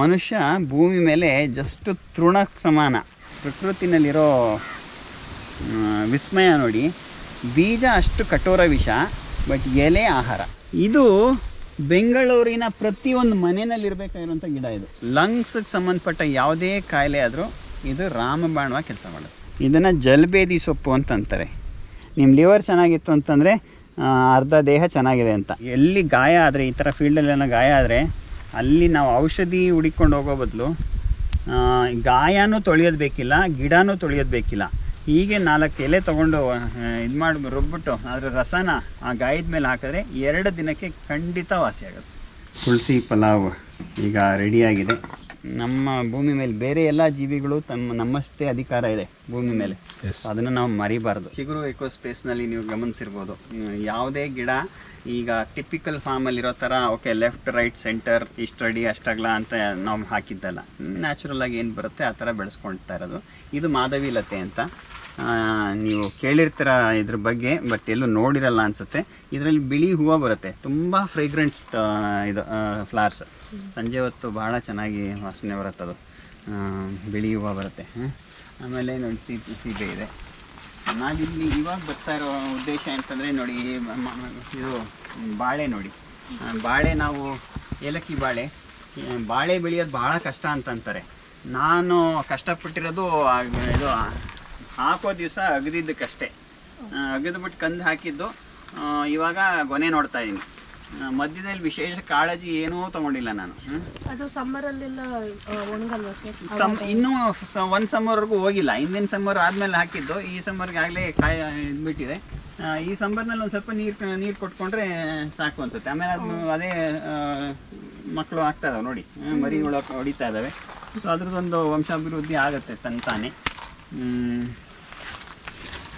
ಮನುಷ್ಯ ಭೂಮಿ ಮೇಲೆ ಜಸ್ಟ್ ತೃಣಕ್ಕೆ ಸಮಾನ. ಪ್ರಕೃತಿನಲ್ಲಿರೋ ವಿಸ್ಮಯ ನೋಡಿ. ಬೀಜ ಅಷ್ಟು ಕಠೋರ ವಿಷ, ಬಟ್ ಎಲೆ ಆಹಾರ. ಇದು ಬೆಂಗಳೂರಿನ ಪ್ರತಿಯೊಂದು ಮನೆಯಲ್ಲಿರಬೇಕಾಗಿರುವಂಥ ಗಿಡ. ಇದು ಲಂಗ್ಸ್ಗೆ ಸಂಬಂಧಪಟ್ಟ ಯಾವುದೇ ಕಾಯಿಲೆ ಆದರೂ ಇದು ರಾಮಬಾಣವಾಗಿ ಕೆಲಸ ಮಾಡೋದು. ಇದನ್ನು ಜಲಬೇದಿ ಸೊಪ್ಪು ಅಂತ ಅಂತಾರೆ. ನಿಮ್ಮ ಲಿವರ್ ಚೆನ್ನಾಗಿತ್ತು ಅಂತಂದರೆ ಅರ್ಧ ದೇಹ ಚೆನ್ನಾಗಿದೆ ಅಂತ. ಎಲ್ಲಿ ಗಾಯ ಆದರೆ, ಈ ಥರ ಫೀಲ್ಡಲ್ಲೆಲ್ಲ ಗಾಯ ಆದರೆ, ಅಲ್ಲಿ ನಾವು ಔಷಧಿ ಹುಡಿಕೊಂಡು ಹೋಗೋ ಬದಲು ಗಾಯನೂ ತೊಳೆಯೋದು ಬೇಕಿಲ್ಲ, ಗಿಡನೂ ತೊಳೆಯೋದು ಬೇಕಿಲ್ಲ. ಹೀಗೆ 4 ಎಲೆ ತೊಗೊಂಡು ಇದು ಮಾಡಿ ರುಬ್ಬಿಟ್ಟು ಅದರ ರಸನ ಆ ಗಾಯದ ಮೇಲೆ ಹಾಕಿದ್ರೆ 2 ದಿನಕ್ಕೆ ಖಂಡಿತ ವಾಸಿ ಆಗುತ್ತೆ. ತುಳಸಿ ಪಲಾವ್ ಈಗ ರೆಡಿಯಾಗಿದೆ. ನಮ್ಮ ಭೂಮಿ ಮೇಲೆ ಬೇರೆ ಎಲ್ಲ ಜೀವಿಗಳು ನಮ್ಮಷ್ಟೇ ಅಧಿಕಾರ ಇದೆ ಭೂಮಿ ಮೇಲೆ. ಅದನ್ನು ನಾವು ಮರಿಬಾರ್ದು. ಚಿಗುರು ಎಕೋ ಸ್ಪೇಸ್ನಲ್ಲಿ ನೀವು ಗಮನಿಸಿರ್ಬೋದು, ಯಾವುದೇ ಗಿಡ ಈಗ ಟಿಪಿಕಲ್ ಫಾರ್ಮಲ್ಲಿರೋ ಥರ ಓಕೆ ಲೆಫ್ಟ್ ರೈಟ್ ಸೆಂಟರ್ ಇಷ್ಟಡಿ ಅಷ್ಟಾಗಲ ಅಂತ ನಾವು ಹಾಕಿದ್ದಲ್ಲ. ನ್ಯಾಚುರಲ್ ಆಗಿ ಏನು ಬರುತ್ತೆ ಆ ಥರ ಬೆಳೆಸ್ಕೊಳ್ತಾ ಇರೋದು. ಇದು ಮಾಧವಿ ಲತೆ ಅಂತ ನೀವು ಕೇಳಿರ್ತೀರ ಇದ್ರ ಬಗ್ಗೆ, ಬಟ್ ಎಲ್ಲೂ ನೋಡಿರಲ್ಲ ಅನಿಸುತ್ತೆ. ಇದರಲ್ಲಿ ಬಿಳಿ ಹೂವು ಬರುತ್ತೆ, ತುಂಬ ಫ್ರೇಗ್ರೆಂಟ್ಸ್ ಇದು ಫ್ಲವರ್ಸ್. ಸಂಜೆ ಹೊತ್ತು ಭಾಳ ಚೆನ್ನಾಗಿ ವಾಸನೆ ಬರುತ್ತೆ. ಅದು ಬಿಳಿ ಹೂವು ಬರುತ್ತೆ. ಆಮೇಲೆ ನೋಡಿ ಸೀಬೆ ಇದೆ. ನಾವಿಲ್ಲಿ ಇವಾಗ ಬರ್ತಾ ಇರೋ ಉದ್ದೇಶ ಅಂತಂದರೆ ನೋಡಿ, ಇದು ಬಾಳೆ ನೋಡಿ. ಬಾಳೆ ನಾವು ಏಲಕ್ಕಿ ಬಾಳೆ ಬೆಳೆಯೋದು ಭಾಳ ಕಷ್ಟ ಅಂತಂತಾರೆ. ನಾನು ಕಷ್ಟಪಟ್ಟಿರೋದು ಇದು ಹಾಕೋ ದಿವಸ ಅಗದಿದ್ದಕ್ಕಷ್ಟೇ. ಅಗದ್ಬಿಟ್ಟು ಕಂದು ಹಾಕಿದ್ದು. ಇವಾಗ ಗೊನೆ ನೋಡ್ತಾ ಇದ್ದೀನಿ. ಮಧ್ಯದಲ್ಲಿ ವಿಶೇಷ ಕಾಳಜಿ ಏನೂ ತಗೊಂಡಿಲ್ಲ ನಾನು. ಅದು ಸಮ್ಮರಲ್ಲೆಲ್ಲ ಇನ್ನೂ ಒಂದು ಸಮ್ಮರ್ವರೆಗೂ ಹೋಗಿಲ್ಲ. ಹಿಂದಿನ ಸಮ್ಮರ್ ಆದಮೇಲೆ ಹಾಕಿದ್ದು. ಈ ಸಮ್ಮರ್ಗೆ ಆಗಲೇ ಕಾಯಿ ಇದ್ಬಿಟ್ಟಿದೆ. ಈ ಸಮ್ಮರ್ನಲ್ಲಿ ಒಂದು ಸ್ವಲ್ಪ ನೀರು ಕೊಟ್ಕೊಂಡ್ರೆ ಸಾಕು ಅನ್ಸುತ್ತೆ. ಆಮೇಲೆ ಅದು ಅದೇ ಮಕ್ಕಳು ಆಗ್ತಾ ಇದಾವೆ ನೋಡಿ, ಮರಿಗಳು ಹೊಡಿತಾ ಇದ್ದಾವೆ. ಸೊ ಅದ್ರದ್ದೊಂದು ವಂಶಾಭಿವೃದ್ಧಿ ಆಗುತ್ತೆ ತಾನೇ.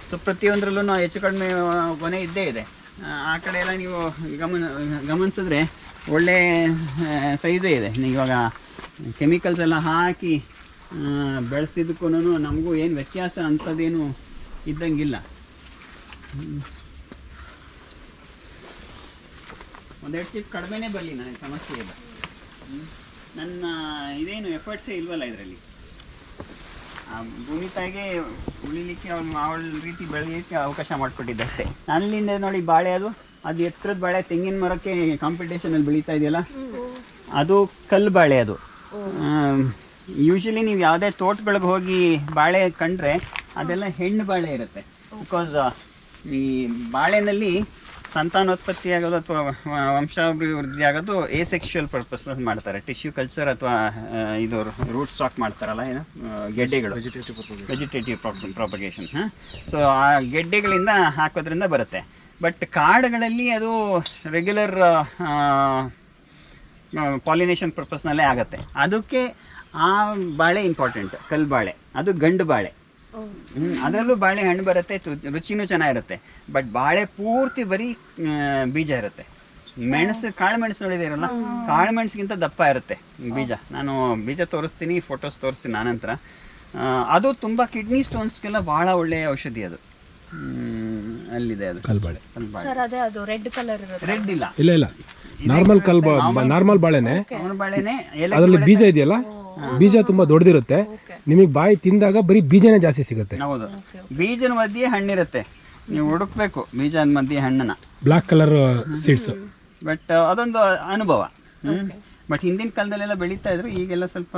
ಸೊ ಪ್ರತಿಯೊಂದರಲ್ಲೂ ಹೆಚ್ಚು ಕಡಿಮೆ ಕೊನೆ ಇದ್ದೇ ಇದೆ. ಆ ಕಡೆ ಎಲ್ಲ ನೀವು ಗಮನಿಸಿದ್ರೆ ಒಳ್ಳೆ ಸೈಜೇ ಇದೆ. ಇವಾಗ ಕೆಮಿಕಲ್ಸ್ ಎಲ್ಲ ಹಾಕಿ ಬೆಳೆಸಿದ್ದಕ್ಕೂ ನಮಗೂ ಏನು ವ್ಯತ್ಯಾಸ ಅಂಥದ್ದೇನು ಇದ್ದಂಗಿಲ್ಲ. ಒಂದೆರಡು ಚಿಪ್ ಕಡಿಮೆನೇ ಬರಲಿ, ನನಗೆ ಸಮಸ್ಯೆ ಇಲ್ಲ. ನನ್ನ ಇದೇನು ಎಫರ್ಟ್ಸೇ ಇಲ್ವಲ್ಲ ಇದರಲ್ಲಿ. ಭೂಮಿ ತಾಯಿಗೆ ಉಳಿಲಿಕ್ಕೆ ಅವಳ ರೀತಿ ಬೆಳೆಯೋಕ್ಕೆ ಅವಕಾಶ ಮಾಡಿಕೊಟ್ಟಿದ್ದೆ ಅಷ್ಟೇ. ಅಲ್ಲಿಂದ ನೋಡಿ ಬಾಳೆ, ಅದು ಎತ್ತರದ ಬಾಳೆ, ತೆಂಗಿನ ಮರಕ್ಕೆ ಕಾಂಪಿಟೇಷನಲ್ಲಿ ಬೆಳೀತಾ ಇದೆಯಲ್ಲ, ಅದು ಕಲ್ಲು ಬಾಳೆ. ಅದು ಯೂಶಲಿ ನೀವು ಯಾವುದೇ ತೋಟಗಳಿಗೆ ಹೋಗಿ ಬಾಳೆ ಕಂಡ್ರೆ ಅದೆಲ್ಲ ಹೆಣ್ಣು ಬಾಳೆ ಇರುತ್ತೆ. ಬಿಕಾಸ್ ಈ ಬಾಳೆನಲ್ಲಿ ಸಂತಾನೋತ್ಪತ್ತಿ ಆಗೋದು ಅಥವಾ ವಂಶಾಭಿವೃದ್ಧಿ ಆಗೋದು ಎಸೆಕ್ಷುವಲ್ ಪರ್ಪಸ್ ಮಾಡ್ತಾರೆ. ಟಿಶ್ಯೂ ಕಲ್ಚರ್ ಅಥವಾ ಇದು ರೂಟ್ ಸ್ಟಾಕ್ ಮಾಡ್ತಾರಲ್ಲ, ಏನು ಗೆಡ್ಡೆಗಳು, ವೆಜಿಟೇಟಿವ್ ಪ್ರಾಪಗೇಷನ್. ಸೊ ಆ ಗೆಡ್ಡೆಗಳಿಂದ ಹಾಕೋದ್ರಿಂದ ಬರುತ್ತೆ. ಬಟ್ ಕಾಡುಗಳಲ್ಲಿ ಅದು ರೆಗ್ಯುಲರ್ ಪಾಲಿನೇಷನ್ ಪರ್ಪಸ್ನಲ್ಲೇ ಆಗುತ್ತೆ. ಅದಕ್ಕೆ ಆ ಬಾಳೆ ಇಂಪಾರ್ಟೆಂಟ್, ಕಲ್ಲು ಬಾಳೆ. ಅದು ಗಂಡು ಬಾಳೆ. ಅದರಲ್ಲೂ ಬಾಳೆ ಹಣ್ಣು ಬರುತ್ತೆ, ರುಚಿನೂ ಚೆನ್ನಾಗಿರುತ್ತೆ. ಬಟ್ ಬಾಳೆ ಪೂರ್ತಿ ಬರೀ ಬೀಜ ಇರುತ್ತೆ. ಮೆಣಸು, ಕಾಳು ಮೆಣಸು ನೋಡಿದಿರಲ್ಲ, ಕಾಳು ಮೆಣಸಿಗಿಂತ ದಪ್ಪ ಇರುತ್ತೆ ಬೀಜ. ನಾನು ಬೀಜ ತೋರಿಸ್ತೀನಿ, ಫೋಟೋಸ್ ತೋರಿಸ್ತೀನಿ ಆನಂತರ. ಅದು ತುಂಬ ಕಿಡ್ನಿ ಸ್ಟೋನ್ಸ್ಗೆಲ್ಲ ಭಾಳ ಒಳ್ಳೆಯ ಔಷಧಿ. ಅದು ಅಲ್ಲಿದೆ, ಅದು ಕಲ್ಬಾಳೆ. ರೆಡ್ ಕಲರ್ ರೆಡ್ ಇಲ್ಲ, ಇಲ್ಲ ನಾರ್ಮಲ್ ನಾರ್ಮಲ್ ಬಾಳೆನೆ. ಬಾಳೆನೆ. ಅದರಲ್ಲಿ ಬೀಜ ಇದೆಯಲ್ಲ, ಬೀಜ ತುಂಬಾ ದೊಡ್ಡದಿರುತ್ತೆ. ನಿಮಗೆ ಬಾಯಿ ತಿಂದಾಗ ಬರೀ ಬೀಜನೇ ಜಾಸ್ತಿ ಸಿಗುತ್ತೆ. ಹೌದು, ಬೀಜದ ಮಧ್ಯೆ ಹಣ್ಣಿರುತ್ತೆ. ನೀವು ಹುಡುಕ್ಬೇಕು ಬೀಜದ ಮಧ್ಯೆ ಹಣ್ಣನ್ನ. Black colour seeds. ಬಟ್ ಅದೊಂದು ಅನುಭವ. ಬಟ್ ಹಿಂದಿನ ಕಾಲದಲ್ಲೆಲ್ಲ ಬೆಳೀತಾ ಇದ್ರು, ಈಗೆಲ್ಲ ಸ್ವಲ್ಪ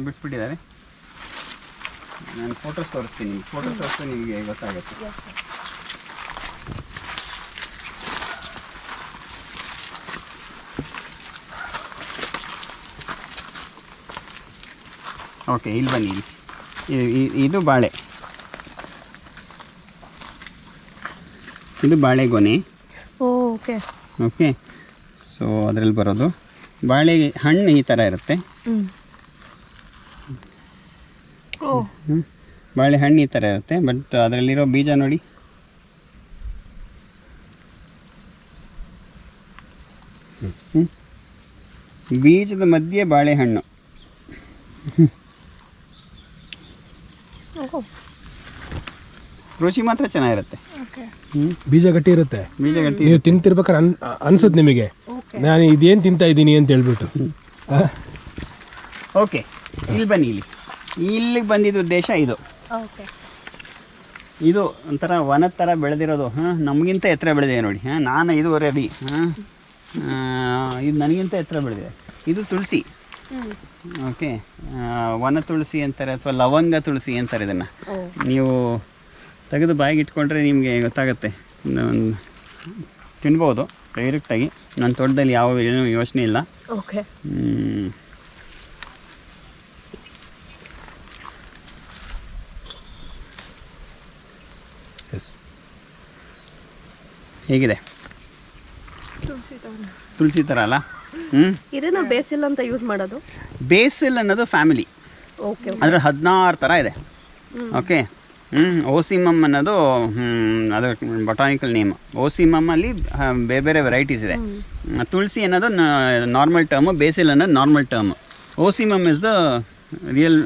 ಬಿಟ್ಬಿಟ್ಟಿದ್ದಾರೆ. ನಾನು ಫೋಟೋಸ್ ತೋರಿಸ್ತೀನಿ. ಫೋಟೋಸ್ ತೋರಿಸ್ತೀನಿ, ನಿಮಗೆ ಗೊತ್ತಾಗುತ್ತೆ. ಓಕೆ, ಇಲ್ಲಿ ಬನ್ನಿ. ಇದು ಬಾಳೆ, ಇದು ಬಾಳೆಗೊನೆ. Okay okay. ಸೊ ಅದರಲ್ಲಿ ಬರೋದು ಬಾಳೆ ಹಣ್ಣು ಈ ಥರ ಇರುತ್ತೆ. ಬಾಳೆಹಣ್ಣು ಈ ಥರ ಇರುತ್ತೆ. ಬಟ್ ಅದರಲ್ಲಿರೋ ಬೀಜ ನೋಡಿ, ಬೀಜದ ಮಧ್ಯೆ ಬಾಳೆಹಣ್ಣು. ರುಚಿ ಮಾತ್ರ ಚೆನ್ನಾಗಿರುತ್ತೆ. ಬೀಜ ಗಟ್ಟಿ ಇರುತ್ತೆ. ಬೀಜ ಗಟ್ಟಿ. ನೀವು ತಿಂತಿರ್ಬೇಕಾದ್ರೆ ಅನ್ಸುತ್ತೆ ನಿಮಗೆ, ನಾನು ಇದೇನು ತಿಂತಾ ಇದ್ದೀನಿ ಅಂತ ಹೇಳ್ಬಿಟ್ಟು. ಓಕೆ, ಇಲ್ಲಿ ಬನ್ನಿ. ಇಲ್ಲಿಗೆ ಬಂದಿದ್ದ ಉದ್ದೇಶ ಇದು. ಓಕೆ. ಇದು ಒಂಥರ ವನದ ಥರ ಬೆಳೆದಿರೋದು. ನಮಗಿಂತ ಎತ್ತರ ಬೆಳೆದಿದೆ ನೋಡಿ. ನಾನು 5.5 ಅಡಿ. ಇದು ನನಗಿಂತ ಎತ್ತರ ಬೆಳೆದಿದೆ. ಇದು ತುಳಸಿ. ಓಕೆ, ವನ ತುಳಸಿ ಅಂತಾರೆ ಅಥವಾ ಲವಂಗ ತುಳಸಿ ಅಂತಾರೆ. ಇದನ್ನು ನೀವು ತೆಗೆದು ಬಾಯಿಗೆ ಇಟ್ಕೊಂಡ್ರೆ ನಿಮಗೆ ಗೊತ್ತಾಗುತ್ತೆ. ತಿನ್ಬೋದು ಡೈರೆಕ್ಟಾಗಿ. ನನ್ನ ತೋಟದಲ್ಲಿ ಯಾವ ಏನೂ ಯೋಚನೆ ಇಲ್ಲ. ಓಕೆ. ಹೇಗಿದೆ? ತುಳಸಿ ಥರ ಅಲ್ಲ? ಇದನ್ನ ಬೇಸಿಲ್ ಅಂತ ಯೂಸ್ ಮಾಡೋದು. ಬೇಸಿಲ್ ಅನ್ನೋದು ಫ್ಯಾಮಿಲಿ. ಓಕೆ. ಅದರ 16 ಥರ ಇದೆ. ಓಕೆ. ಓಸಿಮಮ್ ಅನ್ನೋದು ಅದು ಬೊಟಾನಿಕಲ್ ನೇಮ್. ಓಸಿಮಮ್ಮಲ್ಲಿ ಬೇರೆ ಬೇರೆ ವೆರೈಟೀಸ್ ಇದೆ. ತುಳಸಿ ಅನ್ನೋದು ನಾರ್ಮಲ್ ಟರ್ಮು, ಬೇಸಿಲ್ ಅನ್ನೋದು normal term. Ocimum is the real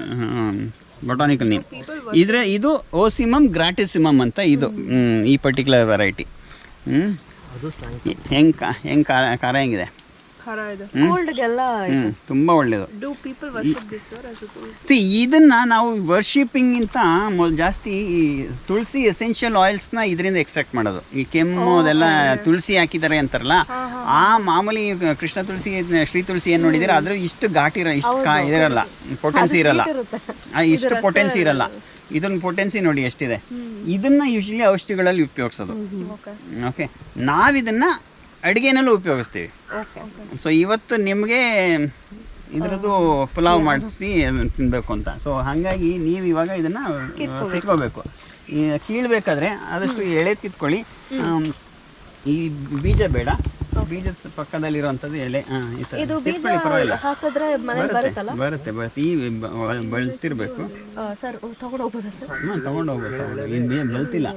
botanical name. ಇದು ಓಸಿಮಮ್ ಗ್ರಾಟಿಸಿಮಮ್ ಅಂತ ಇದು ಈ ಪರ್ಟಿಕ್ಯುಲರ್ ವೆರೈಟಿ. ಹೆಂಗೆ ಖಾರ ಹೆಂಗಿದೆ? ತುಂಬ ಒಳ್ಳೆಯದು. ಇದನ್ನ ನಾವು ವರ್ಷಿಪಿಂಗಿಂತ ಜಾಸ್ತಿ ಈ ತುಳಸಿ ಎಸೆನ್ಷಿಯಲ್ ಆಯಿಲ್ಸ್ನ ಇದರಿಂದ ಎಕ್ಸ್ಟ್ರಾಕ್ಟ್ ಮಾಡೋದು. ಈ ಕೆಮ್ಮು ಅದೆಲ್ಲ ತುಳಸಿ ಹಾಕಿದ್ದಾರೆ ಅಂತಾರಲ್ಲ, ಆ ಮಾಮೂಲಿ ಕೃಷ್ಣ ತುಳಸಿ, ಶ್ರೀ ತುಳಸಿ ಏನು ನೋಡಿದ್ರೆ ಅದ್ರ ಇಷ್ಟು ಘಾಟಿ ಇಷ್ಟು ಇದಿರಲ್ಲ, ಪೊಟೆನ್ಸಿ ಇರಲ್ಲ. ಇಷ್ಟು ಪೊಟೆನ್ಸಿ ಇರಲ್ಲ. ಇದನ್ನ ಪೊಟೆನ್ಸಿ ನೋಡಿ ಎಷ್ಟಿದೆ. ಇದನ್ನ ಯೂಶಲಿ ಔಷಧಿಗಳಲ್ಲಿ ಉಪಯೋಗಿಸೋದು. ಓಕೆ, ನಾವಿದನ್ನ ಅಡುಗೆನಲ್ಲೂ ಉಪಯೋಗಿಸ್ತೀವಿ. ಸೊ ಇವತ್ತು ನಿಮಗೆ ಇದರದ್ದು ಪುಲಾವ್ ಮಾಡಿಸಿ ತಿನ್ನಬೇಕು ಅಂತ. ಸೊ ಹಾಗಾಗಿ ನೀವು ಇವಾಗ ಇದನ್ನು ತೆಕ್ಕೋಬೇಕು. ಕೀಳಬೇಕಾದ್ರೆ ಆದಷ್ಟು ಎಳೆ ಕಿತ್ಕೊಳ್ಳಿ. ಈ ಬೀಜ ಬೇಡ, ಬೀಜ ಪಕ್ಕದಲ್ಲಿರುವಂಥದ್ದು ಎಲೆ. ಈ ಥರ ಕಿತ್ಕೊಳ್ಳಿ, ಪರವಾಗಿಲ್ಲ, ಬರುತ್ತೆ. ಈ ಬೆಳ್ತಿರ್ಬೇಕು. ತಗೊಂಡು ಹೋಗುತ್ತೆ. ಇನ್ನು ಬೆಳ್ತಿಲ್ಲ.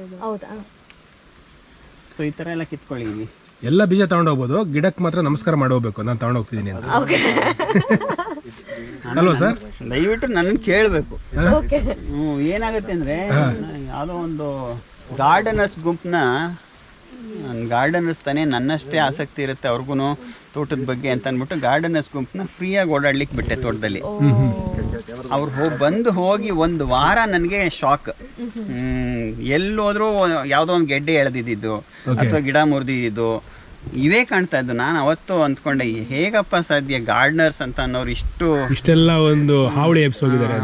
ಸೊ ಈ ಥರ ಎಲ್ಲ ಕಿತ್ಕೊಳ್ಳಿ. ಇಲ್ಲಿ ಎಲ್ಲ ಬೀಜ ತಗೊಂಡು ಹೋಗ್ಬೋದು, ಗಿಡಕ್ಕೆ ಮಾತ್ರ ನಮಸ್ಕಾರ ಮಾಡಿ ಹೋಗ್ಬೇಕು. ನಾನು ತಗೊಂಡು ಹೋಗ್ತಿದ್ದೀನಿ ಅಂತ ಅಲ್ವಾ ಸರ್? ದಯವಿಟ್ಟು ನನ್ನ ಕೇಳಬೇಕು. ಏನಾಗುತ್ತೆ ಅಂದರೆ, ಯಾವುದೋ ಒಂದು ಗಾರ್ಡನರ್ಸ್ ಗುಂಪನ್ನ, ಗಾರ್ಡನರ್ಸ್ ತಾನೇ ನನ್ನಷ್ಟೇ ಆಸಕ್ತಿ ಇರುತ್ತೆ ಅವ್ರಿಗೂ ತೋಟದ ಬಗ್ಗೆ ಅಂತ ಅಂದ್ಬಿಟ್ಟು ಗಾರ್ಡನರ್ಸ್ ಗುಂಪನ್ನ ಫ್ರೀಯಾಗಿ ಓಡಾಡ್ಲಿಕ್ಕೆ ಬಿಟ್ಟೆ ತೋಟದಲ್ಲಿ. ಅವ್ರು ಹೋಗಿ ಒಂದು ವಾರ ನನಗೆ ಶಾಕ್. ಎಲ್ಲೋದ್ರೂ ಯಾವುದೋ ಒಂದು ಗೆಡ್ಡೆ ಎಳೆದಿದ್ದು ಅಥವಾ ಗಿಡ ಮುರಿದಿದ್ದು ಇವೇ ಕಾಣ್ತಾ ಇದ್ದು. ನಾನು ಅವತ್ತು ಅಂದ್ಕೊಂಡೆ, ಹೇಗಪ್ಪ ಸಾಧ್ಯ ಗಾರ್ಡನರ್ಸ್ ಅಂತ ಅನ್ನೋರು ಇಷ್ಟೆಲ್ಲ ಒಂದು ಹಾವಳಿ ಎಬ್ಸೋಗಿದ್ದಾರೆ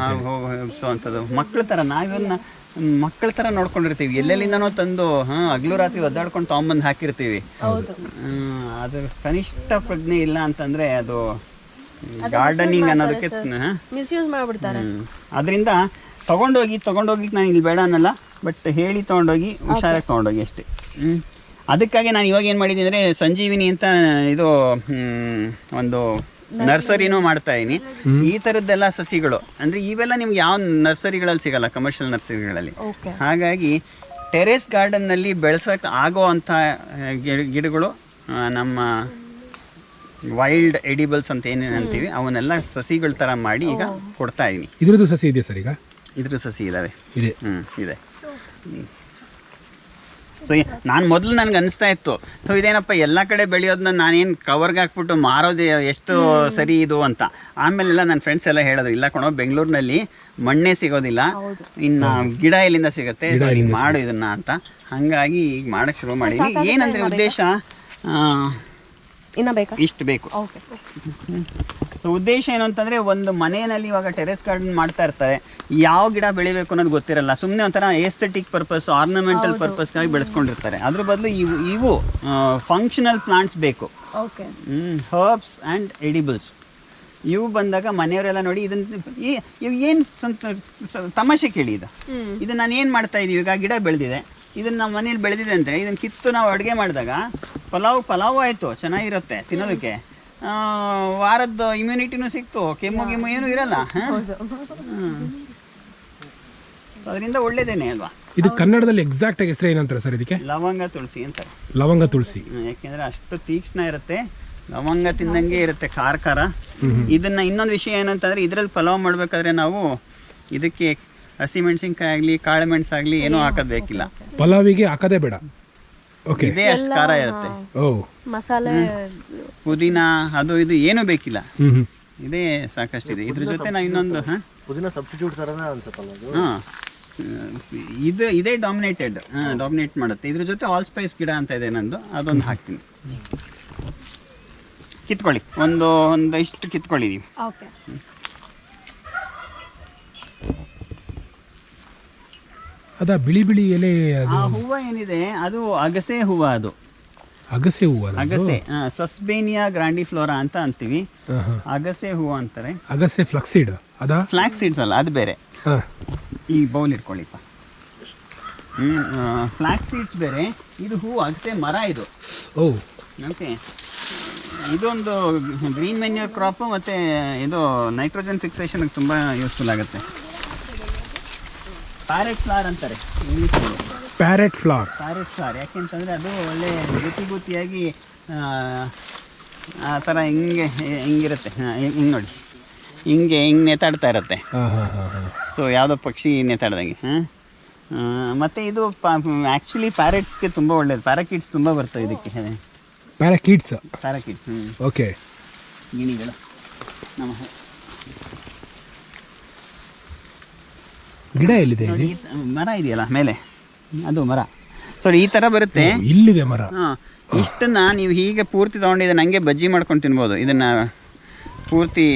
ಎಬ್ಸೋವಂಥದ್ದು. ಮಕ್ಕಳ ಥರ ನಾವಿವನ್ನ ಮಕ್ಕಳ ಥರ ನೋಡ್ಕೊಂಡಿರ್ತೀವಿ. ಎಲ್ಲೆಲ್ಲಿಂದನೋ ತಂದು ಹಗಲು ರಾತ್ರಿ ಒದ್ದಾಡ್ಕೊಂಡು ತೊಗೊಂಬಂದು ಹಾಕಿರ್ತೀವಿ. ಅದು ಕನಿಷ್ಠ ಪ್ರಜ್ಞೆ ಇಲ್ಲ ಅಂತಂದರೆ ಅದು ಗಾರ್ಡನಿಂಗ್ ಅನ್ನೋದಕ್ಕೆ ಮಿಸ್ಯೂಸ್ ಮಾಡ್ಬಿಡ್ತಾರೆ. ಅದರಿಂದ ತೊಗೊಂಡೋಗಿ ನಾನು ಇಲ್ಲಿ ಬೇಡ ಅನ್ನಲ್ಲ, ಬಟ್ ಹೇಳಿ ತೊಗೊಂಡೋಗಿ ಹುಷಾರಾಗಿ ತೊಗೊಂಡೋಗಿ ಅಷ್ಟೇ. ಅದಕ್ಕಾಗಿ ನಾನು ಇವಾಗ ಏನು ಮಾಡಿದ್ದೀನಿ ಅಂದರೆ, ಸಂಜೀವಿನಿ ಅಂತ ಇದು ಒಂದು ನರ್ಸರಿನೂ ಮಾಡ್ತಾ ಇದೀನಿ. ಈ ಥರದ್ದೆಲ್ಲ ಸಸಿಗಳು ಅಂದರೆ ಇವೆಲ್ಲ ನಿಮ್ಗೆ ಯಾವ ನರ್ಸರಿಗಳಲ್ಲಿ ಸಿಗಲ್ಲ, ಕಮರ್ಷಿಯಲ್ ನರ್ಸರಿಗಳಲ್ಲಿ. ಹಾಗಾಗಿ ಟೆರೇಸ್ ಗಾರ್ಡನ್ನಲ್ಲಿ ಬೆಳೆಸೋಕೆ ಆಗೋ ಅಂಥ ಗಿಡಗಳು, ನಮ್ಮ ವೈಲ್ಡ್ ಎಡಿಬಲ್ಸ್ ಅಂತ ಏನೇನು ಅಂತೀವಿ, ಅವನ್ನೆಲ್ಲ ಸಸಿಗಳ ಥರ ಮಾಡಿ ಈಗ ಕೊಡ್ತಾ ಇದೀನಿ. ಇದ್ರದ್ದು ಸಸಿ ಇದೆ ಸರ್? ಈಗ ಇದ್ರದ್ದು ಸಸಿ ಇದ್ದಾವೆ. ಇದೆ. ಸೊ ನಾನು ಮೊದಲು ನನಗೆ ಅನಿಸ್ತಾ ಇತ್ತು, ಸೊ ಇದೇನಪ್ಪ ಎಲ್ಲ ಕಡೆ ಬೆಳೆಯೋದನ್ನ ನಾನೇನು ಕವರ್ಗೆ ಹಾಕ್ಬಿಟ್ಟು ಮಾರೋದು ಎಷ್ಟು ಸರಿ ಇದು ಅಂತ. ಆಮೇಲೆಲ್ಲ ನನ್ನ ಫ್ರೆಂಡ್ಸ್ ಎಲ್ಲ ಹೇಳೋದು, ಇಲ್ಲ ಕಣೋ, ಬೆಂಗಳೂರಿನಲ್ಲಿ ಮಣ್ಣೇ ಸಿಗೋದಿಲ್ಲ, ಇನ್ನು ಗಿಡ ಎಲ್ಲಿಂದ ಸಿಗುತ್ತೆ, ಮಾಡು ಇದನ್ನು ಅಂತ. ಹಾಗಾಗಿ ಈಗ ಮಾಡೋಕ್ಕೆ ಶುರು ಮಾಡಿದ್ವಿ. ಏನಂದರೆ ಉದ್ದೇಶ ಇಷ್ಟು ಬೇಕು. ಸೊ ಉದ್ದೇಶ ಏನು ಅಂತಂದರೆ, ಒಂದು ಮನೆಯಲ್ಲಿ ಇವಾಗ ಟೆರೆಸ್ ಗಾರ್ಡನ್ ಮಾಡ್ತಾ ಇರ್ತಾರೆ, ಯಾವ ಗಿಡ ಬೆಳಿಬೇಕು ಅನ್ನೋದು ಗೊತ್ತಿರಲ್ಲ. ಸುಮ್ಮನೆ ಒಂಥರ ಏಸ್ಥೆಟಿಕ್ ಪರ್ಪಸ್, ಆರ್ನಮೆಂಟಲ್ ಪರ್ಪಸ್ಗಾಗಿ ಬೆಳೆಸ್ಕೊಂಡಿರ್ತಾರೆ. ಅದ್ರ ಬದಲು ಇವು ಫಂಕ್ಷನಲ್ ಪ್ಲಾಂಟ್ಸ್ ಬೇಕು. ಹರ್ಬ್ಸ್ ಆ್ಯಂಡ್ ಎಡಿಬಲ್ಸ್ ಇವು ಬಂದಾಗ ಮನೆಯವರೆಲ್ಲ ನೋಡಿ ಇವು ಏನು ತಮಾಷೆ ಕೇಳಿ, ಇದು ನಾನು ಏನು ಮಾಡ್ತಾ ಇದ್ದೀವಿ, ಈಗ ಗಿಡ ಬೆಳೆದಿದೆ, ಇದನ್ನು ನಮ್ಮ ಮನೇಲಿ ಬೆಳೆದಿದೆ ಅಂದರೆ ಇದನ್ನು ಕಿತ್ತು ನಾವು ಅಡುಗೆ ಮಾಡಿದಾಗ ಪಲಾವು ಆಯಿತು, ಚೆನ್ನಾಗಿರುತ್ತೆ ತಿನ್ನೋದಕ್ಕೆ. ವಾರದ ಇಮ್ಯುನಿಟಿನೂ ಸಿಕ್ತು, ಕೆಮ್ಮು ಏನೂ ಇರಲ್ಲ. ಅದರಿಂದ ಒಳ್ಳೇದೇನೆ ಅಲ್ವಾ? ಇದು ಕನ್ನಡದಲ್ಲಿ ಎಕ್ಸಾಕ್ಟ್ ಆಗಿ ಹೆಸರು ಏನಂತಾರೆ ಸರ್ ಇದಕ್ಕೆ? ಲವಂಗ ತುಳಸಿ ಅಂತಾರೆ. ಲವಂಗ ತುಳಸಿ ಯಾಕೆಂದರೆ ಅಷ್ಟು ತೀಕ್ಷ್ಣ ಇರುತ್ತೆ, ಲವಂಗ ತಿಂದಂಗೆ ಇರುತ್ತೆ, ಖಾರ. ಇದನ್ನು ಇನ್ನೊಂದು ವಿಷಯ ಏನಂತಂದರೆ, ಇದರಲ್ಲಿ ಪಲಾವ್ ಮಾಡಬೇಕಾದ್ರೆ ನಾವು ಇದಕ್ಕೆ ಹಸಿಮೆಣಸಿನ್ಕಾಯಿ ಆಗಲಿ ಕಾಳು ಮೆಣಸಾಗಲಿ ಏನೂ ಹಾಕೋದು ಬೇಕಿಲ್ಲ. ಪಲಾವಿಗೆ ಹಾಕೋದೇ ಬೇಡ. ಇದೇ ಅಷ್ಟು ಖಾರ ಇರುತ್ತೆ. ಮಸಾಲೆ, ಪುದೀನ ಅದು ಇದು ಏನೂ ಬೇಕಿಲ್ಲ. ಇದೇ ಸಾಕಷ್ಟಿದೆ. ಇದ್ರ ಜೊತೆ ನಾವು ಇನ್ನೊಂದು ಪುದೀನ ಸಬ್ಸ್ಟಿಟ್ಯೂಟ್ ಥರನೇ ಅನ್ಸುತ್ತಲ್ಲ ಅದು. ಹಾಂ ಇದೇ ಡಾಮಿನೇಟ್ ಮಾಡುತ್ತೆ. ಇದ್ರ ಜೊತೆ ಆಲ್ ಸ್ಪೈಸ್ ಗಿಡ ಅಂತ ಇದೆ ನಂದು, ಅದೊಂದು ಹಾಕ್ತೀನಿ. ಕಿತ್ಕೊಳ್ಳಿ, ಒಂದಿಷ್ಟು ಕಿತ್ಕೊಳ್ಳಿ ನೀವು. ಓಕೆ. ಅದ ಬಿಳಿ ಬಿಳಿ ಎಲೆ ಆ ಹೂವು ಏನಿದೆ ಅದು ಅಗಸೆ ಹೂವು. ಅದು ಅಗಸೆ ಹೂವು. ಅಗಸೆ ಸಸ್ಬೇನಿಯಾ ಗ್ರಾಂಡಿಫ್ಲೋರಾ ಅಂತ ಅಂತೀವಿ, ಅಗಸೆ ಹೂವು ಅಂತಾರೆ. ಅಗಸೆ ಫ್ಲಕ್ಸೀಡ್ ಅದ? ಫ್ಲಾಕ್ಸ್ ಸೀಡ್ಸ್ ಅಲ್ಲ, ಅದು ಬೇರೆ. ಈ ಬೌಲ್ ಇಟ್ಕೊಳ್ಳಿಪ್ಪ. ಫ್ಲಾಕ್ಸ್ ಸೀಡ್ಸ್ ಬೇರೆ, ಇದು ಹೂವು ಅಗಸೆ ಮರ ಇದು. ಓ ಓಕೆ. ಇದೊಂದು ಗ್ರೀನ್ ಮೆನ್ಯೂರ್ ಕ್ರಾಪು, ಮತ್ತು ಇದು ನೈಟ್ರೋಜನ್ ಫಿಕ್ಸೇಷನ್ಗೆ ತುಂಬ ಯೂಸ್ಫುಲ್ ಆಗುತ್ತೆ. ಪ್ಯಾರೆಟ್ ಫ್ಲವರ್ ಅಂತಾರೆ ಇಂಗ್ಲೀಷಲ್ಲಿ. ಪ್ಯಾರೆಟ್ ಫ್ಲವರ್ ಯಾಕೆಂತಂದರೆ ಅದು ಒಳ್ಳೆ ಗುತಿಯಾಗಿ ಆ ಥರ ಹಿಂಗಿರುತ್ತೆ. ಹಿಂಗೆ ನೋಡಿ, ಹಿಂಗೆ ನೇತಾಡ್ತಾ ಇರುತ್ತೆ. ಸೊ ಯಾವುದೋ ಪಕ್ಷಿ ನೇತಾಡ್ದಂಗೆ. ಮತ್ತು ಇದು ಆ್ಯಕ್ಚುಲಿ ಪ್ಯಾರೆಟ್ಸ್ಗೆ ತುಂಬ ಒಳ್ಳೇದು. ಪ್ಯಾರಾಕಿಟ್ಸ್ ತುಂಬ ಬರ್ತವೆ ಇದಕ್ಕೆ. ಪ್ಯಾರಾಕಿಟ್ಸ್ ಓಕೆ. ಗಿಣಿಗಳು ನಮ್ಮ ಗಿಡ ಎಲ್ಲಿದೆ? ಮರ ಇದೆಯಲ್ಲ ಮೇಲೆ, ಅದು ಮರ. ಸೊ ಈ ಥರ ಬರುತ್ತೆ. ಇಲ್ಲಿದೆ ಮರ. ಹಾಂ, ಇಷ್ಟನ್ನು ನೀವು ಹೀಗೆ ಪೂರ್ತಿ ತೊಗೊಂಡಿದ್ದೆ ನನಗೆ ಬಜ್ಜಿ ಮಾಡ್ಕೊಂಡು ತಿನ್ಬೋದು. ಇದನ್ನು ಪೂರ್ತಿ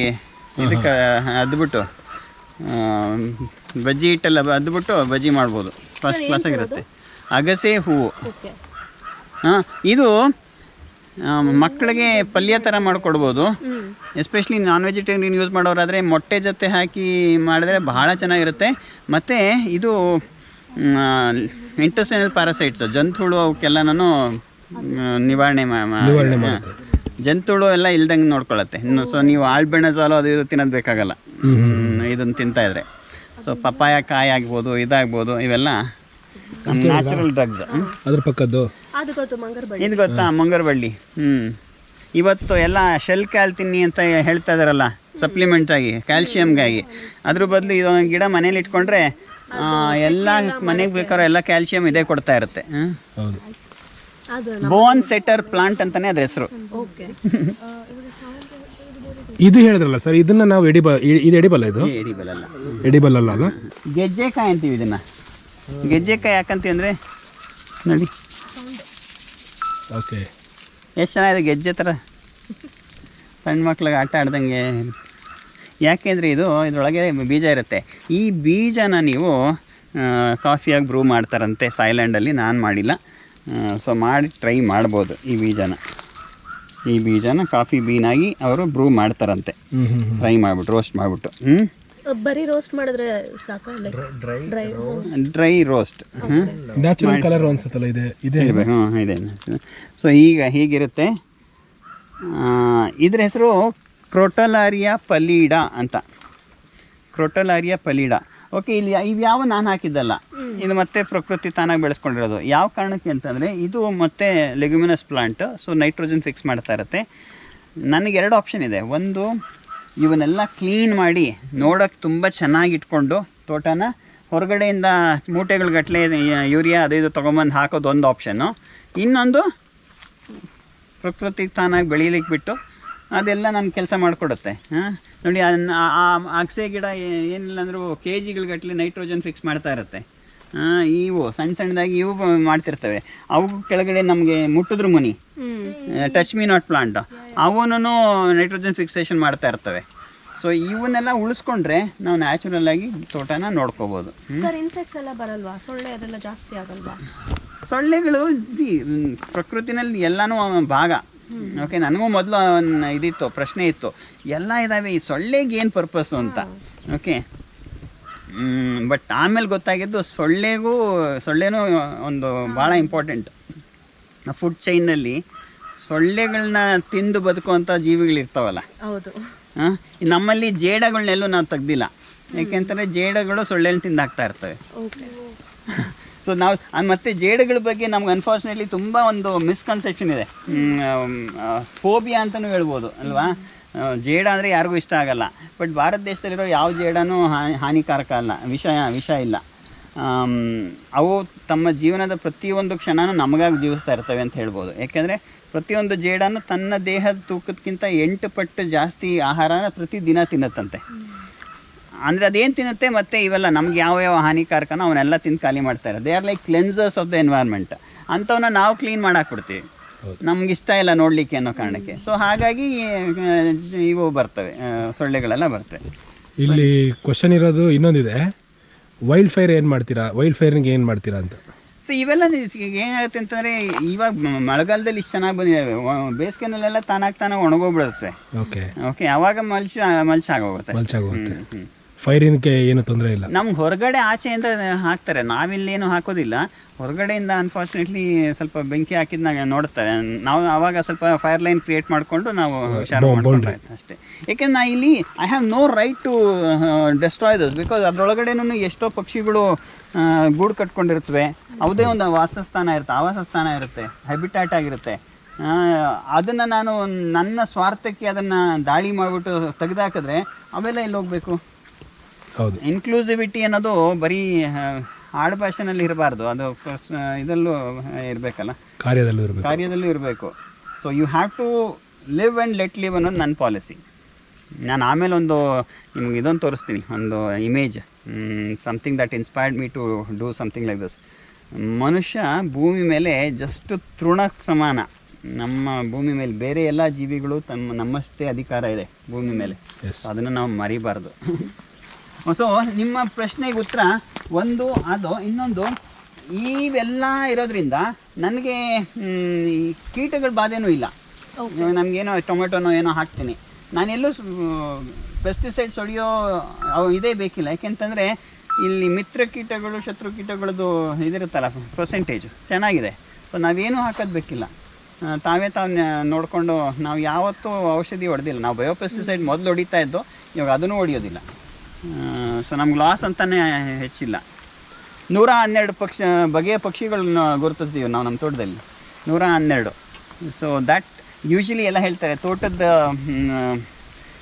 ಇದಕ್ಕೆ ಅದ್ಬಿಟ್ಟು ಬಜ್ಜಿ ಹಿಟ್ಟೆಲ್ಲ ಅದ್ಬಿಟ್ಟು ಬಜ್ಜಿ ಮಾಡ್ಬೋದು. ಫಸ್ಟ್ ಕ್ಲಾಸಾಗಿರುತ್ತೆ. ಅಗಸೆ ಹೂವು. ಹಾಂ, ಇದು ಮಕ್ಕಳಿಗೆ ಪಲ್ಯ ಥರ ಮಾಡಿಕೊಡ್ಬೋದು. ಎಸ್ಪೆಷಲಿ ನಾನ್ ವೆಜಿಟೇರಿಯನ್ ಯೂಸ್ ಮಾಡೋರಾದರೆ ಮೊಟ್ಟೆ ಜೊತೆ ಹಾಕಿ ಮಾಡಿದ್ರೆ ಬಹಳ ಚೆನ್ನಾಗಿರುತ್ತೆ. ಮತ್ತು ಇದು ಇಂಟೆಸ್ಟೈನಲ್ ಪ್ಯಾರಾಸೈಟ್ಸ್, ಜಂತುಹುಳು ಅವಕ್ಕೆಲ್ಲನೂ ನಿವಾರಣೆ ಜಂತುಹುಳು ಎಲ್ಲ ಇಲ್ದಂಗೆ ನೋಡ್ಕೊಳ್ಳುತ್ತೆ. ಸೊ ನೀವು ಆಲ್ಬೆಣಜಾಲು ಅದು ಇದು ತಿನ್ನೋದು ಬೇಕಾಗಲ್ಲ ಇದನ್ನು ತಿಂತಾಯಿದ್ರೆ. ಸೊ ಪಪ್ಪಾಯ ಕಾಯಿ ಆಗ್ಬೋದು, ಇದಾಗ್ಬೋದು, ಇವೆಲ್ಲ ನ್ಯಾಚುರಲ್ ಡ್ರಗ್ಸ್. ಅದ್ರ ಪಕ್ಕದ್ದು ಇದು ಗೊತ್ತಾ, ಮುಂಗರಬಳ್ಳಿ. ಇವತ್ತು ಎಲ್ಲ ಶೆಲ್ ಕ್ಯಾಲ್ ತಿನ್ನಿ ಅಂತ ಹೇಳ್ತಾ ಇದಾರಲ್ಲ, ಸಪ್ಲಿಮೆಂಟ್ ಆಗಿ ಕ್ಯಾಲ್ಶಿಯಮ್ಗಾಗಿ. ಅದ್ರ ಬದಲು ಇದೊಂದು ಗಿಡ ಮನೇಲಿ ಇಟ್ಕೊಂಡ್ರೆ ಎಲ್ಲ ಮನೆಗೆ ಬೇಕಾದ್ರೆ ಎಲ್ಲ ಕ್ಯಾಲ್ಶಿಯಂ ಇದೇ ಕೊಡ್ತಾ ಇರುತ್ತೆ. ಬೋನ್ ಸೆಟರ್ ಪ್ಲಾಂಟ್ ಅಂತಾನೆ ಅದ್ರ ಹೆಸರು. ಇದು ಹೇಳಿದ್ರಲ್ಲ ಸರ್, ಇದನ್ನ ನಾವು ಇದು ಎಡಿಬಲ್, ಇದು ಎಡಿಬಲ್ ಅಲ್ಲ. ಗೆಜ್ಜೆಕಾಯಿ ಅಂತೀವಿ ಇದನ್ನ. ಗೆಜ್ಜೆಕಾಯಿ ಯಾಕಂತೀವಿ ಅಂದರೆ ನೋಡಿ, ಓಕೆ, ಎಷ್ಟು ಚೆನ್ನಾಗಿದೆ ಗೆಜ್ಜೆ ಥರ, ಸಣ್ಣ ಮಕ್ಳಿಗೆ ಆಟ ಆಡ್ದಂಗೆ. ಯಾಕೆಂದರೆ ಇದರೊಳಗೆ ಬೀಜ ಇರುತ್ತೆ. ಈ ಬೀಜನ ನೀವು ಕಾಫಿಯಾಗಿ ಬ್ರೂ ಮಾಡ್ತಾರಂತೆ ಥೈಲ್ಯಾಂಡಲ್ಲಿ. ನಾನು ಮಾಡಿಲ್ಲ, ಸೊ ಮಾಡಿ ಟ್ರೈ ಮಾಡ್ಬೋದು. ಈ ಬೀಜನ ಕಾಫಿ ಬೀನಾಗಿ ಅವರು ಬ್ರೂ ಮಾಡ್ತಾರಂತೆ. ಫ್ರೈ ಮಾಡಿಬಿಟ್ಟು, ರೋಸ್ಟ್ ಮಾಡಿಬಿಟ್ಟು. ಬರೀ ರೋಸ್ಟ್ ಮಾಡಿದ್ರೆ ಸಾಕು? Dry roast. ನ್ಯಾಚುರಲ್ ಕಲರ್ ಅನ್ಸುತ್ತಲ್ಲ, ಇದೆ ಇದೆ. ಸೊ ಈಗ ಹೀಗಿರುತ್ತೆ. ಇದ್ರ ಹೆಸರು ಕ್ರೊಟಲಾರಿಯಾ ಪಲೀಡಾ ಅಂತ. ಕ್ರೊಟಲಾರಿಯಾ ಪಲೀಡಾ. ಓಕೆ, ಇಲ್ಲಿ ಇವ್ಯಾವ ನಾನು ಹಾಕಿದ್ದಲ್ಲ, ಇದು ಮತ್ತೆ ಪ್ರಕೃತಿ ತಾನಾಗಿ ಬೆಳೆಸ್ಕೊಂಡಿರೋದು. ಯಾವ ಕಾರಣಕ್ಕೆ ಅಂತಂದರೆ ಇದು ಮತ್ತೆ leguminous plant, so nitrogen fix ಮಾಡ್ತಾ ಇರುತ್ತೆ. ನನಗೆ 2 ಆಪ್ಷನ್ ಇದೆ. ಒಂದು, ಇವನ್ನೆಲ್ಲ ಕ್ಲೀನ್ ಮಾಡಿ ನೋಡೋಕ್ಕೆ ತುಂಬ ಚೆನ್ನಾಗಿ ಇಟ್ಕೊಂಡು ತೋಟನ ಹೊರಗಡೆಯಿಂದ ಮೂಟೆಗಳುಗಟ್ಟಲೆ ಯೂರಿಯಾ ಅದು ಇದು ತೊಗೊಂಬಂದು ಹಾಕೋದು ಒಂದು ಆಪ್ಷನ್ನು. ಇನ್ನೊಂದು, ಪ್ರಕೃತಿಗೆ ತಾನಾಗಿ ಬೆಳೀಲಿಕ್ಕೆ ಬಿಟ್ಟು ಅದೆಲ್ಲ ನನ್ನ ಕೆಲಸ ಮಾಡಿಕೊಡುತ್ತೆ. ನೋಡಿ, ಅಗಸೆ ಗಿಡ ಏನಿಲ್ಲ ಅಂದರೂ KGಗಟ್ಟಲೆ ನೈಟ್ರೋಜನ್ ಫಿಕ್ಸ್ ಮಾಡ್ತಾ ಇರುತ್ತೆ. ಇವು ಸಣ್ಣದಾಗಿ ಇವು ಮಾಡ್ತಿರ್ತವೆ. ಅವು ಕೆಳಗಡೆ ನಮಗೆ ಮುಟ್ಟಿದ್ರು ಮುನಿ, ಟಚ್ ಮೀ ನಾಟ್ ಪ್ಲಾಂಟ್, ಅವನು ನೈಟ್ರೋಜನ್ ಫಿಕ್ಸೇಷನ್ ಮಾಡ್ತಾ ಇರ್ತವೆ. ಸೊ ಇವನ್ನೆಲ್ಲ ಉಳಿಸ್ಕೊಂಡ್ರೆ ನಾವು ನ್ಯಾಚುರಲ್ ಆಗಿ ತೋಟನ ನೋಡ್ಕೋಬೋದು. ಇನ್ಸೆಕ್ಟ್ಸ್ ಎಲ್ಲ ಬರಲ್ವಾ? ಸೊಳ್ಳೆ ಅದೆಲ್ಲ ಜಾಸ್ತಿ ಆಗಲ್ವಾ? ಸೊಳ್ಳೆಗಳು ಪ್ರಕೃತಿನಲ್ಲಿ ಎಲ್ಲನೂ ಭಾಗ. ಓಕೆ, ನನಗೂ ಮೊದಲು ಇದಿತ್ತು, ಪ್ರಶ್ನೆ ಇತ್ತು, ಎಲ್ಲ ಇದ್ದಾವೆ, ಈ ಸೊಳ್ಳೆಗೆ ಏನು ಪರ್ಪಸ್ಸು ಅಂತ. ಓಕೆ, ಬಟ್ ಆಮೇಲೆ ಗೊತ್ತಾಗಿದ್ದು ಸೊಳ್ಳೆನೂ ಒಂದು ಭಾಳ ಇಂಪಾರ್ಟೆಂಟ್. ಫುಡ್ ಚೈನಲ್ಲಿ ಸೊಳ್ಳೆಗಳನ್ನ ತಿಂದು ಬದುಕುವಂಥ ಜೀವಿಗಳಿರ್ತಾವಲ್ಲ. ಹೌದು. ನಮ್ಮಲ್ಲಿ ಜೇಡಗಳನ್ನೆಲ್ಲೂ ನಾವು ತೆಗ್ದಿಲ್ಲ. ಯಾಕೆಂತಂದರೆ ಜೇಡಗಳು ಸೊಳ್ಳೆನ ತಿಂದಾಕ್ತಾ ಇರ್ತವೆ. ಸೊ ನಾವು ಮತ್ತು ಜೇಡಗಳ ಬಗ್ಗೆ ನಮ್ಗೆ ಅನ್ಫಾರ್ಚುನೇಟ್ಲಿ ತುಂಬ ಒಂದು ಮಿಸ್ಕನ್ಸೆಪ್ಷನ್ ಇದೆ. ಫೋಬಿಯಾ ಅಂತಲೂ ಹೇಳ್ಬೋದು ಅಲ್ವಾ. ಜೇಡ ಅಂದರೆ ಯಾರಿಗೂ ಇಷ್ಟ ಆಗಲ್ಲ. ಬಟ್ ಭಾರತ ದೇಶದಲ್ಲಿರೋ ಯಾವ ಜೇಡನೂ ಹಾನಿಕಾರಕ ಅಲ್ಲ, ವಿಷ ಇಲ್ಲ. ಅವು ತಮ್ಮ ಜೀವನದ ಪ್ರತಿಯೊಂದು ಕ್ಷಣನೂ ನಮಗಾಗಿ ಜೀವಿಸ್ತಾ ಇರ್ತವೆ ಅಂತ ಹೇಳ್ಬೋದು. ಯಾಕೆಂದರೆ ಪ್ರತಿಯೊಂದು ಜೇಡನ್ನು ತನ್ನ ದೇಹದ ತೂಕಕ್ಕಿಂತ 8 ಪಟ್ಟು ಜಾಸ್ತಿ ಆಹಾರನ ಪ್ರತಿದಿನ ತಿನ್ನುತ್ತಂತೆ. ಅಂದರೆ ಅದೇನು ತಿನ್ನುತ್ತೆ ಮತ್ತು ಇವೆಲ್ಲ ನಮ್ಗೆ ಯಾವ ಹಾನಿಕಾರಕನೋ ಅವನ್ನೆಲ್ಲ ತಿಂದು ಖಾಲಿ ಮಾಡ್ತಾರೆ. They are like cleansers of the environment. ಅಂಥವನ್ನ ನಾವು ಕ್ಲೀನ್ ಮಾಡಾಕ್ಬಿಡ್ತೀವಿ, ನಮ್ಗೆ ಇಷ್ಟ ಇಲ್ಲ ನೋಡಲಿಕ್ಕೆ ಅನ್ನೋ ಕಾರಣಕ್ಕೆ. ಸೊ ಹಾಗಾಗಿ ಇವು ಬರ್ತವೆ, ಸೊಳ್ಳೆಗಳೆಲ್ಲ ಬರ್ತವೆ. ಇಲ್ಲಿ ಕ್ವಶನ್ ಇರೋದು ಇನ್ನೊಂದಿದೆ, ವೈಲ್ಡ್ ಫೈರ್ ಏನು ಮಾಡ್ತೀರಾ, ವೈಲ್ಡ್ ಫೈರ್ನಿಗೆ ಏನು ಮಾಡ್ತೀರಾ ಅಂತ. ಸೊ ಇವೆಲ್ಲ ಏನಾಗುತ್ತೆ ಅಂತಂದರೆ ಇವಾಗ ಮಳೆಗಾಲದಲ್ಲಿ ಇಷ್ಟು ಚೆನ್ನಾಗಿ ಬಂದಿದ್ದಾವೆ, ಬೇಸಿಗೆನಲ್ಲೆಲ್ಲ ತಾನಾಗಿ ಒಣಗೋಗ್ಬಿಡುತ್ತೆ. ಓಕೆ ಆವಾಗ ಮಲ್ಚ್ ಆಗೋಗುತ್ತೆ. ಫೈರಿಂಗ್ಗೆ ಏನು ತೊಂದರೆ ಇಲ್ಲ. ನಮ್ಗೆ ಹೊರಗಡೆ ಆಚೆಯಿಂದ ಹಾಕ್ತಾರೆ, ನಾವಿಲ್ಲೇನು ಹಾಕೋದಿಲ್ಲ. ಹೊರಗಡೆಯಿಂದ ಅನ್ಫಾರ್ಚುನೇಟ್ಲಿ ಸ್ವಲ್ಪ ಬೆಂಕಿ ಹಾಕಿದ್ನಾಗ ನೋಡ್ತಾರೆ. ನಾವು ಆವಾಗ ಸ್ವಲ್ಪ ಫೈರ್ ಲೈನ್ ಕ್ರಿಯೇಟ್ ಮಾಡಿಕೊಂಡು ನಾವು ಹುಷಾರು ಮಾಡ್ಕೊಂಡ್ರೆ ಅಷ್ಟೇ. ಯಾಕೆಂದ್ರೆ ನಾ ಇಲ್ಲಿ I have no right to destroy this, because ಅದರೊಳಗಡೆನೂ ಎಷ್ಟೋ ಪಕ್ಷಿಗಳು ಗೂಡು ಕಟ್ಕೊಂಡಿರ್ತವೆ, ಯಾವುದೇ ಒಂದು ಆವಾಸ ಸ್ಥಾನ ಇರುತ್ತೆ, ಹ್ಯಾಬಿಟ್ಯಾಟ್ ಆಗಿರುತ್ತೆ. ಅದನ್ನು ನಾನು ನನ್ನ ಸ್ವಾರ್ಥಕ್ಕೆ ಅದನ್ನು ದಾಳಿ ಮಾಡಿಬಿಟ್ಟು ತೆಗೆದಾಕಿದ್ರೆ ಅವೆಲ್ಲ ಇಲ್ಲಿ ಹೋಗಬೇಕು. ಹೌದು, ಇನ್ಕ್ಲೂಸಿವಿಟಿ ಅನ್ನೋದು ಬರೀ ಆಡು ಭಾಷೆನಲ್ಲಿ ಇರಬಾರ್ದು, ಅದು ಇದರಲ್ಲೂ ಇರಬೇಕಲ್ಲ, ಕಾರ್ಯದಲ್ಲೂ ಇರಬೇಕು. So you have to live and let live ಅನ್ನೋದು ನನ್ನ ಪಾಲಿಸಿ. ನಾನು ಆಮೇಲೆ ನಿಮ್ಗೆ ಇದೊಂದು ತೋರಿಸ್ತೀನಿ, ಒಂದು image, something that inspired me to do something like this. ಮನುಷ್ಯ ಭೂಮಿ ಮೇಲೆ ಜಸ್ಟ್ ತೃಣಕ್ಕೆ ಸಮಾನ. ನಮ್ಮ ಭೂಮಿ ಮೇಲೆ ಬೇರೆ ಎಲ್ಲ ಜೀವಿಗಳು ನಮ್ಮಷ್ಟೇ ಅಧಿಕಾರ ಇದೆ ಭೂಮಿ ಮೇಲೆ. ಅದನ್ನು ನಾವು ಮರಿಬಾರ್ದು. ಸೊ ನಿಮ್ಮ ಪ್ರಶ್ನೆಗೆ ಉತ್ತರ ಒಂದು ಅದು. ಇನ್ನೊಂದು, ಇವೆಲ್ಲ ಇರೋದ್ರಿಂದ ನನಗೆ ಕೀಟಗಳ ಬಾಧೆನೂ ಇಲ್ಲ. ನಮಗೇನೋ ಟೊಮೆಟೊನೋ ಏನೋ ಹಾಕ್ತೀನಿ, ನಾನೆಲ್ಲೂ ಪೆಸ್ಟಿಸೈಡ್ಸ್ ಹೊಡೆಯೋ ಇದೇ ಬೇಕಿಲ್ಲ. ಯಾಕೆಂತಂದರೆ ಇಲ್ಲಿ ಮಿತ್ರ ಕೀಟಗಳು ಶತ್ರು ಕೀಟಗಳದ್ದು ಇದಿರುತ್ತಲ್ಲ, ಪರ್ಸೆಂಟೇಜು ಚೆನ್ನಾಗಿದೆ. ಸೊ ನಾವೇನೂ ಹಾಕೋದು ಬೇಕಿಲ್ಲ, ತಾವೇ ನೋಡಿಕೊಂಡು. ನಾವು ಯಾವತ್ತೂ ಔಷಧಿ ಹೊಡೆದಿಲ್ಲ. ನಾವು ಬಯೋಪೆಸ್ಟಿಸೈಡ್ ಮೊದಲು ಹೊಡಿತಾ ಇದ್ದೋ, ಇವಾಗ ಅದನ್ನು ಹೊಡೆಯೋದಿಲ್ಲ. ಸೊ ನಮ್ಗೆ ಲಾಸ್ ಅಂತಲೇ ಹೆಚ್ಚಿಲ್ಲ. 112 ಬಗೆಯ ಪಕ್ಷಿಗಳನ್ನ ಗುರುತಿಸ್ತೀವಿ ನಾವು ನಮ್ಮ ತೋಟದಲ್ಲಿ, 112. ಸೊ ದ್ಯಾಟ್ ಯೂಶ್ವಲಿ ಎಲ್ಲ ಹೇಳ್ತಾರೆ ತೋಟದ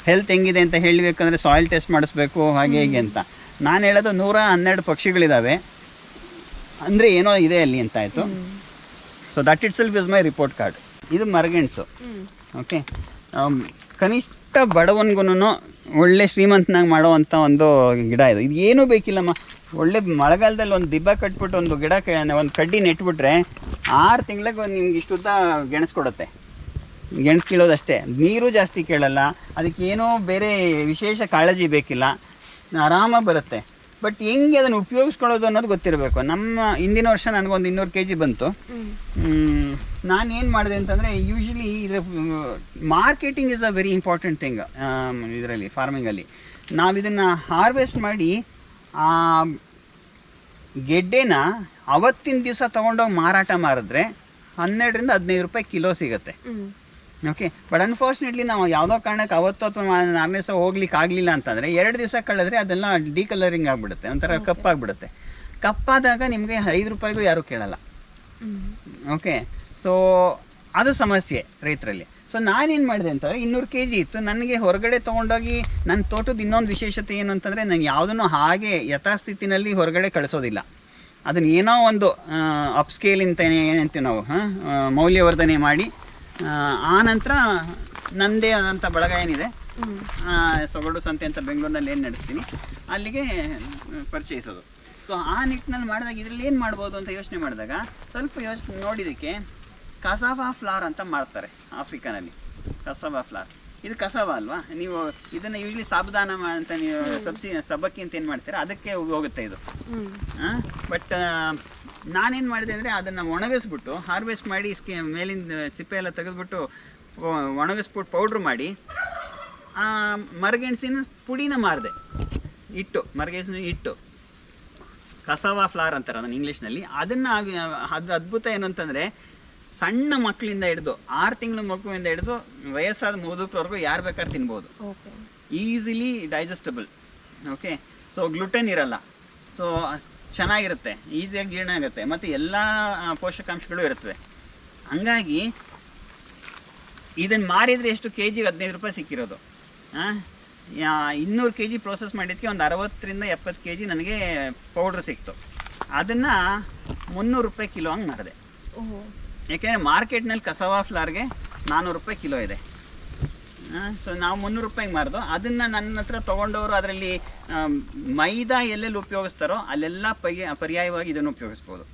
ಹೆಲ್ತ್ ಹೆಂಗಿದೆ ಅಂತ ಹೇಳಬೇಕಂದ್ರೆ ಸಾಯಿಲ್ ಟೆಸ್ಟ್ ಮಾಡಿಸ್ಬೇಕು ಹಾಗೆ ಹೀಗೆ ಅಂತ. ನಾನು ಹೇಳೋದು 112 ಪಕ್ಷಿಗಳಿದ್ದಾವೆ ಅಂದರೆ ಏನೋ ಇದೆ ಅಲ್ಲಿ ಅಂತ ಆಯಿತು. So that it self is my report card. ಇದು ಮರಗೆಣಸು. ಓಕೆ, ಕನಿಷ್ಠ ಬಡವನಿಗೂ ಒಳ್ಳೆ ಶ್ರೀಮಂತನಾಗಿ ಮಾಡೋವಂಥ ಒಂದು ಗಿಡ ಇದು. ಇದು ಏನೂ ಬೇಕಿಲ್ಲಮ್ಮ, ಒಳ್ಳೆ ಮಳೆಗಾಲದಲ್ಲಿ ಒಂದು ದಿಬ್ಬ ಕಟ್ಬಿಟ್ಟು ಒಂದು ಗಿಡ ಒಂದು ಕಡ್ಡಿ ನೆಟ್ಬಿಟ್ರೆ 6 ತಿಂಗಳಿಗೆ ನಿಮ್ಗೆ ಇಷ್ಟುದ್ದ ಗೆಣಸು ಕೊಡುತ್ತೆ. ಗೆಣಸು ಕೀಳೋದಷ್ಟೇ, ನೀರು ಜಾಸ್ತಿ ಕೇಳಲ್ಲ, ಅದಕ್ಕೇನೋ ಬೇರೆ ವಿಶೇಷ ಕಾಳಜಿ ಬೇಕಿಲ್ಲ, ಆರಾಮಾಗಿ ಬರುತ್ತೆ. ಬಟ್ ಹೆಂಗೆ ಅದನ್ನು ಉಪಯೋಗಿಸ್ಕೊಳ್ಳೋದು ಅನ್ನೋದು ಗೊತ್ತಿರಬೇಕು. ನಮ್ಮ ಹಿಂದಿನ ವರ್ಷ ನನಗೊಂದು 200 kg ಬಂತು. ನಾನೇನು ಮಾಡಿದೆ ಅಂತಂದರೆ, ಯೂಶ್ವಲಿ ಇದರ marketing is a very important thing ಇದರಲ್ಲಿ, ಫಾರ್ಮಿಂಗಲ್ಲಿ. ನಾವು ಇದನ್ನು ಹಾರ್ವೆಸ್ಟ್ ಮಾಡಿ ಆ ಗೆಡ್ಡೆನ ಅವತ್ತಿನ ದಿವಸ ತೊಗೊಂಡೋಗಿ ಮಾರಾಟ ಮಾಡಿದ್ರೆ 12 ರಿಂದ 15 ರೂಪಾಯಿ ಕಿಲೋ ಸಿಗುತ್ತೆ. ಓಕೆ, ಬಟ್ ಅನ್ಫಾರ್ಚುನೇಟ್ಲಿ ನಾವು ಯಾವುದೋ ಕಾರಣಕ್ಕೆ ಅವತ್ತು ಅಥವಾ 4ನೇ ದಿವಸ ಹೋಗ್ಲಿಕ್ಕೆ ಆಗಲಿಲ್ಲ ಅಂತಂದರೆ 2 ದಿವಸ ಕಳೆದ್ರೆ ಅದೆಲ್ಲ ಡಿಕಲರಿಂಗ್ ಆಗಿಬಿಡುತ್ತೆ, ಒಂಥರ ಕಪ್ಪಾಗಿಬಿಡುತ್ತೆ. ಕಪ್ಪಾದಾಗ ನಿಮಗೆ 5 ರೂಪಾಯಿಗೂ ಯಾರೂ ಕೇಳಲ್ಲ. ಓಕೆ, ಸೊ ಅದು ಸಮಸ್ಯೆ ರೈತರಲ್ಲಿ. ಸೊ ನಾನೇನು ಮಾಡಿದೆ ಅಂತಂದರೆ 200 kg ಇತ್ತು, ನನಗೆ ಹೊರಗಡೆ ತೊಗೊಂಡೋಗಿ ನನ್ನ ತೋಟದ ಇನ್ನೊಂದು ವಿಶೇಷತೆ ಏನು ಅಂತಂದರೆ, ನಾನು ಯಾವುದನ್ನು ಹಾಗೆ ಯಥಾಸ್ಥಿತಿನಲ್ಲಿ ಹೊರಗಡೆ ಕಳಿಸೋದಿಲ್ಲ. ಅದನ್ನು ಏನೋ ಒಂದು ಅಪ್ಸ್ಕೇಲ್ ಅಂತ ಏನಂತೀವಿ ನಾವು, ಮೌಲ್ಯವರ್ಧನೆ ಮಾಡಿ ಆ ನಂತರ ನನ್ನದೇ ಆದಂಥ ಬಳಗ ಏನಿದೆ, ಸೊಗಡು ಸಂತೆ ಅಂತ ಬೆಂಗಳೂರಿನಲ್ಲಿ ಏನು ನಡೆಸ್ತೀನಿ, ಅಲ್ಲಿಗೆ ಪರಿಚಯಿಸೋದು. ಸೊ ಆ ನಿಟ್ಟಿನಲ್ಲಿ ಮಾಡಿದಾಗ ಇದರಲ್ಲಿ ಏನು ಮಾಡ್ಬೋದು ಅಂತ ಯೋಚನೆ ಮಾಡಿದಾಗ ಸ್ವಲ್ಪ ನೋಡಿದ್ದಕ್ಕೆ ಕಸಾವಾ ಫ್ಲಾರ್ ಅಂತ ಮಾಡ್ತಾರೆ ಆಫ್ರಿಕಾನಲ್ಲಿ. ಕಸಾವಾ ಫ್ಲಾರ್, ಇದು ಕಸಾವಾ ಅಲ್ವಾ? ನೀವು ಇದನ್ನು ಯೂಶ್ವಲಿ ಸಾಬುದಾನ ಅಂತ ನೀವು ಸಬ್ಬಕ್ಕಿ ಅಂತ ಏನು ಮಾಡ್ತೀರಾ, ಅದಕ್ಕೆ ಹೋಗುತ್ತೆ ಇದು. ಬಟ್ ನಾನೇನು ಮಾಡಿದೆ ಅಂದರೆ ಅದನ್ನು ಒಣಗಿಸ್ಬಿಟ್ಟು ಹಾರ್ವೆಸ್ಟ್ ಮಾಡಿ ಮೇಲಿಂದ ಸಿಪ್ಪೆ ಎಲ್ಲ ತೆಗೆದುಬಿಟ್ಟು ಒಣಗಿಸ್ಬಿಟ್ಟು ಪೌಡ್ರ್ ಮಾಡಿ ಮರಗೆಣಸಿನ ಪುಡಿನ ಮಾರಿದೆ. ಮರಗೆಣಸಿನ ಹಿಟ್ಟು, ಕಸಾವಾ ಫ್ಲಾರ್ ಅಂತಾರೆ ಅದನ್ನು ಇಂಗ್ಲೀಷ್ನಲ್ಲಿ. ಅದನ್ನು ಅದು ಅದ್ಭುತ ಏನು ಅಂತಂದರೆ, ಸಣ್ಣ ಮಕ್ಕಳಿಂದ ಹಿಡಿದು 6 ತಿಂಗಳ ಮಗುವಿಂದ ಹಿಡಿದು ವಯಸ್ಸಾದ ಮುದುಕರವರೆಗೂ ಯಾರು ಬೇಕಾದ್ರೆ ತಿನ್ಬೋದು. Easily digestible. Okay, so gluten ಇರಲ್ಲ, ಸೊ ಚೆನ್ನಾಗಿರುತ್ತೆ, ಈಸಿಯಾಗಿ ಜೀರ್ಣ ಆಗುತ್ತೆ, ಮತ್ತು ಎಲ್ಲ ಪೋಷಕಾಂಶಗಳು ಇರುತ್ತವೆ. ಹಂಗಾಗಿ ಇದನ್ನು ಮಾರಿದರೆ ಎಷ್ಟು kg 15 ರೂಪಾಯಿ ಸಿಕ್ಕಿರೋದು. 200 kg ಪ್ರೋಸೆಸ್ ಮಾಡಿದ್ದಕ್ಕೆ ಒಂದು 60 ರಿಂದ 70 kg ನನಗೆ ಪೌಡ್ರ್ ಸಿಕ್ತು. ಅದನ್ನು 300 ರೂಪಾಯಿ ಕಿಲೋ ಹಂಗೆ ಮಾಡಿದೆ. ಯಾಕೆಂದರೆ ಮಾರ್ಕೆಟ್ನಲ್ಲಿ ಕಸವಾ ಫ್ಲಾರ್ಗೆ 400 ರೂಪಾಯಿ ಕಿಲೋ ಇದೆ. ಸೊ ನಾವು 300 ರೂಪಾಯಿಗೆ ಮಾರ್ದು. ಅದನ್ನು ನನ್ನ ಹತ್ರ ತೊಗೊಂಡವರು ಅದರಲ್ಲಿ ಮೈದಾ ಎಲ್ಲೆಲ್ಲಿ ಉಪಯೋಗಿಸ್ತಾರೋ ಅಲ್ಲೆಲ್ಲ ಪರ್ಯಾಯವಾಗಿ ಇದನ್ನು ಉಪಯೋಗಿಸ್ಬೋದು.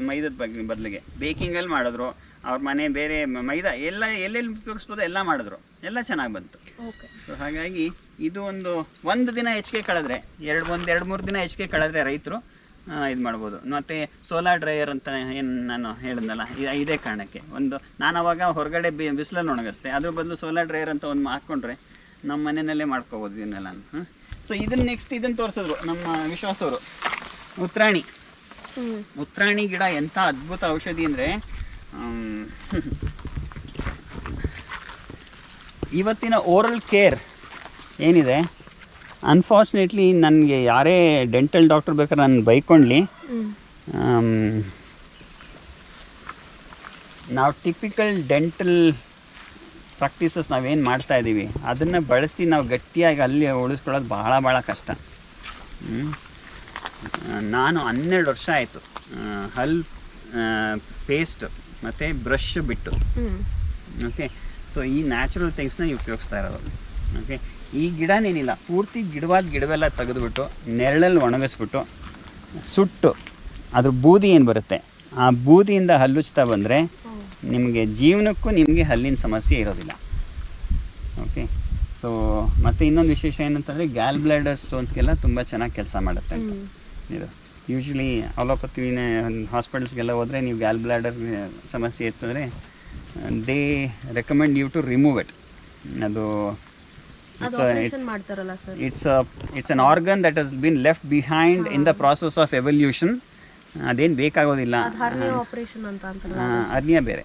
ಮೈದದ ಬದಲಿಗೆ ಬೇಕಿಂಗಲ್ಲಿ ಮಾಡಿದ್ರು, ಅವ್ರ ಮನೆ ಬೇರೆ ಮೈದಾ ಎಲ್ಲೆಲ್ಲಿ ಉಪಯೋಗಿಸ್ಬೋದು ಎಲ್ಲ ಮಾಡಿದ್ರು, ಎಲ್ಲ ಚೆನ್ನಾಗಿ ಬಂತು. ಸೊ ಹಾಗಾಗಿ ಇದು ಒಂದು ದಿನ ಹೆಚ್ಚಿಗೆ ಕಳೆದ್ರೆ, 2-3 ದಿನ ಹೆಚ್ಚಿಗೆ ಕಳೆದ್ರೆ ರೈತರು ಇದು ಮಾಡ್ಬೋದು. ಮತ್ತು ಸೋಲಾರ್ ಡ್ರೈಯರ್ ಅಂತ ಏನು ನಾನು ಹೇಳಿದ್ನಲ್ಲ, ಇದೇ ಕಾರಣಕ್ಕೆ ನಾನು ಅವಾಗ ಹೊರಗಡೆ ಬಿಸಿಲಲ್ಲಿ ಒಣಗಿಸ್ತೆ, ಅದ್ರ ಬದಲು ಸೋಲಾರ್ ಡ್ರೈಯರ್ ಅಂತ ಒಂದು ಹಾಕ್ಕೊಂಡ್ರೆ ನಮ್ಮ ಮನೆಯಲ್ಲೇ ಮಾಡ್ಕೋಬೋದು ಇದನ್ನೆಲ್ಲ. ಸೊ ಇದನ್ನು ತೋರಿಸಿದ್ರು ನಮ್ಮ ವಿಶ್ವಾಸ್ ಅವರು. ಉತ್ರಾಣಿ ಗಿಡ ಎಂಥ ಅದ್ಭುತ ಔಷಧಿ ಅಂದರೆ, ಇವತ್ತಿನ ಓರಲ್ ಕೇರ್ ಏನಿದೆ, ಅನ್ಫಾರ್ಚುನೇಟ್ಲಿ ನನಗೆ ಯಾರೇ ಡೆಂಟಲ್ ಡಾಕ್ಟರ್ ಬೇಕಾದ್ರೆ ನಾನು ಬೈಕೊಂಡ್ಲಿ, ನಾವು ಟಿಪಿಕಲ್ ಡೆಂಟಲ್ ಪ್ರಾಕ್ಟೀಸಸ್ ನಾವೇನು ಮಾಡ್ತಾಯಿದ್ದೀವಿ ಅದನ್ನು ಬಳಸಿ ನಾವು ಗಟ್ಟಿಯಾಗಿ ಅಲ್ಲಿ ಉಳಿಸ್ಕೊಳ್ಳೋದು ಭಾಳ ಕಷ್ಟ. ನಾನು 12 ವರ್ಷ ಆಯಿತು ಪೇಸ್ಟ್ ಮತ್ತು ಬ್ರಷ್ ಬಿಟ್ಟು. ಓಕೆ, ಸೊ ಈ ನ್ಯಾಚುರಲ್ ಥಿಂಗ್ಸ್ನ ಉಪಯೋಗಿಸ್ತಾ ಇರೋದು. ಓಕೆ, ಈ ಗಿಡನೇನಿಲ್ಲ, ಪೂರ್ತಿ ಗಿಡವೆಲ್ಲ ತೆಗೆದುಬಿಟ್ಟು ನೆರಳಲ್ಲಿ ಒಣಗಿಸ್ಬಿಟ್ಟು ಸುಟ್ಟು ಅದ್ರ ಬೂದಿ ಏನು ಬರುತ್ತೆ ಆ ಬೂದಿಯಿಂದ ಹಲ್ಲುಚ್ತಾ ಬಂದರೆ ನಿಮಗೆ ಜೀವನಕ್ಕೂ ನಿಮಗೆ ಹಲ್ಲಿನ ಸಮಸ್ಯೆ ಇರೋದಿಲ್ಲ. ಓಕೆ, ಸೊ ಮತ್ತು ಇನ್ನೊಂದು ವಿಶೇಷ ಏನಂತಂದರೆ ಗ್ಯಾಲ್ ಬ್ಲ್ಯಾಡರ್ ಸ್ಟೋನ್ಸ್ಗೆಲ್ಲ ತುಂಬ ಚೆನ್ನಾಗಿ ಕೆಲಸ ಮಾಡುತ್ತೆ ಅಂತ. ಇದು ಯೂಶ್ವಲಿ ಅಲೋಪತಿ ಹಾಸ್ಪಿಟಲ್ಸ್ಗೆಲ್ಲ ಹೋದರೆ ನೀವು ಗ್ಯಾಲ್ ಬ್ಲ್ಯಾಡರ್ ಸಮಸ್ಯೆ ಇತ್ತಂದರೆ they recommend you to remove it. ಅದು it's an organ that has been left behind in the process of evolution. ಅದೇನು ಬೇಕಾಗೋದಿಲ್ಲ, ಹರ್ನಿಯಾ ಬೇರೆ.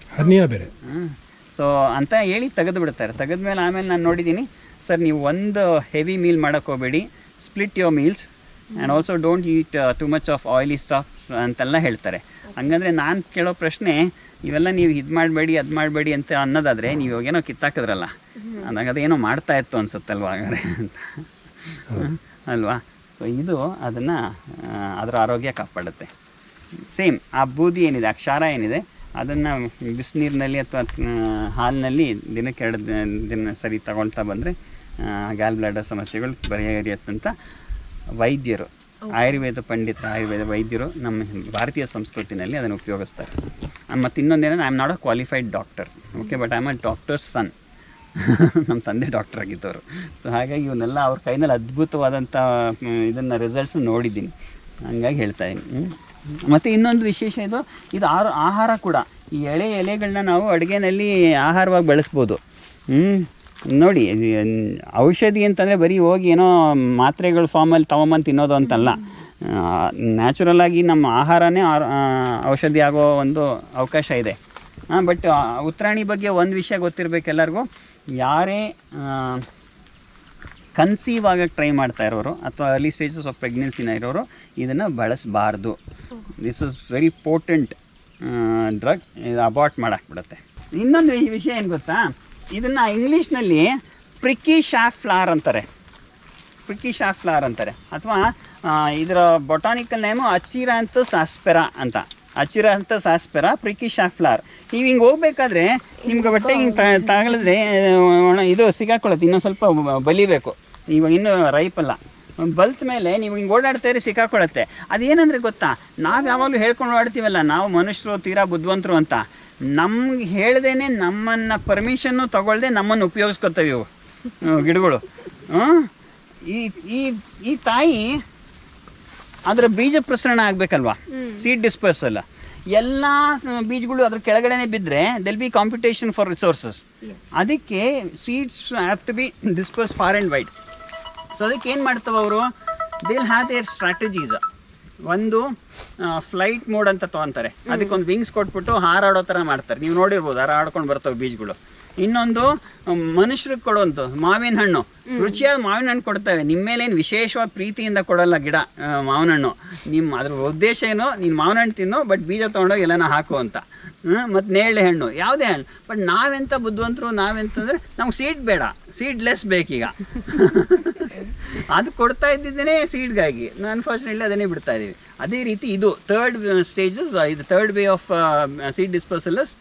ಸೊ ಅಂತ ಹೇಳಿ ತೆಗೆದು ಬಿಡ್ತಾರೆ. ತೆಗೆದ್ಮೇಲೆ ಆಮೇಲೆ ನಾನು ನೋಡಿದ್ದೀನಿ, ಸರ್ ನೀವು ಒಂದು ಹೆವಿ ಮೀಲ್ ಮಾಡೋಕ್ಕೆ ಹೋಗಬೇಡಿ, split your meals and also don't heat too much of oily stuff ಅಂತೆಲ್ಲ ಹೇಳ್ತಾರೆ. ಹಂಗಂದರೆ ನಾನು ಕೇಳೋ ಪ್ರಶ್ನೆ, ಇವೆಲ್ಲ ನೀವು ಇದು ಮಾಡಬೇಡಿ ಅದು ಮಾಡಬೇಡಿ ಅಂತ ಅನ್ನೋದಾದರೆ ನೀವು ಇವಾಗೇನೋ ಕಿತ್ತಾಕಿದ್ರಲ್ಲ, ಅಂದಾಗ ಅದೇನೋ ಮಾಡ್ತಾ ಇತ್ತು ಅನ್ಸುತ್ತಲ್ವ ಹಾಗಾದ್ರೆ ಅಂತ ಅಲ್ವಾ. ಸೊ ಇದು ಅದನ್ನು ಅದರ ಆರೋಗ್ಯ ಕಾಪಾಡುತ್ತೆ. ಸೇಮ್ ಆ ಬೂದಿ ಏನಿದೆ, ಆ ಕ್ಷಾರ ಏನಿದೆ, ಅದನ್ನು ಬಿಸಿನೀರಿನಲ್ಲಿ ಅಥವಾ ಹಾಲಿನಲ್ಲಿ ದಿನಕ್ಕೆ 2 ದಿನ ಸರಿ ತಗೊಳ್ತಾ ಬಂದರೆ ಗ್ಯಾಲ್ ಬ್ಲ್ಯಾಡರ್ ಸಮಸ್ಯೆಗಳು ಬಗೆಹರಿಯುತ್ತಂತ ವೈದ್ಯರು, ಆಯುರ್ವೇದ ವೈದ್ಯರು ನಮ್ಮ ಭಾರತೀಯ ಸಂಸ್ಕೃತಿನಲ್ಲಿ ಅದನ್ನು ಉಪಯೋಗಿಸ್ತಾರೆ. ಮತ್ತು ಇನ್ನೊಂದೇನೋ, I am not a qualified doctor, okay, but I am a doctor's son. ನಮ್ಮ ತಂದೆ ಡಾಕ್ಟರ್ ಆಗಿದ್ದವರು. ಸೊ ಹಾಗಾಗಿ ಇವನ್ನೆಲ್ಲ ಅವ್ರ ಕೈನಲ್ಲಿ ಅದ್ಭುತವಾದಂಥ ಇದನ್ನು ರಿಸಲ್ಟ್ಸ್ ನೋಡಿದ್ದೀನಿ, ಹಂಗಾಗಿ ಹೇಳ್ತಾ ಇದ್ದೀನಿ. ಮತ್ತು ಇನ್ನೊಂದು ವಿಶೇಷ ಇದು ಆಹಾರ ಕೂಡ. ಈ ಎಲೆಗಳನ್ನ ನಾವು ಅಡುಗೆನಲ್ಲಿ ಆಹಾರವಾಗಿ ಬಳಸ್ಬೋದು. ನೋಡಿ, ಔಷಧಿ ಅಂತಂದರೆ ಬರೀ ಹೋಗಿ ಏನೋ ಮಾತ್ರೆಗಳು ಫಾರ್ಮಲ್ಲಿ ತೊಗೊಂಬಂದು ತಿನ್ನೋದು ಅಂತಲ್ಲ. ನ್ಯಾಚುರಲಾಗಿ ನಮ್ಮ ಆಹಾರನೇ ಔಷಧಿ ಆಗೋ ಒಂದು ಅವಕಾಶ ಇದೆ. ಬಟ್ ಉತ್ರಾಣಿ ಬಗ್ಗೆ ಒಂದು ವಿಷಯ ಗೊತ್ತಿರಬೇಕು ಎಲ್ಲರಿಗೂ, ಯಾರೇ ಕನ್ಸೀವ್ ಆಗಕ್ಕೆ ಟ್ರೈ ಮಾಡ್ತಾ ಇರೋರು ಅಥವಾ ಅರ್ಲಿ ಸ್ಟೇಜಸ್ ಆಫ್ ಪ್ರೆಗ್ನೆನ್ಸಿನ ಇರೋರು ಇದನ್ನು ಬಳಸಬಾರ್ದು. This is very potent drug. ಇದು ಅಬಾರ್ಟ್ ಮಾಡಾಕ್ಬಿಡುತ್ತೆ. ಇನ್ನೊಂದು ವಿಷಯ ಏನು ಗೊತ್ತಾ, ಇದನ್ನು ಇಂಗ್ಲೀಷ್ನಲ್ಲಿ ಪ್ರಿಕ್ಕಿ ಶಾಫ್ ಫ್ಲವರ್ ಅಂತಾರೆ, ಅಥವಾ ಇದರ ಬೊಟಾನಿಕಲ್ ನೇಮು ಅಚಿರಾಂಥಸ್ ಆಸ್ಪೆರಾ ಅಂತ. ಅಚಿರಾಂಥಸ್ ಆಸ್ಪೆರಾ ಪ್ರಿಕ್ಕಿ ಶಾಫ್ ಫ್ಲವರ್. ನೀವು ಹಿಂಗೆ ಹೋಗ್ಬೇಕಾದ್ರೆ ನಿಮ್ಗೆ ಬಟ್ಟೆಗೆ ಹಿಂಗೆ ತಗಲಿದ್ರೆ ಇದು ಸಿಕ್ಕಾಕೊಳ್ಳುತ್ತೆ. ಇನ್ನೊಂದು ಸ್ವಲ್ಪ ಬಲಿಬೇಕು, ಇವಾಗ ಇನ್ನೂ ರೈಪಲ್ಲ. ಬಲ್ತ್ ಮೇಲೆ ನೀವು ಹಿಂಗೆ ಓಡಾಡ್ತಾಯಿದ್ರೆ ಸಿಕ್ಕಾಕೊಳ್ಳುತ್ತೆ. ಅದೇನಂದರೆ ಗೊತ್ತಾ, ನಾವು ಯಾವಾಗಲೂ ಹೇಳ್ಕೊಂಡು ಓಡಾಡ್ತೀವಲ್ಲ, ನಾವು ಮನುಷ್ಯರು ತೀರಾ ಬುದ್ಧಿವಂತರು ಅಂತ. ನಮ್ಗೆ ಹೇಳ್ದೇ ನಮ್ಮನ್ನು ಪರ್ಮಿಷನ್ನು ತೊಗೊಳ್ದೆ ನಮ್ಮನ್ನು ಉಪಯೋಗಿಸ್ಕೊತವೆ ಇವು ಗಿಡಗಳು. ಈ ತಾಯಿ ಅದರ ಬೀಜ ಪ್ರಸರಣ ಆಗಬೇಕಲ್ವಾ, ಸೀಡ್ ಡಿಸ್ಪರ್ಸಲ್. ಎಲ್ಲ ಬೀಜಗಳು ಅದ್ರ ಕೆಳಗಡೆನೆ ಬಿದ್ದರೆ they'll be competition for resources. ಅದಕ್ಕೆ seeds have to be disperse far and wide. So ಅದಕ್ಕೆ ಏನು ಮಾಡ್ತಾವೆ ಅವರು, ದೇಲ್ ಹ್ಯಾವ್ ದೇರ್ ಸ್ಟ್ರಾಟಜೀಸ್. ಒಂದು ಫ್ಲೈಟ್ ಮೋಡ್ ಅಂತ ತೊಗೊತಾರೆ, ಅದಕ್ಕೊಂದು ವಿಂಗ್ಸ್ ಕೊಟ್ಬಿಟ್ಟು ಹಾರಾಡೋ ಥರ ಮಾಡ್ತಾರೆ. ನೀವು ನೋಡಿರ್ಬೋದು, ಹಾರಾಡ್ಕೊಂಡು ಬರ್ತವೆ ಬೀಜಗಳು. ಇನ್ನೊಂದು ಮನುಷ್ಯರಿಗೆ ಕೊಡುವಂಥ ಮಾವಿನ ಹಣ್ಣು, ರುಚಿಯಾದ ಮಾವಿನ ಹಣ್ಣು ಕೊಡ್ತವೆ. ನಿಮ್ಮ ಮೇಲೇನು ವಿಶೇಷವಾದ ಪ್ರೀತಿಯಿಂದ ಕೊಡೋಲ್ಲ ಗಿಡ ಮಾವಿನ ಹಣ್ಣು. ಅದ್ರ ಉದ್ದೇಶ ಏನೋ, ನೀನು ಮಾವಿನ ಹಣ್ಣು ತಿನ್ನೋ, ಬಟ್ ಬೀಜ ತೊಗೊಂಡೋಗಿ ಎಲ್ಲನ ಹಾಕು ಅಂತ. ಮತ್ತು ನೇರಳೆ ಹಣ್ಣು, ಯಾವುದೇ ಹಣ್ಣು. ಬಟ್ ನಾವೆಂತ ಬುದ್ಧಿವಂತರು, ನಾವೆಂತಂದರೆ ನಮ್ಗೆ ಸೀಡ್ ಬೇಡ, ಸೀಡ್ ಲೆಸ್ ಬೇಕೀಗ. ಅದು ಕೊಡ್ತಾ ಇದ್ದಿದ್ದೇನೆ ಸೀಡ್ಗಾಗಿ, ಅನ್ಫಾರ್ಚುನೇಟ್ಲಿ ಅದನ್ನೇ ಬಿಡ್ತಾ ಇದ್ದೀವಿ. ಅದೇ ರೀತಿ ಇದು ಥರ್ಡ್ ಸ್ಟೇಜಸ್, ಇದು ಥರ್ಡ್ ವೇ ಆಫ್ ಸೀಡ್ ಡಿಸ್ಪೋಸಲಸ್,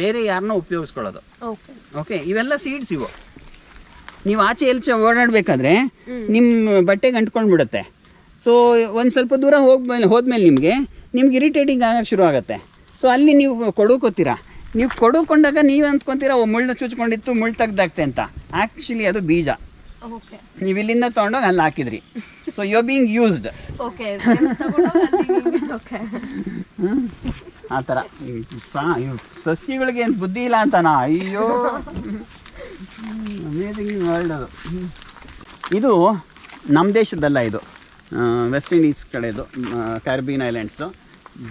ಬೇರೆ ಯಾರನ್ನೋ ಉಪಯೋಗಿಸ್ಕೊಳ್ಳೋದು. ಓಕೆ. ಓಕೆ, ಇವೆಲ್ಲ ಸೀಡ್ಸ್ ಇವು. ನೀವು ಆಚೆ ಎಲ್ಲಿ ಓಡಾಡಬೇಕಾದ್ರೆ ನಿಮ್ಮ ಬಟ್ಟೆಗೆ ಅಂಟ್ಕೊಂಡ್ಬಿಡುತ್ತೆ. ಸೊ ಒಂದು ಸ್ವಲ್ಪ ದೂರ ಹೋದ್ಮೇಲೆ ನಿಮ್ಗೆ ಇರಿಟೇಟಿಂಗ್ ಆಗಕ್ಕೆ ಶುರು ಆಗುತ್ತೆ. ಸೊ ಅಲ್ಲಿ ನೀವು ಕೊಡುಕೋತೀರಾ, ನೀವು ಕೊಡುಕೊಂಡಾಗ ನೀವು ಅಂದ್ಕೊತೀರಾ ಮುಳ್ಳು ಚುಚ್ಕೊಂಡಿತ್ತು, ಮುಳ್ಳು ತೆಗ್ದಾಕ್ತೆ ಅಂತ. ಆ್ಯಕ್ಚುಲಿ ಅದು ಬೀಜ. ಓಕೆ. ನೀವು ಇಲ್ಲಿಂದ ತೊಗೊಂಡೋಗಿ ಅಲ್ಲಿ ಹಾಕಿದ್ರಿ. So you are being used. Okay. Okay. ಆ ಥರ ಸಸ್ಯಗಳಿಗೆ ಏನು ಬುದ್ಧಿ ಇಲ್ಲ ಅಂತನಾ? ಅಯ್ಯೋ, ಅಮೇಜಿಂಗ್ ವರ್ಲ್ಡ್ ಅದು. ಇದು ನಮ್ಮ ದೇಶದ್ದಲ್ಲ, ಇದು ವೆಸ್ಟ್ ಇಂಡೀಸ್ ಕಡೆದು, ಕ್ಯಾರಿಬಿಯನ್ ಐಲ್ಯಾಂಡ್ಸ್ದು.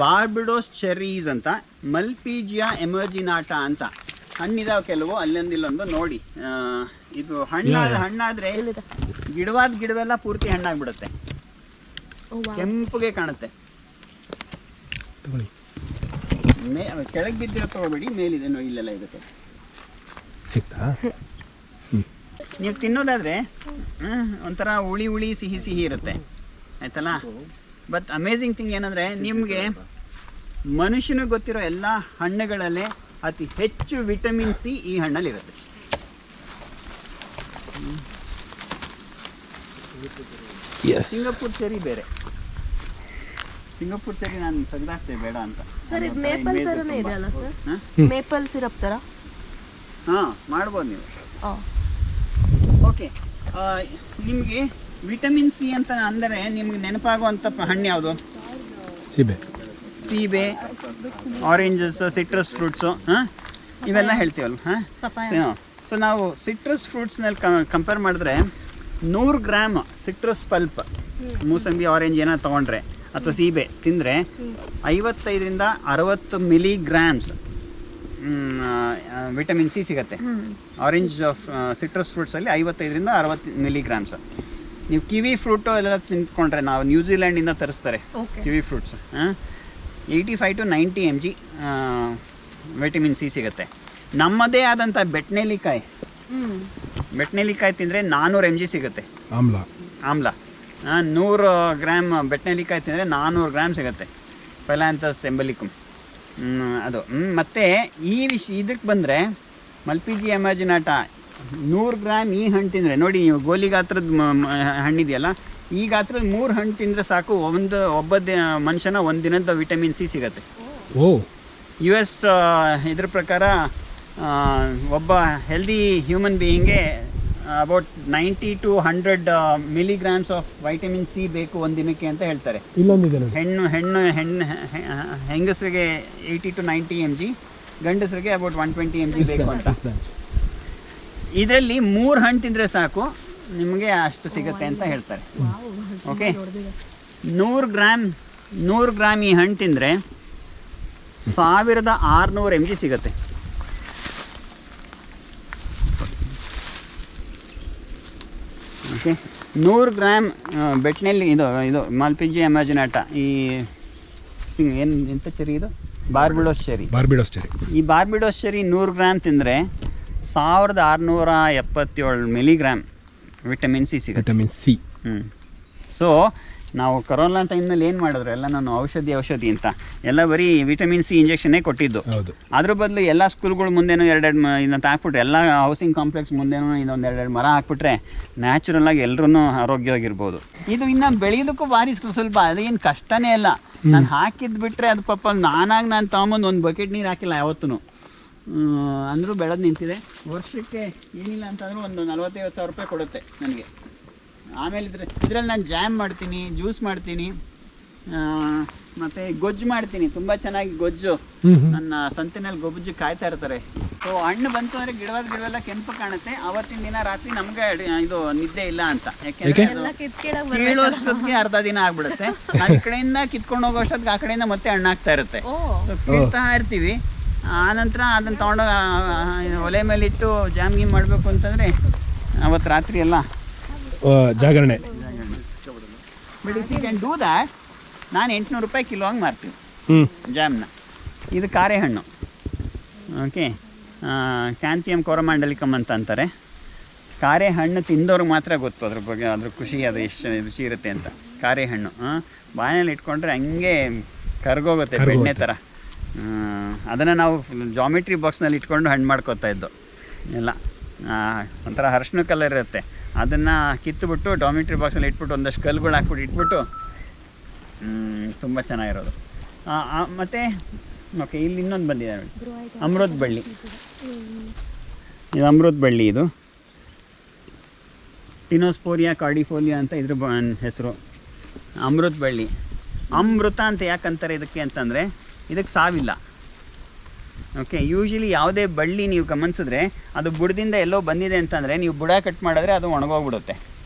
ಬಾರ್ಬಡೋಸ್ ಚೆರೀಸ್ ಅಂತ, ಮಲ್ಪಿಜಿಯಾ ಎಮರ್ಜಿನಾಟ ಅಂತ ಹಣ್ಣಿದಾವೆ ಕೆಲವು, ಅಲ್ಲೊಂದಿಲ್ಲೊಂದು ನೋಡಿ. ಇದು ಹಣ್ಣಾದರೆ ಗಿಡವೆಲ್ಲ ಪೂರ್ತಿ ಹಣ್ಣಾಗ್ಬಿಡುತ್ತೆ, ಕೆಂಪುಗೆ ಕಾಣುತ್ತೆ. ಕೆಳಗೆ ಬಿದ್ದಿರೋ ತಗೋಬೇಡಿ, ಮೇಲಿದೆ ನೋಡಿ, ಇಲ್ಲೆಲ್ಲ ಇರುತ್ತೆ. ಸಿಗ್ತಾ ನೀವು ತಿನ್ನೋದಾದರೆ ಒಂಥರ ಹುಳಿ ಸಿಹಿ ಇರುತ್ತೆ, ಆಯ್ತಲ್ಲ. ಬಟ್ ಅಮೇಝಿಂಗ್ ಥಿಂಗ್ ಏನಂದರೆ, ನಿಮಗೆ ಮನುಷ್ಯನಿಗೆ ಗೊತ್ತಿರೋ ಎಲ್ಲ ಹಣ್ಣುಗಳಲ್ಲೇ ಅತಿ ಹೆಚ್ಚು ವಿಟಮಿನ್ ಸಿ ಈ ಹಣ್ಣಲ್ಲಿರುತ್ತೆ. ಸಿಂಗಪುರ್ ಚೆರಿ ಬೇರೆ. ಸಿಂಗಪುರ್ ಚೆರಿ ನಾನು ತೆಗೆದಾಕ್ತೇವೆ ಬೇಡ ಅಂತ. ಸರ್ ಇದು ಮೇಪಲ್ ಥರನೇ ಇದೆ ಅಲ್ಲ ಸರ್? ಮೇಪಲ್ ಸಿರಪ್ ಥರ? ಹಾಂ, ಮಾಡ್ಬೋದು ನೀವು. ಓಕೆ, ನಿಮಗೆ ವಿಟಮಿನ್ ಸಿ ಅಂತ ಅಂದರೆ ನಿಮ್ಗೆ ನೆನಪಾಗುವಂಥ ಹಣ್ಣು ಯಾವುದು? ಸೀಬೆ, ಆರೆಂಜಸ್, ಸಿಟ್ರಸ್ ಫ್ರೂಟ್ಸು, ಇವೆಲ್ಲ ಹೇಳ್ತೀವಲ್ಲ. ಸೊ ನಾವು ಸಿಟ್ರಸ್ ಫ್ರೂಟ್ಸ್ನಲ್ಲಿ ಕಂಪೇರ್ ಮಾಡಿದ್ರೆ 100 gram citrus pulp, mosambi, orange ಏನೋ ತೊಗೊಂಡ್ರೆ ಅಥವಾ ಸೀಬೆ ತಿಂದರೆ 55ರಿಂದ 60 ಮಿಲಿಗ್ರಾಮ್ಸ್ ವಿಟಮಿನ್ ಸಿ ಸಿಗುತ್ತೆ. ಆರೆಂಜ್ ಸಿಟ್ರಸ್ ಫ್ರೂಟ್ಸಲ್ಲಿ 55ರಿಂದ 60 ಮಿಲಿಗ್ರಾಮ್ಸ್. ನೀವು ಕಿವಿ ಫ್ರೂಟು ಎಲ್ಲ ತಿಂದ್ಕೊಂಡ್ರೆ, ನಾವು ನ್ಯೂಜಿಲ್ಯಾಂಡಿಂದ ತರಿಸ್ತಾರೆ kiwi fruits, 85 to 90 mg vitamin C ಸಿಗುತ್ತೆ. ನಮ್ಮದೇ ಆದಂಥ ಬೆಟ್ನೆಲಿಕಾಯಿ ತಿಂದರೆ 400 mg ಸಿಗುತ್ತೆ ಆಮ್ಲ. 100 ಗ್ರಾಮ್ ಬೆಟ್ನೆಲಿಕಾಯಿ ತಿಂದರೆ 400 ಗ್ರಾಮ್ ಸಿಗುತ್ತೆ ಫೈಲಾಂಥಸ್ ಎಂಬಲಿಕಮ್. ಅದು ಮತ್ತು ಇದಕ್ಕೆ ಬಂದರೆ ಮಲ್ಪಿಜಿಯಾ ಎಮರ್ಜಿನಾಟ 100 ಗ್ರಾಮ್ ಈ ಹಣ್ಣು ತಿಂದರೆ ನೋಡಿ, ನೀವು ಗೋಲಿ ಗಾತ್ರದ ಹಣ್ಣಿದೆಯಲ್ಲ, ಈ ಗಾತ್ರದ 3 ಹಣ್ಣು ತಿಂದರೆ ಸಾಕು, ಒಬ್ಬ ಮನುಷ್ಯನ ಒಂದು ದಿನದ ವಿಟಮಿನ್ ಸಿ ಸಿಗುತ್ತೆ. US ಇದ್ರ ಪ್ರಕಾರ ಒಬ್ಬ ಹೆಲ್ದಿ ಹ್ಯೂಮನ್ ಬೀಯಿಂಗ್ಗೆ about 90 to 100 milligrams of vitamin C ಬೇಕು ಒಂದು ದಿನಕ್ಕೆ ಅಂತ ಹೇಳ್ತಾರೆ. ಹೆಂಗಸರಿಗೆ 80 to 90 mg, ಗಂಡಸರಿಗೆ ಅಬೌಟ್ 120 mg ಬೇಕು ಅಂತ. ಇದರಲ್ಲಿ 3 ಹಣ್ಣು ತಿಂದರೆ ಸಾಕು, ನಿಮಗೆ ಅಷ್ಟು ಸಿಗುತ್ತೆ ಅಂತ ಹೇಳ್ತಾರೆ. ಓಕೆ, 100 ಗ್ರಾಮ್ ಈ ಹಣ್ಣು ತಿಂದರೆ 1600 mg ಸಿಗುತ್ತೆ. ಓಕೆ, 100 ಗ್ರಾಮ್ ಬೆಟ್ನಲ್ಲಿ ಇದು ಮಲ್ಪಿಜಿಯಾ ಎಮರ್ಜಿನಾಟ, ಈ ಎಂಥ ಚೆರಿ ಇದು? ಬಾರ್ಬಿಡೋಸ್ ಚೆರಿ. ಈ ಬಾರ್ಬಿಡೋಸ್ ಚೆರಿ 100 ಗ್ರಾಮ್ ತಿಂದರೆ 1677 ಮಿಲಿಗ್ರಾಮ್ ವಿಟಮಿನ್ ಸಿ ಸಿಗುತ್ತೆ. ಸೊ ನಾವು ಕರೋನಾ ಟೈಮ್ನಲ್ಲಿ ಏನು ಮಾಡಿದ್ರು, ಎಲ್ಲ ನಾನು ಔಷಧಿ ಅಂತ ಎಲ್ಲ ಬರೀ ವಿಟಮಿನ್ ಸಿ ಇಂಜೆಕ್ಷನ್ನೇ ಕೊಟ್ಟಿದ್ದು. ಅದ್ರ ಬದಲು ಎಲ್ಲ ಸ್ಕೂಲ್ಗಳ ಮುಂದೆನೂ 2 ಇದನ್ನು ಹಾಕ್ಬಿಟ್ರೆ, ಎಲ್ಲ ಹೌಸಿಂಗ್ ಕಾಂಪ್ಲೆಕ್ಸ್ ಮುಂದೆನೂ ಇದೊಂದು 2 ಮರ ಹಾಕ್ಬಿಟ್ರೆ ನ್ಯಾಚುರಲಾಗಿ ಎಲ್ಲರೂ ಆರೋಗ್ಯವಾಗಿರ್ಬೋದು. ಇದು ಇನ್ನು ಬೆಳೆಯೋದಕ್ಕೂ ಭಾರಿ ಸ್ವಲ್ಪ, ಅದೇನು ಕಷ್ಟನೇ ಇಲ್ಲ. ನಾನು ಹಾಕಿದ್ದು ಬಿಟ್ಟರೆ ಅದು ಪಾಪ ನಾನು ತೊಗೊಂಬಂದು ಒಂದು ಬಕೆಟ್ ನೀರು ಹಾಕಿಲ್ಲ ಯಾವತ್ತೂ, ಅಂದರೂ ಬೆಳೆದು ನಿಂತಿದೆ. ವರ್ಷಕ್ಕೆ ಏನಿಲ್ಲ ಅಂತಂದರೂ ಒಂದು 40-50 ಸಾವಿರ ರೂಪಾಯಿ ಕೊಡುತ್ತೆ ನನಗೆ. ಆಮೇಲೆ ಇದರಲ್ಲಿ ನಾನು ಜಾಮ್ ಮಾಡ್ತೀನಿ, ಜ್ಯೂಸ್ ಮಾಡ್ತೀನಿ, ಮತ್ತು ಗೊಜ್ಜು ಮಾಡ್ತೀನಿ. ತುಂಬ ಚೆನ್ನಾಗಿ ಗೊಜ್ಜು, ನನ್ನ ಸಂತೆನಲ್ಲಿ ಗೊಜ್ಜು ಕಾಯ್ತಾ ಇರ್ತಾರೆ. ಸೊ ಹಣ್ಣು ಬಂತು ಅಂದರೆ ಗಿಡವೆಲ್ಲ ಕೆಂಪು ಕಾಣುತ್ತೆ. ಆವತ್ತಿನ ದಿನ ರಾತ್ರಿ ನಮಗೆ ಇದು ನಿದ್ದೆ ಇಲ್ಲ ಅಂತ, ಯಾಕೆಂದರೆ ಕೀಳೋಷ್ಟೊತ್ತಿಗೆ ಅರ್ಧ ದಿನ ಆಗ್ಬಿಡುತ್ತೆ. ನಾನು ಈ ಕಡೆಯಿಂದ ಕಿತ್ಕೊಂಡು ಹೋಗೋ ಅಷ್ಟೊತ್ತಿಗೆ ಆ ಕಡೆಯಿಂದ ಮತ್ತೆ ಹಣ್ಣಾಗ್ತಾ ಇರುತ್ತೆ. ಸೊ ಕೀಳ್ತಾ ಇರ್ತೀವಿ. ಆನಂತರ ಅದನ್ನು ತೊಗೊಂಡೋಗಿ ಒಲೆ ಮೇಲಿಟ್ಟು ಜಾಮ್ ಗೀಮ್ ಮಾಡಬೇಕು ಅಂತಂದರೆ ಅವತ್ತು ರಾತ್ರಿ ಎಲ್ಲ ಜಾಗರಣೆ. But if you can do that, ನಾನು 800 ರೂಪಾಯಿ ಕಿಲೋ ಹಂಗೆ ಮಾರ್ತೀವಿ ಜಾಮ್ನ. ಇದು ಕಾರೆ ಹಣ್ಣು. ಓಕೆ, ಕ್ಯಾಂಥಿಯಮ್ ಕೋರಮಾಂಡಲಿಕಮ್ ಅಂತ ಅಂತಾರೆ. ಕಾರೆ ಹಣ್ಣು ತಿಂದವ್ರಿಗೆ ಮಾತ್ರ ಗೊತ್ತು ಅದ್ರ ಬಗ್ಗೆ, ಅದ್ರ ಖುಷಿ ಅದು ಎಷ್ಟು ರುಚಿ ಇರುತ್ತೆ ಅಂತ. ಕಾರೆ ಹಣ್ಣು ಬಾಯಲ್ಲಿ ಇಟ್ಕೊಂಡ್ರೆ ಹಂಗೆ ಕರ್ಗೋಗುತ್ತೆ ಬೆಣ್ಣೆ ಥರ. ಅದನ್ನು ನಾವು ಜಾಮಿಟ್ರಿ ಬಾಕ್ಸ್ನಲ್ಲಿ ಇಟ್ಕೊಂಡು ಹಣ್ಣು ಮಾಡ್ಕೊತಾ ಇದ್ದು ಎಲ್ಲ. ಒಂಥರ ಅರ್ಶಿನ ಕಲರ್ ಇರುತ್ತೆ, ಅದನ್ನು ಕಿತ್ತುಬಿಟ್ಟು ಜಾಮಿಟ್ರಿ ಬಾಕ್ಸಲ್ಲಿ ಇಟ್ಬಿಟ್ಟು ಒಂದಷ್ಟು ಕಲ್ಲುಗಳು ಹಾಕ್ಬಿಟ್ಟು ಇಟ್ಬಿಟ್ಟು ತುಂಬ ಚೆನ್ನಾಗಿರೋದು. ಮತ್ತು ಓಕೆ, ಇಲ್ಲಿ ಇನ್ನೊಂದು ಬಂದಿದೆ ನೋಡಿ, ಅಮೃತ ಬಳ್ಳಿ. ಇದು ಅಮೃತ ಬಳ್ಳಿ, ಇದು ಟಿನೋಸ್ಪೋರಿಯಾ ಕಾರ್ಡಿಫೋಲಿಯಾ ಅಂತ ಇದ್ರ ಹೆಸರು. ಅಮೃತ ಬಳ್ಳಿ. ಅಮೃತ ಅಂತ ಯಾಕಂತಾರೆ ಇದಕ್ಕೆ ಅಂತಂದರೆ ಇದಕ್ಕೆ ಸಾವಿಲ್ಲ. ಓಕೆ, ಯೂಶ್ವಲಿ ಯಾವುದೇ ಬಳ್ಳಿ ನೀವು ಗಮನಿಸಿದ್ರೆ ಅದು ಬುಡದಿಂದ ಎಲ್ಲೋ ಬಂದಿದೆ ಅಂತಂದರೆ ನೀವು ಬುಡ ಕಟ್ ಮಾಡಿದ್ರೆ ಅದು ಒಣಗೋಗ್ಬಿಡುತ್ತೆ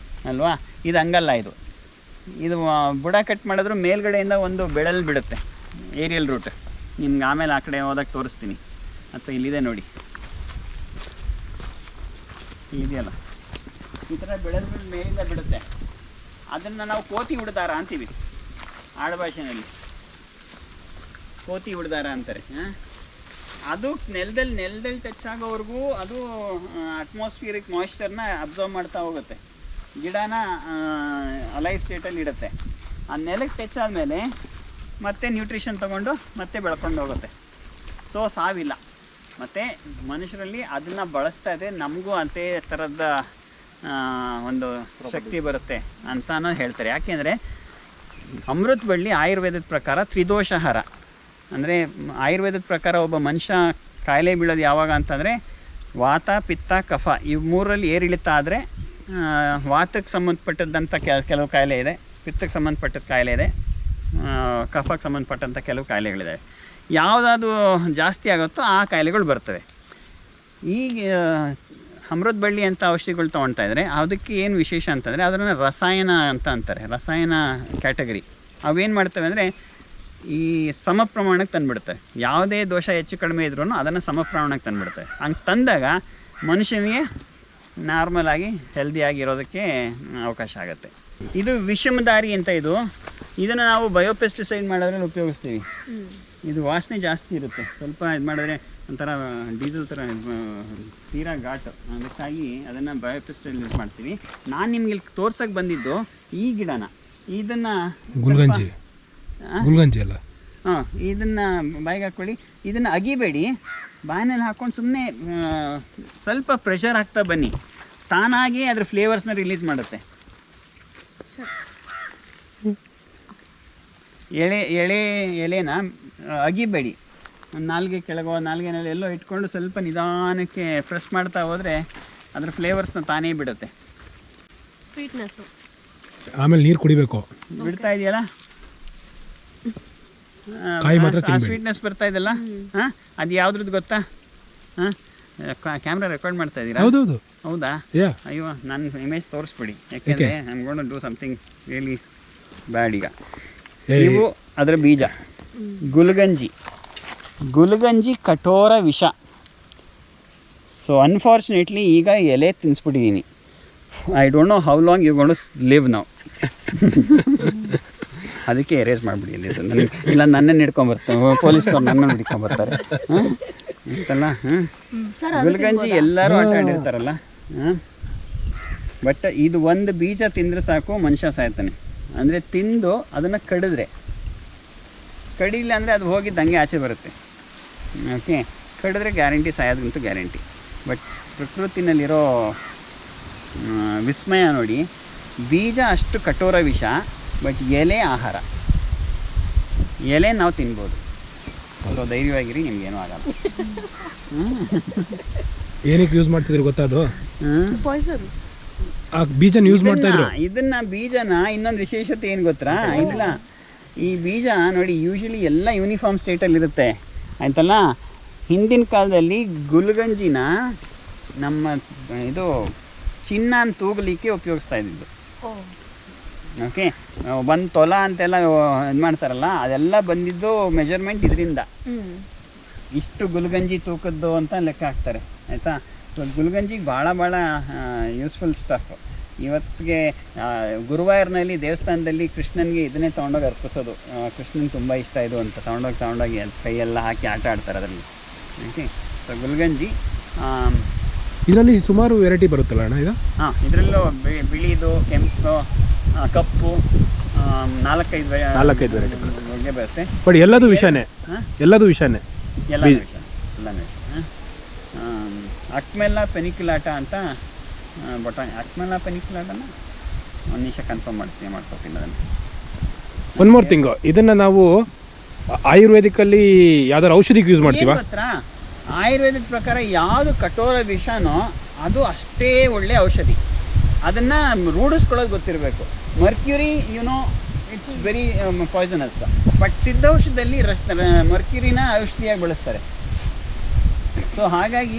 ಅಲ್ವಾ. ಇದು ಹಂಗಲ್ಲ. ಇದು ಬುಡ ಕಟ್ ಮಾಡಿದ್ರು ಮೇಲ್ಗಡೆಯಿಂದ ಒಂದು ಬೆಳಲ್ ಬಿಡುತ್ತೆ, ಏರಿಯಲ್ ರೂಟ್. ನಿಮ್ಗೆ ಆಮೇಲೆ ಆ ಕಡೆ ಹೋದಾಗ ತೋರಿಸ್ತೀನಿ, ಅಥವಾ ಇಲ್ಲಿದೆ ನೋಡಿ, ಇಲ್ಲಿದೆಯಲ್ಲ, ಈ ಥರ ಬೆಳಲ್ಗಳು ಮೇಲಿಂದ ಬಿಡುತ್ತೆ. ಅದನ್ನು ನಾವು ಕೋತಿ ಉಡ್ದಾರ ಅಂತೀವಿ ಆಡುಭಾಷೆಯಲ್ಲಿ, ಕೋತಿ ಉಡ್ದಾರ ಅಂತಾರೆ. ಅದು ನೆಲದಲ್ಲಿ ಟಚ್ ಆಗೋವರೆಗೂ ಅದು ಅಟ್ಮಾಸ್ಫಿಯರಿಕ್ ಮಾಯಿಶ್ಚರ್ನ ಅಬ್ಸರ್ವ್ ಮಾಡ್ತಾ ಹೋಗುತ್ತೆ, ಗಿಡನ ಅಲೈವ್ ಸ್ಟೇಟಲ್ಲಿ ಇಡುತ್ತೆ. ಆ ನೆಲಕ್ಕೆ ಟಚ್ ಆದಮೇಲೆ ಮತ್ತೆ ನ್ಯೂಟ್ರಿಷನ್ ತೊಗೊಂಡು ಮತ್ತೆ ಬೆಳ್ಕೊಂಡು ಹೋಗುತ್ತೆ. ಸೊ ಸಾವಿಲ್ಲ. ಮತ್ತು ಮನುಷ್ಯರಲ್ಲಿ ಅದನ್ನು ಬಳಸ್ತಾ ಇದೆ, ನಮಗೂ ಅದೇ ಥರದ ಒಂದು ಶಕ್ತಿ ಬರುತ್ತೆ ಅಂತಲೂ ಹೇಳ್ತಾರೆ. ಯಾಕೆಂದರೆ ಅಮೃತ ಬಳ್ಳಿ ಆಯುರ್ವೇದದ ಪ್ರಕಾರ ತ್ರಿದೋಷಾಹಾರ. ಅಂದರೆ ಆಯುರ್ವೇದದ ಪ್ರಕಾರ ಒಬ್ಬ ಮನುಷ್ಯ ಕಾಯಿಲೆ ಬೀಳೋದು ಯಾವಾಗ ಅಂತಂದರೆ ವಾತ, ಪಿತ್ತ, ಕಫ ಇವು ಮೂರಲ್ಲಿ ಏರಿಳಿತ ಆದರೆ ವಾತಕ್ಕೆ ಸಂಬಂಧಪಟ್ಟದ್ದಂಥ ಕೆಲವು ಕಾಯಿಲೆ ಇದೆ, ಪಿತ್ತಕ್ಕೆ ಸಂಬಂಧಪಟ್ಟದ ಕಾಯಿಲೆ ಇದೆ, ಕಫಕ್ಕೆ ಸಂಬಂಧಪಟ್ಟಂಥ ಕೆಲವು ಕಾಯಿಲೆಗಳಿದ್ದಾವೆ. ಯಾವುದಾದ್ರು ಜಾಸ್ತಿ ಆಗುತ್ತೋ ಆ ಕಾಯಿಲೆಗಳು ಬರ್ತವೆ. ಈಗ ಅಮೃತ ಬಳ್ಳಿ ಅಂತ ಔಷಧಿಗಳು ತೊಗೊಳ್ತಾ ಇದ್ದಾರೆ. ಅದಕ್ಕೆ ಏನು ವಿಶೇಷ ಅಂತಂದರೆ ಅದನ್ನು ರಸಾಯನ ಅಂತ ಅಂತಾರೆ, ರಸಾಯನ ಕ್ಯಾಟಗರಿ. ಅವೇನು ಮಾಡ್ತವೆ ಅಂದರೆ ಈ ಸಮ ಪ್ರಮಾಣಕ್ಕೆ ತಂದುಬಿಡ್ತವೆ. ಯಾವುದೇ ದೋಷ ಹೆಚ್ಚು ಕಡಿಮೆ ಇದ್ರೂ ಅದನ್ನು ಸಮ ಪ್ರಮಾಣಕ್ಕೆ ತಂದುಬಿಡ್ತವೆ. ಹಂಗೆ ತಂದಾಗ ಮನುಷ್ಯನಿಗೆ ನಾರ್ಮಲಾಗಿ ಹೆಲ್ದಿಯಾಗಿರೋದಕ್ಕೆ ಅವಕಾಶ ಆಗುತ್ತೆ. ಇದು ವಿಷಮದಾರಿ ಅಂತ. ಇದನ್ನು ನಾವು ಬಯೋಪೆಸ್ಟಿಸೈಡ್ ಮಾಡೋದ್ರಲ್ಲಿ ಉಪಯೋಗಿಸ್ತೀವಿ. ಇದು ವಾಸನೆ ಜಾಸ್ತಿ ಇರುತ್ತೆ, ಸ್ವಲ್ಪ ಇದು ಮಾಡಿದ್ರೆ ಒಂಥರ ಡೀಸೆಲ್ ಥರ ತೀರಾ ಘಾಟು, ಅದಕ್ಕಾಗಿ ಅದನ್ನು ಬಯೋಪೆಸ್ಟಿಸೈಡ್ ಯೂಸ್ ಮಾಡ್ತೀವಿ. ನಾನು ನಿಮ್ಗೆ ಇಲ್ಲಿ ತೋರ್ಸೋಕ್ಕೆ ಬಂದಿದ್ದು ಈ ಗಿಡನ, ಇದನ್ನು ಗುಲ್ಗಂಜಿ ಅಲ್ಲ, ಇದನ್ನು ಬಾಯಿಗೆ ಹಾಕ್ಕೊಳ್ಳಿ. ಇದನ್ನು ಅಗಿಬೇಡಿ, ಬಾಯಿನಲ್ಲಿ ಹಾಕ್ಕೊಂಡು ಸುಮ್ಮನೆ ಸ್ವಲ್ಪ ಪ್ರೆಷರ್ ಹಾಕ್ತಾ ಬನ್ನಿ, ತಾನಾಗಿ ಅದ್ರ ಫ್ಲೇವರ್ಸ್ನ ರಿಲೀಸ್ ಮಾಡುತ್ತೆ. ಎಲೆನ ಅಗಿಬೇಡಿ, ನಾಲ್ಗೆ ಕೆಳಗೋ ನಾಲ್ಗೆನಲ್ಲಿ ಎಲ್ಲೋ ಇಟ್ಕೊಂಡು ಸ್ವಲ್ಪ ನಿಧಾನಕ್ಕೆ ಪ್ರೆಸ್ ಮಾಡ್ತಾ ಹೋದರೆ ಅದ್ರ ಫ್ಲೇವರ್ಸ್ನ ತಾನೇ ಬಿಡುತ್ತೆ. ಸ್ವೀಟ್ನೆಸ್ಸು ಆಮೇಲೆ ನೀರು ಕುಡಿಬೇಕು. ಬಿಡ್ತಾ ಇದೆಯಲ್ಲ, ಸ್ವೀಟ್ನೆಸ್ ಬರ್ತಾ ಇದೆಯಲ್ಲ. ಅದು ಯಾವ್ದ್ರದ್ದು ಗೊತ್ತಾ? ಕ್ಯಾಮ್ರಾ ರೆಕಾರ್ಡ್ ಮಾಡ್ತಾ ಇದ್ದೀರಾ? ಹೌದಾ? ಅಯ್ಯೋ, ನನ್ನ ಇಮೇಜ್ ತೋರಿಸ್ಬಿಡಿ, ಯಾಕೆಂದರೆ I am going to do something really bad. ಈಗ ಇವು ಅದರ ಬೀಜ. ಗುಲ್ಗಂಜಿ ಕಠೋರ ವಿಷ. ಸೊ ಅನ್ಫಾರ್ಚುನೇಟ್ಲಿ ಈಗ ಎಲೆ ತಿನ್ನಿಸ್ಬಿಟ್ಟಿದ್ದೀನಿ. I don't know how long you gonna live now. ಅದಕ್ಕೆ ಎರೇಸ್ ಮಾಡಿಬಿಡಿ ಇಲ್ಲಿ. ನನಗೆ ಇಲ್ಲ, ನನ್ನನ್ನು ಹಿಡ್ಕೊಂಬರ್ತಾರೆ ಪೊಲೀಸ್ನವ್ರು, ನನ್ನನ್ನು ಹಿಡ್ಕೊಂಬರ್ತಾರೆ ಅಂತಲ್ಲ. ಗುಲ್ಗಂಜಿ ಎಲ್ಲರೂ ಆಟ ಆಡಿರ್ತಾರಲ್ಲ. ಬಟ್ ಇದು ಒಂದು ಬೀಜ ತಿಂದರೆ ಸಾಕು ಮನುಷ್ಯ ಸಾಯ್ತಾನೆ. ಅಂದರೆ ತಿಂದು ಅದನ್ನು ಕಡಿಲ್ಲ ಅಂದರೆ ಅದು ಹೋಗಿದ್ದು ಹಂಗೆ ಆಚೆ ಬರುತ್ತೆ. ಓಕೆ, ಕಡಿದ್ರೆ ಗ್ಯಾರಂಟಿ, ಸಾಯೋದಂತೂ ಗ್ಯಾರಂಟಿ. ಬಟ್ ಪ್ರಕೃತಿನಲ್ಲಿರೋ ವಿಸ್ಮಯ ನೋಡಿ, ಬೀಜ ಅಷ್ಟು ಕಠೋರ ವಿಷ, ಬಟ್ ಎಲೆ ಆಹಾರ. ಎಲೆ ನಾವು ತಿನ್ಬೋದು. ಸೊ ಧೈರ್ಯವಾಗಿರಿ, ನಿಮ್ಗೇನೂ ಆಗಲ್ಲ. ಏನಕ್ಕೆ ಯೂಸ್ ಮಾಡ್ತಿದ್ರು ಗೊತ್ತಾದು? ಬೀಜನ ಯೂಸ್ ಮಾಡ್ತಾ ಇದ್ರು. ಇದನ್ನ ಬೀಜನ ಇನ್ನೊಂದು ವಿಶೇಷತೆ ಏನು ಗೊತ್ತಾ? ಇಲ್ಲ, ಈ ಬೀಜ ನೋಡಿ ಯೂಶಲಿ ಎಲ್ಲ ಯೂನಿಫಾರ್ಮ್ ಸ್ಟೇಟಲ್ಲಿ ಇರುತ್ತೆ ಆಯ್ತಲ್ಲ. ಹಿಂದಿನ ಕಾಲದಲ್ಲಿ ಗುಲ್ಗಂಜಿನ ನಮ್ಮ ಇದು ಚಿನ್ನ ತೂಗಲಿಕ್ಕೆ ಉಪಯೋಗಿಸ್ತಾ ಇದ್ದಿದ್ದು. ಓಕೆ, ಒಂದು ತೊಲ ಅಂತೆಲ್ಲ ಇದು ಮಾಡ್ತಾರಲ್ಲ, ಅದೆಲ್ಲ ಬಂದಿದ್ದು ಮೆಜರ್ಮೆಂಟ್ ಇದರಿಂದ. ಇಷ್ಟು ಗುಲ್ಗಂಜಿ ತೂಕದ್ದು ಅಂತ ಲೆಕ್ಕ ಹಾಕ್ತಾರೆ ಆಯಿತಾ. ಸೊ ಗುಲ್ಗಂಜಿಗೆ ಭಾಳ ಯೂಸ್ಫುಲ್ ಸ್ಟಫ್. ಇವತ್ತಿಗೆ ಗುರುವಾಯೂರಿನಲ್ಲಿ ದೇವಸ್ಥಾನದಲ್ಲಿ ಕೃಷ್ಣನಿಗೆ ಇದನ್ನೇ ತೊಗೊಂಡೋಗಿ ಅರ್ಪಿಸೋದು. ಕೃಷ್ಣನಿಗೆ ತುಂಬ ಇಷ್ಟ ಇದು ಅಂತ ತೊಗೊಂಡೋಗಿ ಕೈಯೆಲ್ಲ ಹಾಕಿ ಆಟ ಆಡ್ತಾರೆ ಅದರಲ್ಲಿ. ಓಕೆ, ಸೊ ಗುಲ್ಗಂಜಿ ಇದರಲ್ಲಿ ಸುಮಾರು ವೆರೈಟಿ ಬರುತ್ತಲ್ಲ ಅಣ್ಣ ಇದು? ಹಾಂ, ಇದರಲ್ಲೂ ಬಿಳಿದು, ಕೆಂಪು, ಕಪ್ಪು, 4-5 ವೆರೈಟಿ ಬಗ್ಗೆ ಬರುತ್ತೆ. ಬಟ್ ಎಲ್ಲದು ವಿಷಯನೇ, ಎಲ್ಲದು ವಿಷಯನೇ, ಎಲ್ಲನೂ ವಿಷಯ. ಅಕ್ಮೆಲ್ಲಾ ಪೆನಿಕ್ಯುಲಾಟ ಅಂತ ಅಕ್ಮೆಲ್ಲಾ ಪೆನಿಕ್ಯುಲಾಟನ ಒಂದು ನಿಮಿಷ ಕನ್ಫರ್ಮ್ ಮಾಡ್ಕೊತೀನಿ ಅದನ್ನು. ಒನ್ ಮೋರ್ ಥಿಂಗ್, ಇದನ್ನು ನಾವು ಆಯುರ್ವೇದಿಕಲ್ಲಿ ಯಾವ್ದಾದ್ರು ಔಷಧಿಗೆ ಯೂಸ್ ಮಾಡ್ತೀವ? ಆಯುರ್ವೇದಿಕ್ ಪ್ರಕಾರ ಯಾವುದು ಕಠೋರ ವಿಷನೋ ಅದು ಅಷ್ಟೇ ಒಳ್ಳೆ ಔಷಧಿ. ಅದನ್ನು ರೂಢಿಸ್ಕೊಳ್ಳೋದು ಗೊತ್ತಿರಬೇಕು. Mercury it's very poisonous, but ಸಿದ್ಧೌಷಧದಲ್ಲಿ ಮರ್ಕ್ಯುರಿನ ಔಷಧಿಯಾಗಿ ಬಳಸ್ತಾರೆ. ಸೊ ಹಾಗಾಗಿ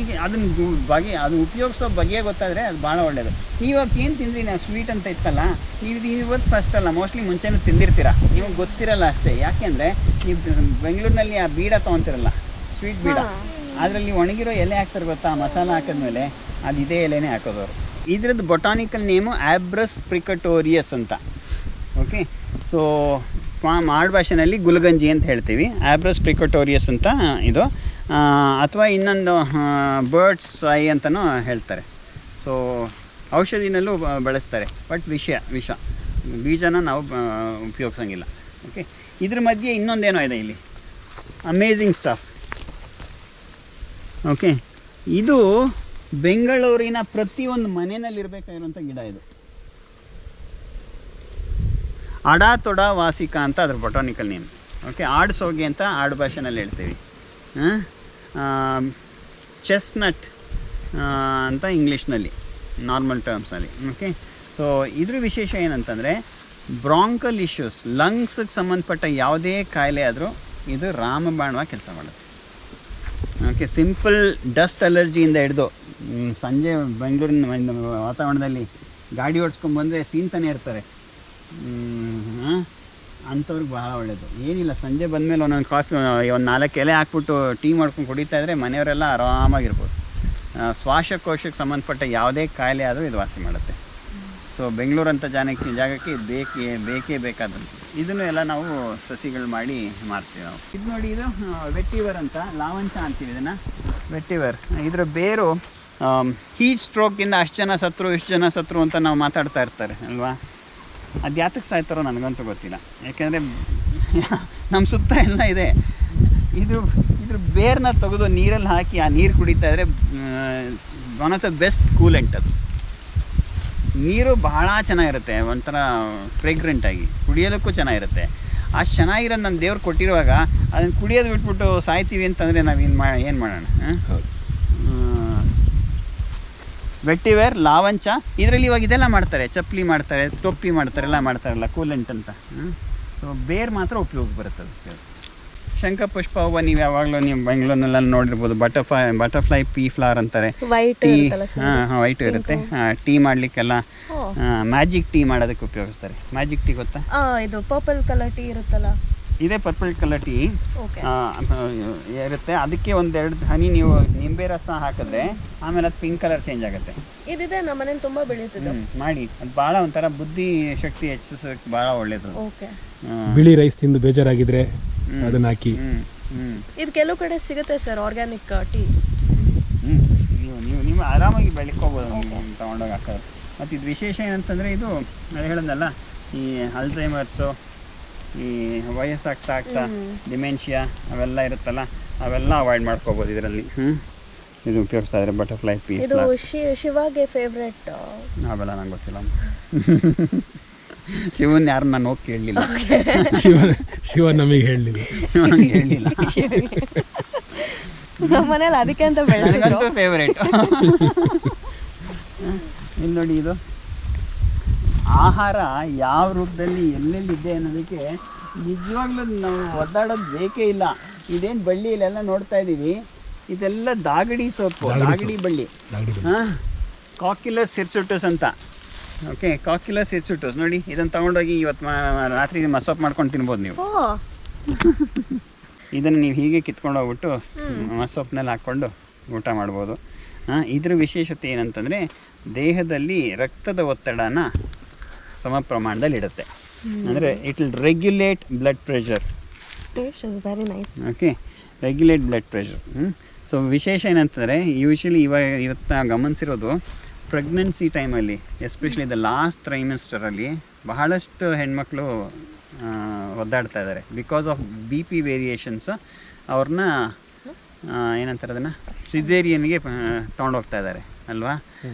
ಅದು ಉಪಯೋಗಿಸೋ ಬಗೆ ಗೊತ್ತಾದರೆ ಅದು ಭಾಳ ಒಳ್ಳೆಯದು. ಇವಾಗ ಏನು ತಿಂದ್ರಿ ನಾವು ಸ್ವೀಟ್ ಅಂತ ಇತ್ತಲ್ಲ, ನೀವು ಇವತ್ತು ಫಸ್ಟ್ ಅಲ್ಲ, ಮೋಸ್ಟ್ಲಿ ಮುಂಚೆನೂ ತಿಂದಿರ್ತೀರ, ನಿಮಗೆ ಗೊತ್ತಿರಲ್ಲ ಅಷ್ಟೇ. ಯಾಕೆಂದರೆ ನೀವು ಬೆಂಗಳೂರಿನಲ್ಲಿ ಆ ಬೀಡ ತೊಗೊತಿರಲ್ಲ, ಸ್ವೀಟ್ ಬೀಡ, ಅದರಲ್ಲಿ ಒಣಗಿರೋ ಎಲೆ ಹಾಕ್ತಾರೆ ಗೊತ್ತಾ, ಮಸಾಲ ಹಾಕಿದ್ಮೇಲೆ ಅದು ಇದೇ ಎಲೆನೇ ಹಾಕೋದವರು. ಇದ್ರದ್ದು ಬೊಟಾನಿಕಲ್ ನೇಮು ಆಬ್ರಸ್ ಪ್ರಿಕಟೋರಿಯಸ್ ಅಂತ. ಓಕೆ, ಸೊ ಆಡು ಭಾಷೆಯಲ್ಲಿ ಗುಲ್ಗಂಜಿ ಅಂತ ಹೇಳ್ತೀವಿ. ಆಬ್ರಸ್ ಪ್ರಿಕಟೋರಿಯಸ್ ಅಂತ ಇದು, ಅಥವಾ ಇನ್ನೊಂದು ಬರ್ಡ್ಸ್ ಐ ಅಂತಲೂ ಹೇಳ್ತಾರೆ. ಸೊ ಔಷಧಿನಲ್ಲೂ ಬಳಸ್ತಾರೆ, ಬಟ್ ವಿಷ ಬೀಜನ ನಾವು ಉಪಯೋಗಿಸೋಂಗಿಲ್ಲ. ಓಕೆ, ಇದ್ರ ಮಧ್ಯೆ ಇನ್ನೊಂದೇನೋ ಇದೆ ಇಲ್ಲಿ, ಅಮೇಝಿಂಗ್ ಸ್ಟಫ್. ಓಕೆ, ಇದು ಬೆಂಗಳೂರಿನ ಪ್ರತಿಯೊಂದು ಮನೆಯಲ್ಲಿರಬೇಕಾಗಿರುವಂಥ ಗಿಡ ಇದು. ಅಡಾತೊಡ ವಾಸಿಕ ಅಂತ ಅದ್ರ ಬೊಟಾನಿಕಲ್ ನೇಮ್. ಓಕೆ, ಆಡ್ಸೋಗೆ ಅಂತ ಆಡು ಭಾಷೆನಲ್ಲಿ ಹೇಳ್ತೀವಿ. ಚೆಸ್ನಟ್ ಅಂತ ಇಂಗ್ಲೀಷ್ನಲ್ಲಿ, ನಾರ್ಮಲ್ ಟರ್ಮ್ಸ್ನಲ್ಲಿ. ಓಕೆ, ಸೊ ಇದ್ರ ವಿಶೇಷ ಏನಂತಂದರೆ ಬ್ರಾಂಕಲ್ ಇಶ್ಯೂಸ್, ಲಂಗ್ಸ್ಗೆ ಸಂಬಂಧಪಟ್ಟ ಯಾವುದೇ ಕಾಯಿಲೆ ಆದರೂ ಇದು ರಾಮಬಾಣವಾಗಿ ಕೆಲಸ ಮಾಡುತ್ತೆ. ಓಕೆ, ಸಿಂಪಲ್ ಡಸ್ಟ್ ಅಲರ್ಜಿಯಿಂದ ಹಿಡಿದು ಸಂಜೆ ಬೆಂಗಳೂರಿನ ವಾತಾವರಣದಲ್ಲಿ ಗಾಡಿ ಓಡಿಸ್ಕೊಂಡ್ಬಂದರೆ ಸೀನ್ತಾನೆ ಇರ್ತಾರೆ, ಅಂಥವ್ರಿಗೆ ಭಾಳ ಒಳ್ಳೆಯದು. ಏನಿಲ್ಲ, ಸಂಜೆ ಬಂದಮೇಲೆ ಒಂದೊಂದು ಕಾಸು ಒಂದು 4 ಎಲೆ ಹಾಕ್ಬಿಟ್ಟು ಟೀ ಮಾಡ್ಕೊಂಡು ಕುಡಿತಾ ಇದ್ದರೆ ಮನೆಯವರೆಲ್ಲ ಆರಾಮಾಗಿರ್ಬೋದು. ಶ್ವಾಸಕೋಶಕ್ಕೆ ಸಂಬಂಧಪಟ್ಟ ಯಾವುದೇ ಕಾಯಿಲೆ ಆದರೂ ಇದು ವಾಸಿ ಮಾಡುತ್ತೆ. ಸೊ ಬೆಂಗಳೂರಂಥ ಜಾಗಕ್ಕೆ ಬೇಕೇ ಬೇಕಾದಂಥ ಇದನ್ನು ಎಲ್ಲ ನಾವು ಸಸಿಗಳು ಮಾಡಿ ಮಾರ್ತೀವಿ ನಾವು. ಇದು ನೋಡಿ, ಇದು ವೆಟ್ಟಿವರ್ ಅಂತ, ಲಾವಂಚ ಅಂತೀವಿ ಇದನ್ನು, ವೆಟ್ಟಿವರ್. ಇದರ ಬೇರು ಹೀಟ್ ಸ್ಟ್ರೋಕಿಂದ ಅಷ್ಟು ಜನ ಸತ್ರು ಇಷ್ಟು ಜನ ಸತ್ರು ಅಂತ ನಾವು ಮಾತಾಡ್ತಾ ಇರ್ತಾರೆ ಅಲ್ವಾ. ಅದು ಯಾತಕ್ಕೆ ಸಾಯ್ತಾರೋ ನನಗಂತೂ ಗೊತ್ತಿಲ್ಲ, ಯಾಕೆಂದರೆ ನಮ್ಮ ಸುತ್ತ ಎಲ್ಲ ಇದೆ. ಇದ್ರ ಬೇರನ್ನ ತೆಗೆದು ನೀರಲ್ಲಿ ಹಾಕಿ ಆ ನೀರು ಕುಡಿತಾ ಇದ್ದರೆ one of the best coolant. ಅದು ನೀರು ಬಹಳ ಚೆನ್ನಾಗಿರುತ್ತೆ, ಒಂಥರ ಫ್ರೇಗ್ರೆಂಟಾಗಿ, ಕುಡಿಯೋದಕ್ಕೂ ಚೆನ್ನಾಗಿರುತ್ತೆ. ಅಷ್ಟು ಚೆನ್ನಾಗಿರೋದು ನಮ್ಮ ದೇವ್ರು ಕೊಟ್ಟಿರುವಾಗ ಅದನ್ನು ಕುಡಿಯೋದು ಬಿಟ್ಬಿಟ್ಟು ಸಾಯ್ತೀವಿ ಅಂತಂದರೆ ನಾವೇನು ಏನು ಮಾಡೋಣ? ವೆಟ್ಟಿವೇರ್, ಲಾವಂಚ, ಇದರಲ್ಲಿ ಇವಾಗ ಇದೆಲ್ಲ ಮಾಡ್ತಾರೆ, ಚಪ್ಪಲಿ ಮಾಡ್ತಾರೆ, ಟೊಪ್ಪಿ ಮಾಡ್ತಾರೆ, ಎಲ್ಲ ಮಾಡ್ತಾರಲ್ಲ ಕೂಲೆಂಟ್ ಅಂತ. ಸೊ ಬೇರ್ ಮಾತ್ರ ಉಪಯೋಗ ಬರುತ್ತೆ ಅದಕ್ಕೆ. ಶಂಖಪುಷ್ಪ ಹೂವು ನೀವು ಯಾವಾಗಲೂ ನೀವು ಬೆಂಗಳೂರಿನೆಲ್ಲ ನೋಡಿರ್ಬೋದು, ಬಟರ್ಫ್ಲೈ ಪೀ ಫ್ಲವರ್ ಅಂತಾರೆ. ಟೀ, ವೈಟ್ ಇರುತ್ತೆ, ಟೀ ಮಾಡಲಿಕ್ಕೆಲ್ಲ, ಮ್ಯಾಜಿಕ್ ಟೀ ಮಾಡೋದಕ್ಕೆ ಉಪಯೋಗಿಸ್ತಾರೆ. ಮ್ಯಾಜಿಕ್ ಟೀ ಗೊತ್ತಾ? ಇದು ಪರ್ಪಲ್ ಕಲರ್ ಟೀ ಇರುತ್ತಲ್ಲ, ಇದೇ ಪರ್ಪಲ್ ಕಲರ್ ಟೀ ಇರುತ್ತೆ. ಅದಕ್ಕೆ 1-2 ಹನಿ ನೀವು ನಿಂಬೆ ರಸ ಹಾಕಿದ್ರೆ ಆಮೇಲೆ ಅದು ಪಿಂಕ್ ಕಲರ್ ಚೇಂಜ್ ಆಗುತ್ತೆ. ಇದಿದೆ ನಮ್ಮ ಮನೇಲಿ ತುಂಬಾ ಬೆಳೆಯುತ್ತಿದೆ. ಮಾಡಿ, ಅದು ಭಾಳ ಒಂಥರ ಬುದ್ಧಿ ಶಕ್ತಿ ಹೆಚ್ಚಿಸೋಕೆ ಭಾಳ ಒಳ್ಳೇದು. ಬಿಳಿ ರೈಸ್ ತಿಂದು ಬೇಜಾರಾಗಿದ್ರೆ ಅದನ್ನ ಹಾಕಿ. ಇದು ಕೆಲವು ಕಡೆ ಸಿಗುತ್ತೆ ಸರ್, ಆರ್ಗ್ಯಾನಿಕ್ ಟೀ. ನೀವು ಆರಾಮಾಗಿ ಬೆಳ್ಕೋಬೋದು ತಗೊಂಡೋಗಿ ಹಾಕೋದು. ಮತ್ತು ಇದು ವಿಶೇಷ ಏನಂತಂದರೆ, ಇದು ಹೇಳೋದಲ್ಲ, ಈ ಅಲ್ಝೈಮರ್ಸು, ಈ ವಯಸ್ಸಾಗ್ತಾ ಡಿಮೆನ್ಷಿಯಾ ಅವೆಲ್ಲ ಇರುತ್ತಲ್ಲ, ಅವೆಲ್ಲ ಅವಾಯ್ಡ್ ಮಾಡ್ಕೋಬೋದು ಇದರಲ್ಲಿ. ಇದು ಉಪಯೋಗಿಸ್ತಾ ಇದ್ದಾರೆ ಬಟರ್ಫ್ಲೈ ಪೀ. ಇದು ಶಿವಾಗೆ ಫೇವ್ರೆಟ್. ಅವೆಲ್ಲ ನಂಗೆ ಗೊತ್ತಿಲ್ಲ. ಶಿವನ್ ಯಾರು ನಾನು ಹೋಗಿ ಕೇಳಲಿಲ್ಲ. ಶಿವ ನಮಗೆ ಹೇಳಲಿಲ್ಲ. ಶಿವನಿಗೆ ಹೇಳಲಿಲ್ಲ. ನಮ್ಮ ಮನೇಲಿ ಅದಕ್ಕೆ ಅಂತ ನನಗಂತೂ ಫೇವ್ರೇಟ್. ಇಲ್ಲಿ ನೋಡಿ, ಇದು ಆಹಾರ ಯಾವ ರೂಪದಲ್ಲಿ ಎಲ್ಲೆಲ್ಲಿದೆ ಅನ್ನೋದಕ್ಕೆ ನಿಜವಾಗ್ಲೂ ನಾವು ಒದ್ದಾಡೋದು ಬೇಕೇ ಇಲ್ಲ. ಇದೇನು ಬಳ್ಳಿ ಇಲ್ಲೆಲ್ಲ ನೋಡ್ತಾ ಇದ್ದೀವಿ, ಇದೆಲ್ಲ ದಾಗಡಿ ಸೊಪ್ಪು, ದಾಗಡಿ ಬಳ್ಳಿ. ಕಾಕ್ಯುಲಸ್ ಹಿರ್ಸುಟಸ್ ಅಂತ. ಓಕೆ, ಕಾಕ್ಯುಲಸ್ ಹಿರ್ಸುಟಸ್ ನೋಡಿ, ಇದನ್ನು ತೊಗೊಂಡೋಗಿ ಇವತ್ತು ರಾತ್ರಿ ಮಸೊಪ್ಪು ಮಾಡ್ಕೊಂಡು ತಿನ್ಬೋದು ನೀವು. ಇದನ್ನು ನೀವು ಹೀಗೆ ಕಿತ್ಕೊಂಡು ಹೋಗ್ಬಿಟ್ಟು ಮಸೊಪ್ಪಿನಲ್ಲಿ ಹಾಕ್ಕೊಂಡು ಊಟ ಮಾಡ್ಬೋದು. ಇದ್ರ ವಿಶೇಷತೆ ಏನಂತಂದರೆ, ದೇಹದಲ್ಲಿ ರಕ್ತದ ಒತ್ತಡನ ಸಮ ಪ್ರಮಾಣದಲ್ಲಿ ಇಡುತ್ತೆ. ಅಂದರೆ it will regulate blood pressure. Taste is very nice. Okay, regulate blood pressure. So ವಿಶೇಷ ಏನಂತಂದರೆ ಯೂಶ್ವಲಿ ಇವತ್ತು ಗಮನಿಸಿರೋದು ಪ್ರೆಗ್ನೆನ್ಸಿ ಟೈಮಲ್ಲಿ ಎಸ್ಪೆಷಲಿ ದ ಲಾಸ್ಟ್ ಟ್ರೈಮೆಸ್ಟರಲ್ಲಿ ಬಹಳಷ್ಟು ಹೆಣ್ಮಕ್ಳು ಒದ್ದಾಡ್ತಾ ಇದ್ದಾರೆ because of B P variations. ಅವ್ರನ್ನ ಏನಂತಾರೆ ಅದನ್ನು ಸಿಜೇರಿಯನ್ಗೆ ತೊಗೊಂಡೋಗ್ತಾ ಇದ್ದಾರೆ ಅಲ್ವಾ.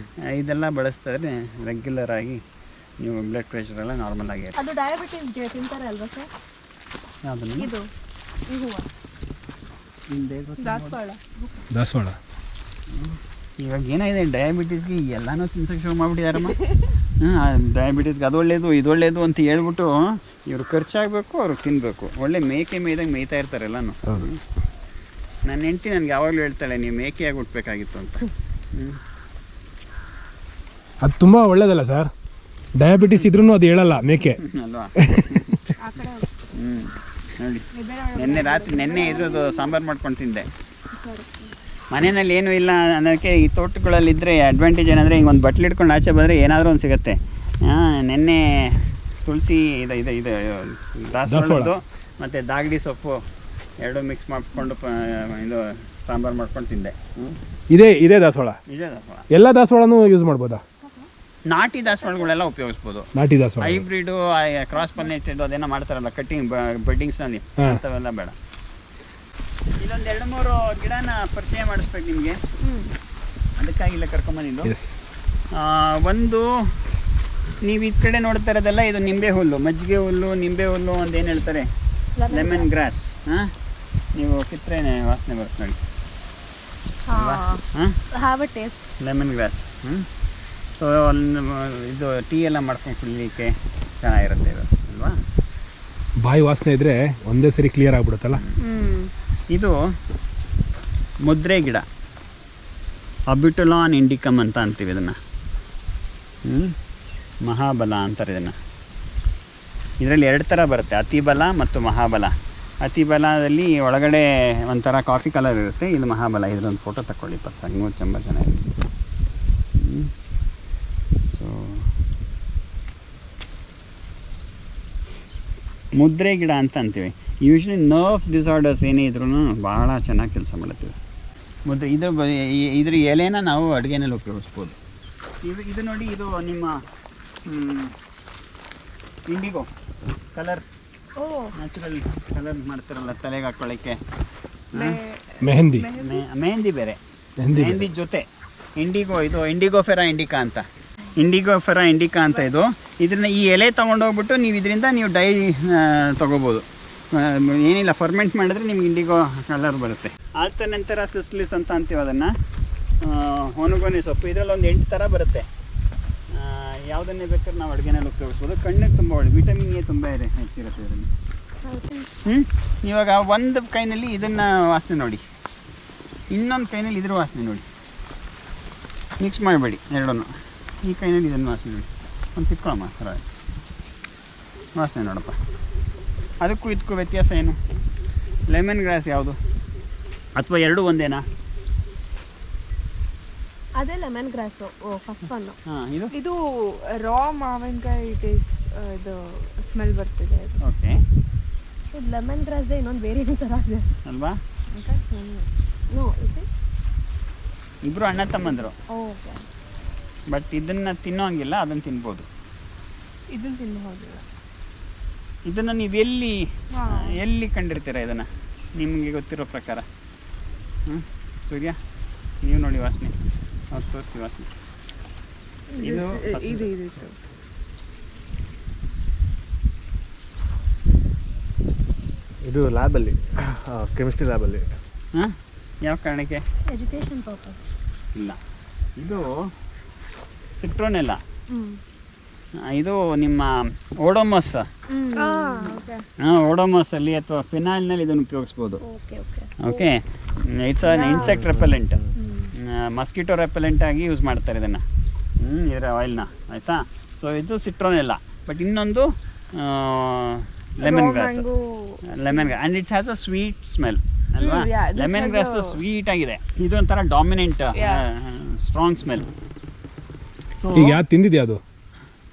ಇದೆಲ್ಲ ಬಳಸ್ತಾ ಇದ್ರೆ ರೆಗ್ಯುಲರ್ ಆಗಿ ನೀವು ಬ್ಲಡ್ ಪ್ರೆಷರ್ ಎಲ್ಲ ನಾರ್ಮಲ್ ಆಗಿ ಅದು ಡಯಾಬಿಟೀಸ್ಗೆ ತಿಂತಾರೆ ಅಲ್ವಾ ಸರ್? ಯಾವುದನ್ನು ಇದು ಈ ಹೂವು ದಾಸವಾಳ. ದಾಸವಾಳ ಇವಾಗ ಏನಾಗಿದೆ ಡಯಾಬಿಟೀಸ್ಗೆ ಎಲ್ಲನೂ ತಿನ್ಸೋಕೆ ಶುರು ಮಾಡಿಬಿಟ್ಟಿದಾರಮ್ಮ. ಡಯಾಬಿಟೀಸ್ಗೆ ಅದು ಒಳ್ಳೇದು ಇದು ಒಳ್ಳೇದು ಅಂತ ಹೇಳ್ಬಿಟ್ಟು ಇವ್ರು ಖರ್ಚಾಗಬೇಕು, ಅವ್ರಿಗೆ ತಿನ್ನಬೇಕು. ಒಳ್ಳೆ ಮೇಕೆ ಮೇಯ್ದಂಗೆ ಮೇಯ್ತಾ ಇರ್ತಾರೆ ಎಲ್ಲನೂ. ನನ್ನ ಹೆಂಡತಿ ನನಗೆ ಯಾವಾಗಲೂ ಹೇಳ್ತಾಳೆ ನೀವು ಮೇಕೆಯಾಗಿ ಹುಟ್ಟಬೇಕಾಗಿತ್ತು ಅಂತ. ಅದು ತುಂಬ ಒಳ್ಳೇದಲ್ಲ ಸರ್, ಡಯಾಬಿಟಿಸ್ ಇದ್ರೂ ಅದು ಹೇಳಲ್ಲ ಮೇಕೆ ಅಲ್ವಾ. ನೋಡಿ ನೆನ್ನೆ ಇದ್ರದ್ದು ಸಾಂಬಾರು ಮಾಡ್ಕೊಂಡು ತಿಂದೆ. ಮನೆಯಲ್ಲಿ ಏನೂ ಇಲ್ಲ ಅನ್ನೋಕ್ಕೆ ಈ ತೋಟಗಳಲ್ಲಿದ್ದರೆ ಅಡ್ವಾಂಟೇಜ್ ಏನಂದರೆ ಹಿಂಗೆ ಒಂದು ಬಟ್ಲು ಇಟ್ಕೊಂಡು ಆಚೆ ಬಂದರೆ ಏನಾದರೂ ಒಂದು ಸಿಗುತ್ತೆ. ನೆನ್ನೆ ತುಳಸಿ ಇದು ದಾಸವಾಳದ್ದು ಮತ್ತು ದಾಗಡಿ ಸೊಪ್ಪು ಎರಡು ಮಿಕ್ಸ್ ಮಾಡಿಕೊಂಡು ಇದು ಸಾಂಬಾರು ಮಾಡ್ಕೊಂಡು ತಿಂದೆ. ಇದೇ ದಾಸವಾಳ. ಇದೇ ದಾಸವಾಳ. ಎಲ್ಲ ದಾಸವಾಳನೂ ಯೂಸ್ ಮಾಡ್ಬೋದಾ? ನಾಟಿ ದಾಸವಾಳಗಳೆಲ್ಲ ಉಪಯೋಗಿಸ್ಬೋದು. ನಾಟಿ ದಾಸವಾಳ, ಹೈಬ್ರಿಡು, ಕ್ರಾಸ್ ಪೊಲಿನೇಟೆಡ್ ಅದೇನೋ ಮಾಡ್ತಾರಲ್ಲ ಕಟ್ಟಿಂಗ್ ಬಡ್ಡಿಂಗ್ಸ್ನಲ್ಲಿ, ಅಂಥವೆಲ್ಲ ಬೇಡ. ಇಲ್ಲೊಂದು 2-3 ಗಿಡನ ಪರಿಚಯ ಮಾಡಿಸ್ಬೇಕು ನಿಮಗೆ, ಅದಕ್ಕಾಗಿ ಇಲ್ಲ ಕರ್ಕೊಂಬಂದಿದ್ದು. ಒಂದು ನೀವು ಈ ಕಡೆ ನೋಡ್ತಾ ಇರೋದೆಲ್ಲ ಇದು ನಿಂಬೆ ಹುಲ್ಲು, ಮಜ್ಜಿಗೆ ಹುಲ್ಲು, ನಿಂಬೆ ಹುಲ್ಲು ಅಂತ ಏನು ಹೇಳ್ತಾರೆ, ಲೆಮನ್ ಗ್ರಾಸ್. ನೀವು ಕಿತ್ತರೆ ವಾಸನೆ ಬರುತ್ತೆ ನೋಡಿ. Lemon grass. ಸೊ ಇದು ಟೀ ಎಲ್ಲ ಮಾಡ್ಕೊಂಡು ಕುಡಿಲಿಕ್ಕೆ ಚೆನ್ನಾಗಿರುತ್ತೆ ಇದು ಅಲ್ವಾ. ಬಾಯಿ ವಾಸನೆ ಇದ್ರೆ ಒಂದೇ ಸರಿ ಕ್ಲಿಯರ್ ಆಗ್ಬಿಡುತ್ತಲ್ಲ. ಇದು ಮುದ್ರೆ ಗಿಡ, ಅಬಿಟುಲಾನ್ ಇಂಡಿಕಮ್ ಅಂತ ಅಂತೀವಿ ಇದನ್ನು. ಮಹಾಬಲ ಅಂತಾರೆ ಇದನ್ನು. ಇದರಲ್ಲಿ 2 ಥರ ಬರುತ್ತೆ, ಅತಿಬಲ ಮತ್ತು ಮಹಾಬಲ. ಅತಿಬಲದಲ್ಲಿ ಒಳಗಡೆ ಒಂಥರ ಕಾಫಿ ಕಲರ್ ಇರುತ್ತೆ, ಇದು ಮಹಾಬಲ. ಇದರೊಂದು ಫೋಟೋ ತಗೊಳ್ಳಿ, 20 ತುಂಬ ಚೆನ್ನಾಗಿದೆ. ಸೊ ಮುದ್ರೆ ಗಿಡ ಅಂತ ಅಂತೀವಿ. ಯೂಶ್ವಲಿ ನರ್ವ್ಸ್ ಡಿಸಾರ್ಡರ್ಸ್ ಏನೇ ಇದ್ರೂ ಭಾಳ ಚೆನ್ನಾಗಿ ಕೆಲಸ ಮಾಡುತ್ತೀವಿ. ಮುದ್ರೆ ಇದ್ರ ಎಲೆನ ನಾವು ಅಡುಗೆನಲ್ಲಿ ಉಪಯೋಗಿಸ್ಬೋದು. ಇದು ನೋಡಿ, ಇದು ನಿಮ್ಮ ಇಂಡಿಗೋ ಕಲರ್, ನ್ಯಾಚುರಲ್ ಕಲರ್ ಮಾಡ್ತಾರಲ್ಲ ತಲೆಗೆ ಹಾಕೊಳ್ಳೋಕ್ಕೆ. ಮೆಹಂದಿ ಬೇರೆ, ಮೆಹಂದಿ ಜೊತೆ ಇಂಡಿಗೋ. ಇದು ಇಂಡಿಗೋಫೆರಾ ಇಂಡಿಕಾ ಅಂತ. ಇಂಡಿಗೋಫೆರಾ ಇಂಡಿಕಾ ಅಂತ ಇದು. ಇದನ್ನ ಈ ಎಲೆ ತೊಗೊಂಡೋಗ್ಬಿಟ್ಟು ನೀವು ಇದರಿಂದ ನೀವು ಡೈ ತೊಗೋಬೋದು. ಏನಿಲ್ಲ, ಫರ್ಮೆಂಟ್ ಮಾಡಿದ್ರೆ ನಿಮ್ಗೆ ಇಂಡಿಗೋ ಕಲರ್ ಬರುತ್ತೆ. ಆಲ್ಟರ್ನೆಂಟರ ಸಿಸ್ಲಿಸ್ ಅಂತ ಅಂತೀವಿ ಅದನ್ನು. ಹೊನಗೊನೆ ಸೊಪ್ಪು, ಇದರಲ್ಲಿ ಒಂದು 8 ಥರ ಬರುತ್ತೆ. ಯಾವುದನ್ನೇ ಬೇಕಾದ್ರೆ ನಾವು ಅಡುಗೆನಲ್ಲಿ ಉಪಯೋಗಿಸ್ಬೋದು. ಕಣ್ಣಿಗೆ ತುಂಬ ಒಳ್ಳೆ, ವಿಟಮಿನ್ ಎ ತುಂಬ ಹೆಚ್ಚಿರುತ್ತೆ ಇದರಲ್ಲಿ. ಇವಾಗ ಒಂದು ಕೈನಲ್ಲಿ ಇದನ್ನು ವಾಸನೆ ನೋಡಿ, ಇನ್ನೊಂದು ಕೈನಲ್ಲಿ ಇದ್ರ ವಾಸನೆ ನೋಡಿ, ಮಿಕ್ಸ್ ಮಾಡಬೇಡಿ ಎರಡನ್ನು. ಈ ಕೈನಲ್ಲಿ ಇದನ್ನು ವಾಸನೆ ನೋಡಿ, ಒಂದು ತಿಕ್ಕೊಳಮ್ಮ ಥರ ವಾಸನೆ ನೋಡಪ್ಪ. ಅದಕ್ಕೂ ಇದಕ್ಕೂ ವ್ಯತ್ಯಾಸ ಏನು? ಲೆಮನ್ ಗ್ರಾಸ್ ಯಾವುದು, ಅಥವಾ ಎರಡೂ ಒಂದೇನಾ? ಅದೇ ಲೆಮನ್ ಗ್ರಾಸ್ ಫಸ್ಟ್ ಒನ್. ಇದು ರಾ ಮಾವಿನಕಾಯಿ ಟೇಸ್ಟ್, ಇದು ಸ್ಮೆಲ್ ಬರ್ತಿದೆ. ಓಕೆ, ಇದು ಲೆಮನ್ ಗ್ರಾಸ್ ಇನ್ನೊಂದು ಬೇರೆ ಥರ ಇದೆ ಅಲ್ವಾ? ಇಬ್ಬರು ಅಣ್ಣ ತಮ್ಮಂದರು. ಓಕೆ, ಬಟ್ ಇದನ್ನು ತಿನ್ನೋ ಹಂಗಿಲ್ಲ, ಅದನ್ನು ತಿನ್ಬೋದು. ಇದನ್ನು ತಿನ್ನೋದಿಲ್ಲ. ಇದನ್ನು ನೀವು ಎಲ್ಲಿ ಕಂಡಿರ್ತೀರ ಇದನ್ನು, ನಿಮಗೆ ಗೊತ್ತಿರೋ ಪ್ರಕಾರ? ಸೂರ್ಯ, ನೀವು ನೋಡಿ ವಾಸನೆ, ಅವ್ರು ತೋರಿಸಿ ವಾಸನೆ. ಇದು ಲ್ಯಾಬಲ್ಲಿ, ಕೆಮಿಸ್ಟ್ರಿ ಲ್ಯಾಬಲ್ಲಿ. ಹಾಂ, ಯಾವ ಕಾರಣಕ್ಕೆ? Education purpose. ಇಲ್ಲ, ಇದು ಸಿಟ್ರೋನೆಲ್ಲ. ಇದು ನಿಮ್ಮ ಓಡೋಮಸ್. ಓಡೋಮಸ್ಸಲ್ಲಿ ಅಥವಾ ಫಿನಾಲ್ನಲ್ಲಿ ಇದನ್ನು ಉಪಯೋಗಿಸ್ಬೋದು. Okay, it's an insect repellent, mosquito repellent ಆಗಿ ಯೂಸ್ ಮಾಡ್ತಾರೆ ಇದನ್ನು, ಇದರ ಆಯಿಲ್ನ, ಆಯಿತಾ? ಸೊ ಇದು ಸಿಟ್ರೋನೆಲ್ಲ. ಬಟ್ ಇನ್ನೊಂದು lemon grass. And it's has a sweet smell ಅಲ್ವಾ? ಲೆಮನ್ ಗ್ರಾಸ್ ಸ್ವೀಟ್ ಆಗಿದೆ, ಇದು ಒಂಥರ ಡಾಮಿನೆಂಟ್ ಸ್ಟ್ರಾಂಗ್ ಸ್ಮೆಲ್. ಈಗ ಯಾವ್ದು ತಿಂದಿದ್ಯಾ ಅದು?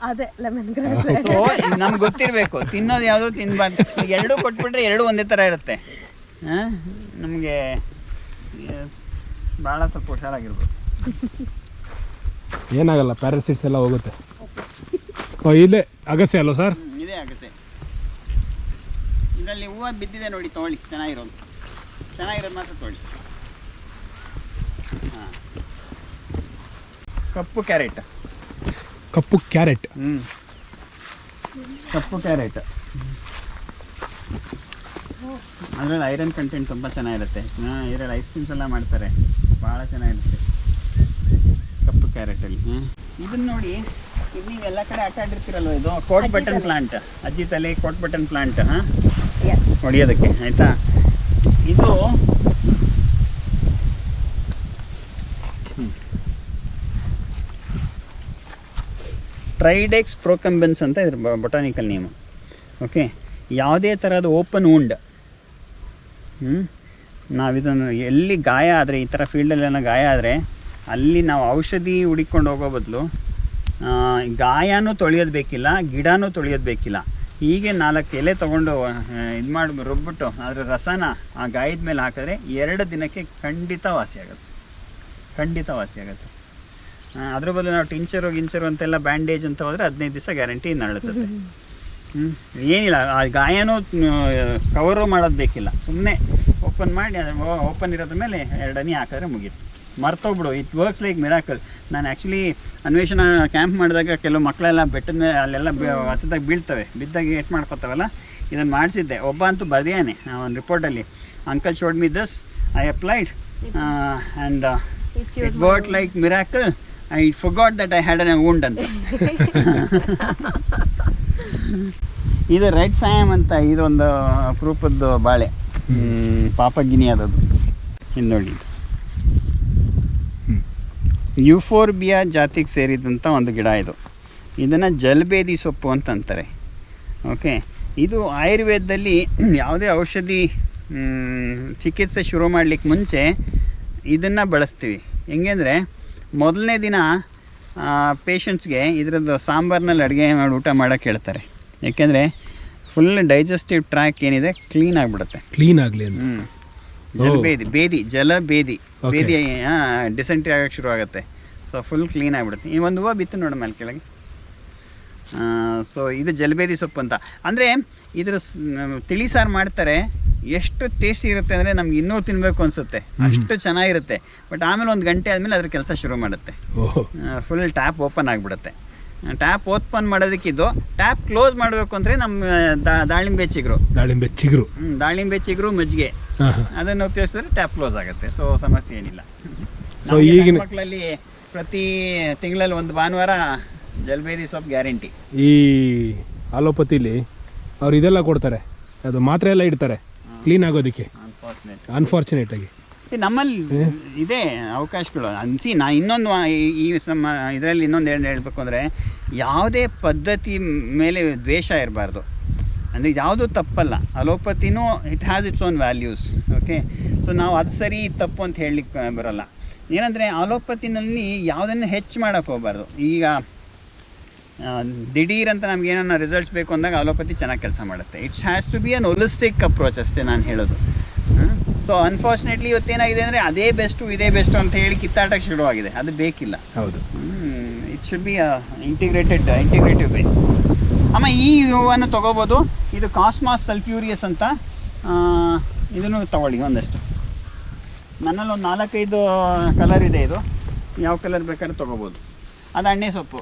ಅದೇ ಲೆಮನ್ ಗ್ರಾಸ್. ಸೊ ನಮ್ಗೆ ಗೊತ್ತಿರಬೇಕು ತಿನ್ನೋದು ಯಾವುದು, ತಿನ್ನಬಾರ್ದು. ಎರಡೂ ಕೊಟ್ಬಿಟ್ರೆ ಎರಡೂ ಒಂದೇ ಥರ ಇರುತ್ತೆ. ನಮಗೆ ಭಾಳ ಸ್ವಲ್ಪ ಹುಷಾರಾಗಿರ್ಬೋದು. ಏನಾಗಲ್ಲ, ಪ್ಯಾರಾಸಿಟ್ಸ್ ಎಲ್ಲ ಹೋಗುತ್ತೆ. ಇಲ್ಲೇ ಅಗಸೆ ಅಲ್ವ ಸರ್? ಇದೇ ಅಗಸೆ. ಇದರಲ್ಲಿ ಹೂವು ಬಿದ್ದಿದೆ ನೋಡಿ, ತೊಗೊಳ್ಳಿ. ಚೆನ್ನಾಗಿರೋದು ಮಾತ್ರ ತೊಗೊಳ್ಳಿ. ಹಾಂ, ಕಪ್ಪು ಕ್ಯಾರೆಟ್. ಕಪ್ಪು ಕ್ಯಾರೆಟ್. ಕಪ್ಪು ಕ್ಯಾರೆಟ್ ಅದರಲ್ಲಿ ಐರನ್ ಕಂಟೆಂಟ್ ತುಂಬ ಚೆನ್ನಾಗಿರುತ್ತೆ. ಇದರಲ್ಲಿ ಐಸ್ ಕ್ರೀಮ್ಸ್ ಎಲ್ಲ ಮಾಡ್ತಾರೆ, ಭಾಳ ಚೆನ್ನಾಗಿರುತ್ತೆ ಕಪ್ಪು ಕ್ಯಾರೆಟಲ್ಲಿ. ಇದನ್ನ ನೋಡಿ, ಇದು ನೀವು ಎಲ್ಲ ಕಡೆ ಆಟ ಆಡಿರ್ತೀರಲ್ವ, ಇದು ಕೋಟ್ ಬಟನ್ ಪ್ಲಾಂಟ್. ಅಜ್ಜಿ ತಲೆ ಕೋಟ್ ಬಟನ್ ಪ್ಲಾಂಟ್. ಹಾಂ, ಹೊಡಿಯೋದಕ್ಕೆ ಆಯಿತಾ. ಇದು ಟ್ರೈಡೆಕ್ಸ್ ಪ್ರೊಕಂಬೆನ್ಸ್ ಅಂತ ಇದ್ರ ಬೊಟಾನಿಕಲ್ ನೇಮು. ಓಕೆ, ಯಾವುದೇ ಥರದ ಓಪನ್ ವುಂಡ್, ನಾವಿದನ್ನು ಎಲ್ಲಿ ಗಾಯ ಆದರೆ, ಈ ಥರ ಫೀಲ್ಡಲ್ಲೆಲ್ಲ ಗಾಯ ಆದರೆ ಅಲ್ಲಿ ನಾವು ಔಷಧಿ ಹುಡಿಕೊಂಡು ಹೋಗೋ ಬದಲು ಗಾಯನೂ ತೊಳೆಯೋದು ಬೇಕಿಲ್ಲ, ಗಿಡನೂ ತೊಳೆಯೋದು ಬೇಕಿಲ್ಲ. ಹೀಗೆ 4 ಎಲೆ ತೊಗೊಂಡು ಇದು ಮಾಡಿ ರುಬ್ಬಿಟ್ಟು ಅದರ ರಸನ ಆ ಗಾಯದ ಮೇಲೆ ಹಾಕಿದ್ರೆ 2 ದಿನಕ್ಕೆ ಖಂಡಿತ ವಾಸಿ ಆಗುತ್ತೆ. ಅದ್ರ ಬದಲು ನಾವು ಗಿಂಚರು ಅಂತೆಲ್ಲ ಬ್ಯಾಂಡೇಜ್ ಅಂತ ಹೋದರೆ 15 ದಿವಸ ಗ್ಯಾರಂಟಿ ನರಳಿಸುತ್ತೆ. ಏನಿಲ್ಲ, ಆ ಗಾಯನೂ ಕವರು ಮಾಡೋದು ಬೇಕಿಲ್ಲ, ಸುಮ್ಮನೆ ಓಪನ್ ಮಾಡಿ ಓಪನ್ ಇರೋದ್ರ ಮೇಲೆ 2 ಹನಿ ಹಾಕಿದ್ರೆ ಮುಗೀತು. ಮರ್ತೋಗ್ಬಿಡು, ಇಟ್ ವರ್ಕ್ಸ್ ಲೈಕ್ ಮಿರಾಕಲ್. ನಾನು ಆ್ಯಕ್ಚುಲಿ ಅನ್ವೇಷಣಾ ಕ್ಯಾಂಪ್ ಮಾಡಿದಾಗ ಕೆಲವು ಮಕ್ಕಳೆಲ್ಲ ಬೆಟ್ಟದ ಮೇಲೆ ಅಲ್ಲೆಲ್ಲ ಹತ್ತದಾಗ ಬೀಳ್ತವೆ, ಬಿದ್ದಾಗ ಏಟ್ ಮಾಡ್ಕೊತಾವಲ್ಲ, ಇದನ್ನು ಮಾಡಿಸಿದ್ದೆ. ಒಬ್ಬ ಅಂತೂ ಬರ್ದಿಯಾನೆ ಒಂದು ರಿಪೋರ್ಟಲ್ಲಿ, uncle showed me this, I applied and it work like miracle, I forgot that I had an wound ಅಂತ. ಇದು ರೆಡ್ ಸ್ಯಾಮ್ ಅಂತ, ಇದೊಂದು ಅಪರೂಪದ್ದು ಬಾಳೆ, ಪಾಪಗಿನಿ ಅದದು. ಇದು ನೋಡಿ, ಯುಫೋರ್ಬಿಯಾ ಜಾತಿಗೆ ಸೇರಿದಂಥ ಒಂದು ಗಿಡ ಇದು. ಇದನ್ನು ಜಲಬೇದಿ ಸೊಪ್ಪು ಅಂತ ಅಂತಾರೆ. ಓಕೆ, ಇದು ಆಯುರ್ವೇದದಲ್ಲಿ ಯಾವುದೇ ಔಷಧಿ ಚಿಕಿತ್ಸೆ ಶುರು ಮಾಡಲಿಕ್ಕೆ ಮುಂಚೆ ಇದನ್ನು ಬಳಸ್ತೀವಿ. ಹೆಂಗೆಂದರೆ, ಮೊದಲನೇ ದಿನ ಪೇಷಂಟ್ಸ್ಗೆ ಇದರದ್ದು ಸಾಂಬಾರ್ನಲ್ಲಿ ಅಡುಗೆ ಮಾಡಿ ಊಟ ಮಾಡೋಕ್ಕೆ ಹೇಳ್ತಾರೆ. ಯಾಕೆಂದರೆ ಫುಲ್ ಡೈಜೆಸ್ಟಿವ್ ಟ್ರ್ಯಾಕ್ ಏನಿದೆ ಕ್ಲೀನ್ ಆಗಿಬಿಡುತ್ತೆ. ಕ್ಲೀನ್ ಆಗಲಿ. ಜಲಬೇದಿ ಡಿಸೆಂಟ್ರಿ ಆಗೋಕ್ಕೆ ಶುರು ಆಗುತ್ತೆ. ಸೊ ಫುಲ್ ಕ್ಲೀನ್ ಆಗಿಬಿಡುತ್ತೆ. ಈ ಒಂದು ಹೂವು ಬಿತ್ತು ನೋಡ ಮೇಲೆ ಕೆಳಗೆ. ಸೊ ಇದು ಜಲಬೇದಿ ಸೊಪ್ಪು ಅಂತ. ಅಂದರೆ ಇದ್ರ ತಿಳಿ ಸಾರು ಮಾಡ್ತಾರೆ, ಎಷ್ಟು ಟೇಸ್ಟಿ ಇರುತ್ತೆ ಅಂದರೆ ನಮ್ಗೆ ಇನ್ನೂ ತಿನ್ನಬೇಕು ಅನಿಸುತ್ತೆ, ಅಷ್ಟು ಚೆನ್ನಾಗಿರುತ್ತೆ. ಬಟ್ ಆಮೇಲೆ 1 ಗಂಟೆ ಆದಮೇಲೆ ಅದ್ರ ಕೆಲಸ ಶುರು ಮಾಡುತ್ತೆ. ಫುಲ್ ಟ್ಯಾಪ್ ಓಪನ್ ಆಗಿಬಿಡುತ್ತೆ. ಟ್ಯಾಪ್ ಓಪನ್ ಮಾಡೋದಕ್ಕಿದ್ದು, ಟ್ಯಾಪ್ ಕ್ಲೋಸ್ ಮಾಡಬೇಕು ಅಂದರೆ ನಮ್ಮ ದಾಳಿಂಬೆ ಚಿಗುರು ಮಜ್ಜಿಗೆ ಅದನ್ನು ಉಪಯೋಗಿಸಿದ್ರೆ ಟ್ಯಾಪ್ ಕ್ಲೋಸ್ ಆಗುತ್ತೆ. ಸೊ ಸಮಸ್ಯೆ ಏನಿಲ್ಲ. ಈಗಿನ ಮಕ್ಕಳಲ್ಲಿ ಪ್ರತಿ ತಿಂಗಳಲ್ಲಿ 1 ಭಾನುವಾರ ಜಲಬೇದಿ ಸೊಪ್ಪು ಗ್ಯಾರಂಟಿ. ಈ ಅಲೋಪತಿಲಿ ಅವ್ರು ಇದೆಲ್ಲ ಕೊಡ್ತಾರೆ, ಅದು ಮಾತ್ರೆ ಎಲ್ಲ ಇಡ್ತಾರೆ ಕ್ಲೀನ್ ಆಗೋದಕ್ಕೆ. ಅನ್ಫಾರ್ಚುನೇಟ್ ಆಗಿ ನಮ್ಮಲ್ಲಿ ಇದೆ ಅವಕಾಶಗಳು. ನಾ ಇನ್ನೊಂದು ಇದರಲ್ಲಿ ಇನ್ನೊಂದು ಹೇಳಬೇಕು ಅಂದರೆ, ಯಾವುದೇ ಪದ್ಧತಿ ಮೇಲೆ ದ್ವೇಷ ಇರಬಾರ್ದು. ಅಂದರೆ ಯಾವುದೂ ತಪ್ಪಲ್ಲ, ಅಲೋಪತಿನೂ it has its own values. Okay, so ನಾವು ಅದು ಸರಿ ತಪ್ಪು ಅಂತ ಹೇಳಲಿಕ್ಕೆ ಬರೋಲ್ಲ. ಏನಂದರೆ ಅಲೋಪತಿನಲ್ಲಿ ಯಾವುದನ್ನು ಹೆಚ್ಚು ಮಾಡೋಕ್ಕೆ ಹೋಗಬಾರ್ದು. ಈಗ ದಿಢೀರಂತ ನಮ್ಗೆ ಏನೋ ರಿಸಲ್ಟ್ಸ್ ಬೇಕು ಅಂದಾಗ ಅಲೋಪತಿ ಚೆನ್ನಾಗಿ ಕೆಲಸ ಮಾಡುತ್ತೆ. It's has to be an holistic approach ಅಷ್ಟೇ ನಾನು ಹೇಳೋದು. ಸೊ ಅನ್ಫಾರ್ಚುನೇಟ್ಲಿ ಇವತ್ತೇನಾಗಿದೆ ಅಂದರೆ ಅದೇ ಬೆಸ್ಟು ಇದೇ ಬೆಸ್ಟು ಅಂತ ಹೇಳಿ ಕಿತ್ತಾಟಕ್ಕೆ ಶುರುವಾಗಿದೆ. ಅದು ಬೇಕಿಲ್ಲ. ಹೌದು, it should be integrative way. ಅಮ್ಮ ಈ ಹೂವನ್ನು ತೊಗೋಬೋದು. ಇದು ಕಾಸ್ಮಾಸ್ ಸಲ್ಫ್ಯೂರಿಯಸ್ ಅಂತ, ಇದನ್ನು ತೊಗೊಳ್ಳಿ ಒಂದಷ್ಟು. ನನ್ನಲ್ಲಿ ಒಂದು 4-5 ಕಲರ್ ಇದೆ. ಇದು ಯಾವ ಕಲರ್ ಬೇಕಾದ್ರೂ ತೊಗೋಬೋದು. ಅದು ಎಣ್ಣೆ ಸೊಪ್ಪು,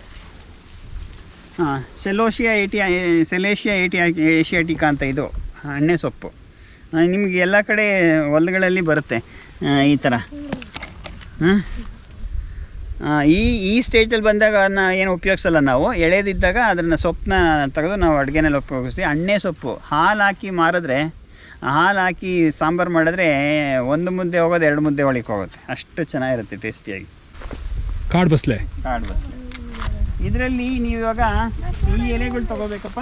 ಸೆಲೇಶಿಯಾ ಏಷಿಯಾಟಿಕಾ ಅಂತ, ಇದು ಎಣ್ಣೆ ಸೊಪ್ಪು. ನಿಮಗೆ ಎಲ್ಲ ಕಡೆ ಹೊಲಗಳಲ್ಲಿ ಬರುತ್ತೆ ಈ ಥರ. ಈ ಸ್ಟೇಜಲ್ಲಿ ಬಂದಾಗ ಅದನ್ನ ಏನು ಉಪಯೋಗಿಸಲ್ಲ ನಾವು. ಎಳೆದಿದ್ದಾಗ ಅದನ್ನು ಸೊಪ್ಪನ್ನ ತೆಗೆದು ನಾವು ಅಡುಗೆನಲ್ಲಿ ಉಪಯೋಗಿಸ್ತೀವಿ. ಎಣ್ಣೆ ಸೊಪ್ಪು ಹಾಲು ಹಾಕಿ ಮಾರಿದ್ರೆ, ಹಾಲು ಹಾಕಿ ಸಾಂಬಾರು ಮಾಡಿದ್ರೆ 1 ಮುದ್ದೆ ಹೋಗೋದು 2 ಮುದ್ದೆ ಒಳಗೆ ಹೋಗುತ್ತೆ. ಅಷ್ಟು ಚೆನ್ನಾಗಿರುತ್ತೆ ಟೇಸ್ಟಿಯಾಗಿ. ಕಾಡು ಬಸ್ಲೆ ಇದರಲ್ಲಿ ನೀವು ಇವಾಗ ಈ ಎಲೆಗಳು ತೊಗೋಬೇಕಪ್ಪ.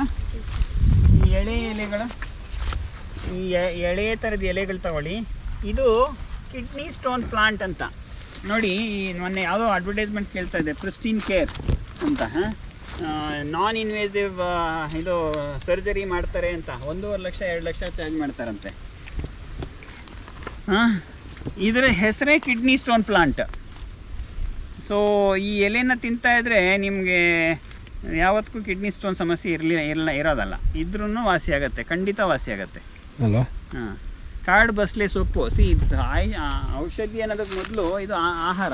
ಈ ಎಳೆ ಥರದ ಎಲೆಗಳು ತಗೊಳ್ಳಿ. ಇದು ಕಿಡ್ನಿ ಸ್ಟೋನ್ ಪ್ಲಾಂಟ್ ಅಂತ ನೋಡಿ. ಮೊನ್ನೆ ಯಾವುದೋ ಅಡ್ವರ್ಟೈಸ್ಮೆಂಟ್ ಕೇಳ್ತಾ ಇದೆ, ಪ್ರಿಸ್ಟೀನ್ ಕೇರ್ ಅಂತ. ನಾನ್ ಇನ್ವೇಸಿವ್ ಇದು ಸರ್ಜರಿ ಮಾಡ್ತಾರೆ ಅಂತ 1.5 ಲಕ್ಷ 2 ಲಕ್ಷ ಚಾರ್ಜ್ ಮಾಡ್ತಾರಂತೆ. ಇದರ ಹೆಸರೇ ಕಿಡ್ನಿ ಸ್ಟೋನ್ ಪ್ಲಾಂಟ್. ಸೊ ಈ ಎಲೆನ ತಿಂತಾ ಇದ್ದರೆ ನಿಮಗೆ ಯಾವತ್ತಿಗೂ ಕಿಡ್ನಿ ಸ್ಟೋನ್ ಸಮಸ್ಯೆ ಇರೋದಲ್ಲ. ಇದ್ರೂ ವಾಸಿಯಾಗತ್ತೆ, ಖಂಡಿತ ವಾಸಿಯಾಗತ್ತೆ ಅಲ್ವಾ? ಹಾಂ. ಕಾಡು ಬಸಳೆ ಸೊಪ್ಪು ಔಷಧಿ ಅನ್ನೋದಕ್ಕೆ ಮೊದಲು ಇದು ಆಹಾರ.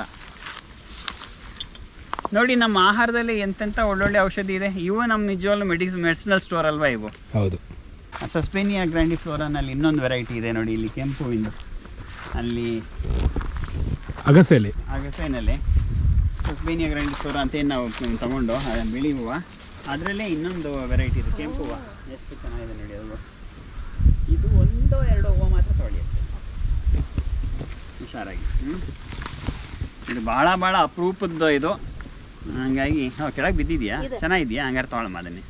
ನೋಡಿ ನಮ್ಮ ಆಹಾರದಲ್ಲಿ ಎಂತೆಂಥ ಒಳ್ಳೊಳ್ಳೆ ಔಷಧಿ ಇದೆ. ಇವು ನಮ್ಮ ನಿಜವಾಗ್ಲೂ ಮೆಡಿಸಿನಲ್ ಸ್ಟೋರ್ ಅಲ್ವಾ ಇವು? ಹೌದು. ಸಸ್ಪೇನಿಯಾ ಗ್ರ್ಯಾಂಡಿಫ್ಲೋರಾನಲ್ಲಿ ಇನ್ನೊಂದು ವೆರೈಟಿ ಇದೆ ನೋಡಿ, ಇಲ್ಲಿ ಕೆಂಪು ಹೂವಿಂದು, ಅಲ್ಲಿ ಅಗಸೆನಲ್ಲಿ ಸಸ್ಪೇನಿಯಾ ಗ್ರ್ಯಾಂಡಿಫ್ಲೋರಾ ಅಂತ ಏನು ನಾವು ತಗೊಂಡು ಬಿಳಿ ಹೂವು, ಅದರಲ್ಲೇ ಇನ್ನೊಂದು ವೆರೈಟಿ ಇದೆ ಕೆಂಪು ಹೂವು. ಎಷ್ಟು ಚೆನ್ನಾಗಿದೆ ನೋಡಿ ಅದು. ಇದು 1-2 ಹೂವು ಮಾತ್ರ ತೊಗೊಳ್ಳಿ ಅಷ್ಟೇ, ಹುಷಾರಾಗಿ. ಇದು ಭಾಳ ಅಪರೂಪದ್ದು ಇದು. ಹಂಗಾಗಿ ಕೆಳಗೆ ಬಿದ್ದಿದೆಯಾ? ಚೆನ್ನಾಗಿದೆಯಾ? ಹಂಗಾರೆ ತೊಗೊಳಮ್ಮ ಅದನ್ನೇ.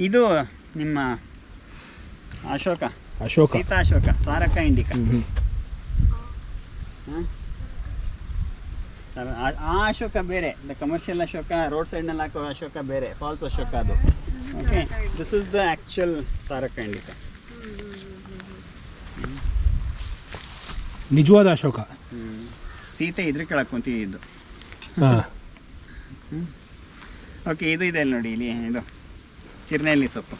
ಇದು ನಿಮ್ಮ ಅಶೋಕ, ಸೀತಾ ಅಶೋಕ, ಸಾರಕ ಇಂಡಿಕಾ. ಆ ಅಶೋಕ ಬೇರೆ, ದ ಕಮರ್ಷಿಯಲ್ ಅಶೋಕ, ರೋಡ್ ಸೈಡ್ನಲ್ಲಿ ಹಾಕೋ ಅಶೋಕ ಬೇರೆ, ಫಾಲ್ಸ್ ಅಶೋಕ ಅದು. Okay, this is the actual Saraca indica, ನಿಜವಾದ ಅಶೋಕ. ಸೀತೆ ಇದ್ರ ಕೆಳಗೆ ಕುಂತಿದ್ದು. ಓಕೆ, ಇದು ಇದೆ ನೋಡಿ ಇಲ್ಲಿ, ಇದು ಕಿರ್ನೆಲ್ಲಿ ಸೊಪ್ಪು.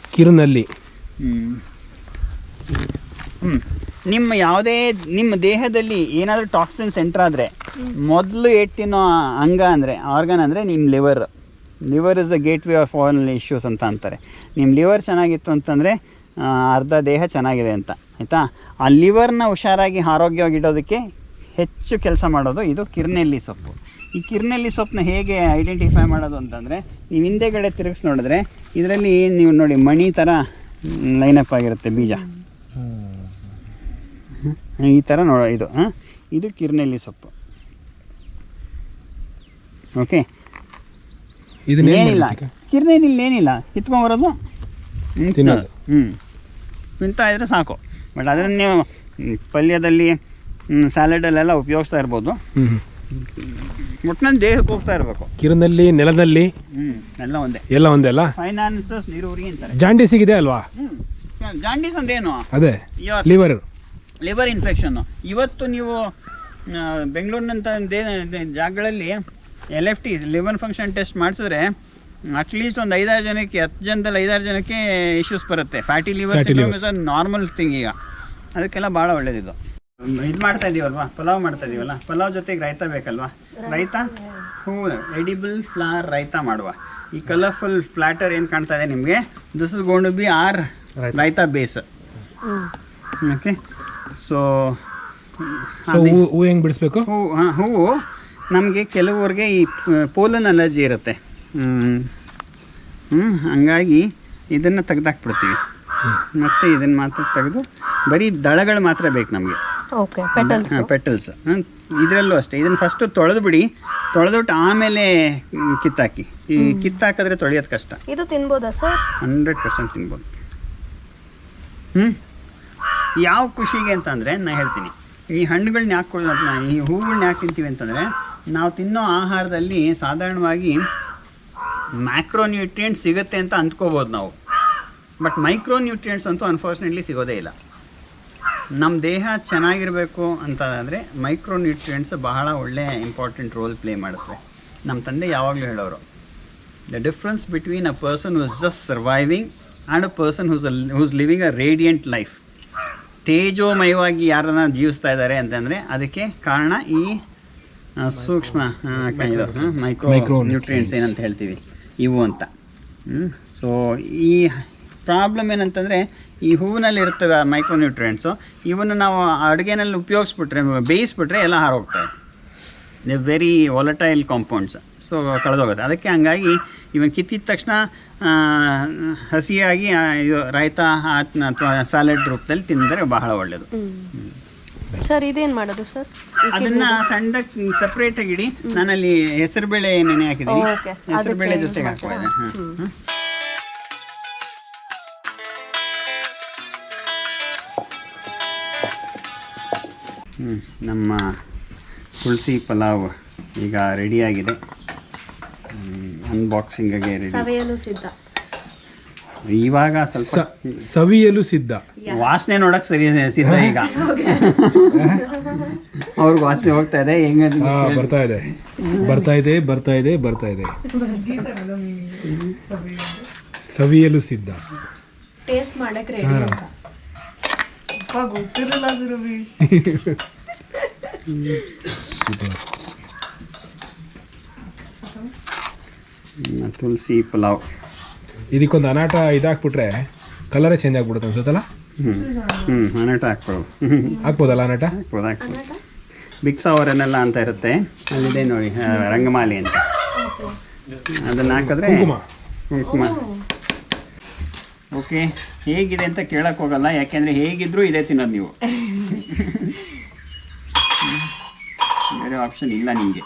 ನಿಮ್ಮ ದೇಹದಲ್ಲಿ ಏನಾದರೂ ಟಾಕ್ಸಿನ್ಸ್ ಎಂಟರ್ ಆದರೆ ಮೊದಲು ತಿನ್ನೋ ಅಂಗ ಅಂದರೆ ಆರ್ಗನ್ ಅಂದರೆ ನಿಮ್ಮ liver is the gate way of all issues ಅಂತ ಅಂತಾರೆ. ನಿಮ್ಮ ಲಿವರ್ ಚೆನ್ನಾಗಿತ್ತು ಅಂತಂದರೆ ಅರ್ಧ ದೇಹ ಚೆನ್ನಾಗಿದೆ ಅಂತ, ಆಯಿತಾ? ಆ ಲಿವರ್ನ ಹುಷಾರಾಗಿ ಆರೋಗ್ಯವಾಗಿಡೋದಕ್ಕೆ ಹೆಚ್ಚು ಕೆಲಸ ಮಾಡೋದು ಇದು ಕಿರ್ನೆಲ್ಲಿ ಸೊಪ್ಪು. ಈ ಕಿರ್ನೆಲ್ಲಿ ಸೊಪ್ಪನ್ನ ಹೇಗೆ ಐಡೆಂಟಿಫೈ ಮಾಡೋದು ಅಂತಂದರೆ, ನೀವು ಹಿಂದೆಗಡೆ ತಿರುಗಿಸಿ ನೋಡಿದ್ರೆ ಇದರಲ್ಲಿ ನೀವು ನೋಡಿ ಮಣಿ ಥರ ಲೈನಪ್ ಆಗಿರುತ್ತೆ ಬೀಜ, ಈ ಥರ ನೋಡೋ ಇದು. ಇದು ಕಿರ್ನೆಲ್ಲಿ ಸೊಪ್ಪು. ಓಕೆ, ಏನಿಲ್ಲ ಕಿರ್ನೆಲ್ಲಿ ಏನಿಲ್ಲ, ಕಿತ್ಕೊಂಬರೋದು ತಿನ್ನೋದು. ತಿಂತಾ ಇದ್ರೆ ಸಾಕು. ಬಟ್ ಅದನ್ನು ನೀವು ಪಲ್ಯದಲ್ಲಿ ಸ್ಯಾಲಡಲ್ಲೆಲ್ಲ ಉಪಯೋಗಿಸ್ತಾ ಇರ್ಬೋದು. ಒಟ್ಟಿನಲ್ಲಿ ದೇಹಕ್ಕೆ ಹೋಗ್ತಾ ಇರಬೇಕು. ಕಿರ್ನೆಲ್ಲಿ, ನೆಲದಲ್ಲಿ ಎಲ್ಲ ಒಂದೇ ಅಲ್ಲ. ಫೈನಾನ್ಸಸ್ ನೀರೂರಿ ಅಂತಾರೆ. ಜಾಂಡೀಸ್ ಇದೆ ಅಲ್ವಾ? ಜಾಂಡೀಸ್ ಅಂದ್ರೇನು? ಅದೇ ಲಿವರ್ ಇನ್ಫೆಕ್ಷನ್ನು. ಇವತ್ತು ನೀವು ಬೆಂಗಳೂರಿನಂಥ ಜಾಗಗಳಲ್ಲಿ LFT ಲಿವರ್ ಫಂಕ್ಷನ್ ಟೆಸ್ಟ್ ಮಾಡಿಸಿದ್ರೆ ಅಟ್ಲೀಸ್ಟ್ ಒಂದು 5-6 ಜನಕ್ಕೆ, 10 ಜನದಲ್ಲಿ 5-6 ಜನಕ್ಕೆ ಇಶ್ಯೂಸ್ ಬರುತ್ತೆ. Fatty liver is normal thing ಈಗ. ಅದಕ್ಕೆಲ್ಲ ಭಾಳ ಒಳ್ಳೇದಿದು. ಇದು ಮಾಡ್ತಾ ಇದೀವಲ್ವಾ, ಪಲಾವ್ ಮಾಡ್ತಾ ಇದೀವಲ್ಲ, ಪಲಾವ್ ಜೊತೆಗೆ ರೈತ ಬೇಕಲ್ವಾ? ರೈತ ಹೂವು, ಎಡಿಬಲ್ ಫ್ಲವರ್ ರೈತ ಮಾಡುವ. ಈ ಕಲರ್ಫುಲ್ ಪ್ಲಾಟರ್ ಏನು ಕಾಣ್ತಾ ಇದೆ ನಿಮಗೆ, this is gonna be our ರೈತ ಬೇಸ್. ಓಕೆ, ಸೊ ಹೂವು ಹೆಂಗೆ ಬಿಡಿಸ್ಬೇಕು? ಹೂವು ನಮಗೆ ಕೆಲವ್ರಿಗೆ ಈ ಪೋಲನ್ ಅಲರ್ಜಿ ಇರುತ್ತೆ. ಹಂಗಾಗಿ ಇದನ್ನು ತೆಗೆದಾಕ್ಬಿಡ್ತೀವಿ. ಮತ್ತು ಇದನ್ನು ಮಾತ್ರ ತೆಗೆದು ಬರೀ ದಳಗಳು ಮಾತ್ರ ಬೇಕು ನಮಗೆ. ಪೆಟಲ್ಸ್. ಇದರಲ್ಲೂ ಅಷ್ಟೇ, ಇದನ್ನು ಫಸ್ಟು ತೊಳೆದ್ಬಿಟ್ಟು ಆಮೇಲೆ ಕಿತ್ತಾಕಿ. ಈ ಕಿತ್ತಾಕಿದ್ರೆ ತೊಳೆಯೋದು ಕಷ್ಟ. ಇದು ತಿನ್ಬೋದಾ ಸರ್? 100% ತಿನ್ಬೋದು. ಯಾವ ಖುಷಿಗೆ ಅಂತಂದರೆ ನಾನು ಹೇಳ್ತೀನಿ, ಈ ಹಣ್ಣುಗಳನ್ನ ಯಾಕೆ, ಈ ಹೂವುಗಳನ್ನ ಯಾಕೆ ತಿಂತೀವಿ ಅಂತಂದರೆ, ನಾವು ತಿನ್ನೋ ಆಹಾರದಲ್ಲಿ ಸಾಧಾರಣವಾಗಿ ಮ್ಯಾಕ್ರೋನ್ಯೂಟ್ರಿಯೆಂಟ್ಸ್ ಸಿಗುತ್ತೆ ಅಂತ ಅಂದ್ಕೋಬೋದು ನಾವು. ಬಟ್ ಮೈಕ್ರೋನ್ಯೂಟ್ರಿಯೆಂಟ್ಸ್ ಅಂತೂ ಅನ್ಫಾರ್ಚುನೇಟ್ಲಿ ಸಿಗೋದೇ ಇಲ್ಲ. ನಮ್ಮ ದೇಹ ಚೆನ್ನಾಗಿರಬೇಕು ಅಂತಂದರೆ ಮೈಕ್ರೋನ್ಯೂಟ್ರಿಯೆಂಟ್ಸ್ ಬಹಳ ಒಳ್ಳೆ ಇಂಪಾರ್ಟೆಂಟ್ ರೋಲ್ ಪ್ಲೇ ಮಾಡುತ್ತೆ. ನಮ್ಮ ತಂದೆ ಯಾವಾಗಲೂ ಹೇಳೋರು, the difference between a person who's just surviving and a person who's living a radiant life. ತೇಜೋಮಯವಾಗಿ ಯಾರನ್ನ ಜೀವಿಸ್ತಾ ಇದ್ದಾರೆ ಅಂತಂದರೆ ಅದಕ್ಕೆ ಕಾರಣ ಈ ಸೂಕ್ಷ್ಮ ಇದು ಮೈಕ್ರೋ ನ್ಯೂಟ್ರಿಯೆಂಟ್ಸ್ ಏನಂತ ಹೇಳ್ತೀವಿ ಇವು ಅಂತ. ಸೊ ಈ ಪ್ರಾಬ್ಲಮ್ ಏನಂತಂದರೆ, ಈ ಹೂವಿನಲ್ಲಿ ಇರ್ತವೆ ಮೈಕ್ರೋ ನ್ಯೂಟ್ರಿಯೆಂಟ್ಸು, ಇವನ್ನು ನಾವು ಅಡುಗೆನಲ್ಲಿ ಉಪಯೋಗಿಸ್ಬಿಟ್ರೆ, ಬೇಯಿಸ್ಬಿಟ್ರೆ ಎಲ್ಲ ಹಾರೋಗ್ತವೆ. They very volatile compounds. So ಕಳೆದೋಗುತ್ತೆ. ಅದಕ್ಕೆ ಹಂಗಾಗಿ ಇವನ್ ಕಿತ್ತಿದ ತಕ್ಷಣ ಹಸಿಯಾಗಿ ಇದು ರಾಯ್ತ ಅಥವಾ ಸ್ಯಾಲೆಡ್ ರೂಪದಲ್ಲಿ ತಿಂದರೆ ಬಹಳ ಒಳ್ಳೆಯದು. ಸರ್ ಇದೇನು ಮಾಡೋದು ಸರ್? ಅದನ್ನು ಸಣ್ಣದಾಗಿ ಸಪ್ರೇಟಾಗಿ ಇಡಿ. ನಾನಲ್ಲಿ ಹೆಸರುಬೇಳೆ ನೆನೆ ಹಾಕಿದ್ದೀನಿ, ಹೆಸರುಬೇಳೆ ಜೊತೆಗೆ ಹಾಕ್ಬೋದು. ನಮ್ಮ ತುಳಸಿ ಪಲಾವ್ ಈಗ ರೆಡಿಯಾಗಿದೆ. ಅನ್ಬಾಕ್ಸಿಂಗಿಗೆ ರೆಡಿ. ಸವಿಯಲು ಸಿದ್ಧ. ಇವಾಗ ಸ್ವಲ್ಪ ಸವಿಯಲು ಸಿದ್ಧ. ವಾಸನೆ ನೋಡಕ್ ಸರಿ ಸಿದ್ಧ ಈಗ. ಅವ್ರಿಗೆ ವಾಸನೆ ಹೋಗ್ತಾ ಇದೆ ಹೆಂಗ ಬರ್ತಾ ಇದೆ ಬರ್ತಾ ಇದೆ ಬರ್ತಾ ಇದೆ ಬರ್ತಾ ಇದೆ. ಸವಿಯಲು ಸಿದ್ಧ. ಟೇಸ್ಟ್ ಮಾಡಕ್ ರೆಡಿ ಅಂತ. ಗೊತ್ತಿರಲ್ಲ ಸುರಭಿ. ತುಳಸಿ ಪಲಾವ್. ಇದಕ್ಕೊಂದು ಅನಾಟ ಇದಾಕ್ಬಿಟ್ರೆ ಕಲರೇ ಚೇಂಜ್ ಆಗ್ಬಿಡುತ್ತೆ ಅನ್ಸುತ್ತಲ್ಲ. ಅನಾಟ ಹಾಕ್ಬೋದು. ಹಾಕ್ಬೋದಲ್ಲ ಅನಾಟ? ಹಾಕ್ಬೋದು. ಬಿಕ್ಸ್ ಅವರನ್ನೆಲ್ಲ ಅಂತ ಇರುತ್ತೆ, ಅಲ್ಲಿದೆ ನೋಡಿ ರಂಗಮಾಲಿ ಅಂತ, ಅದನ್ನು ಹಾಕಿದ್ರೆ ಕುಂಕುಮ. ಓಕೆ, ಹೇಗಿದೆ ಅಂತ ಕೇಳಕ್ಕೆ ಹೋಗಲ್ಲ, ಯಾಕೆಂದರೆ ಹೇಗಿದ್ರೂ ಇದೇ ತಿನ್ನೋದು ನೀವು. ಬೇರೆ ಆಪ್ಷನ್ ಇಲ್ಲ ನಿಮಗೆ.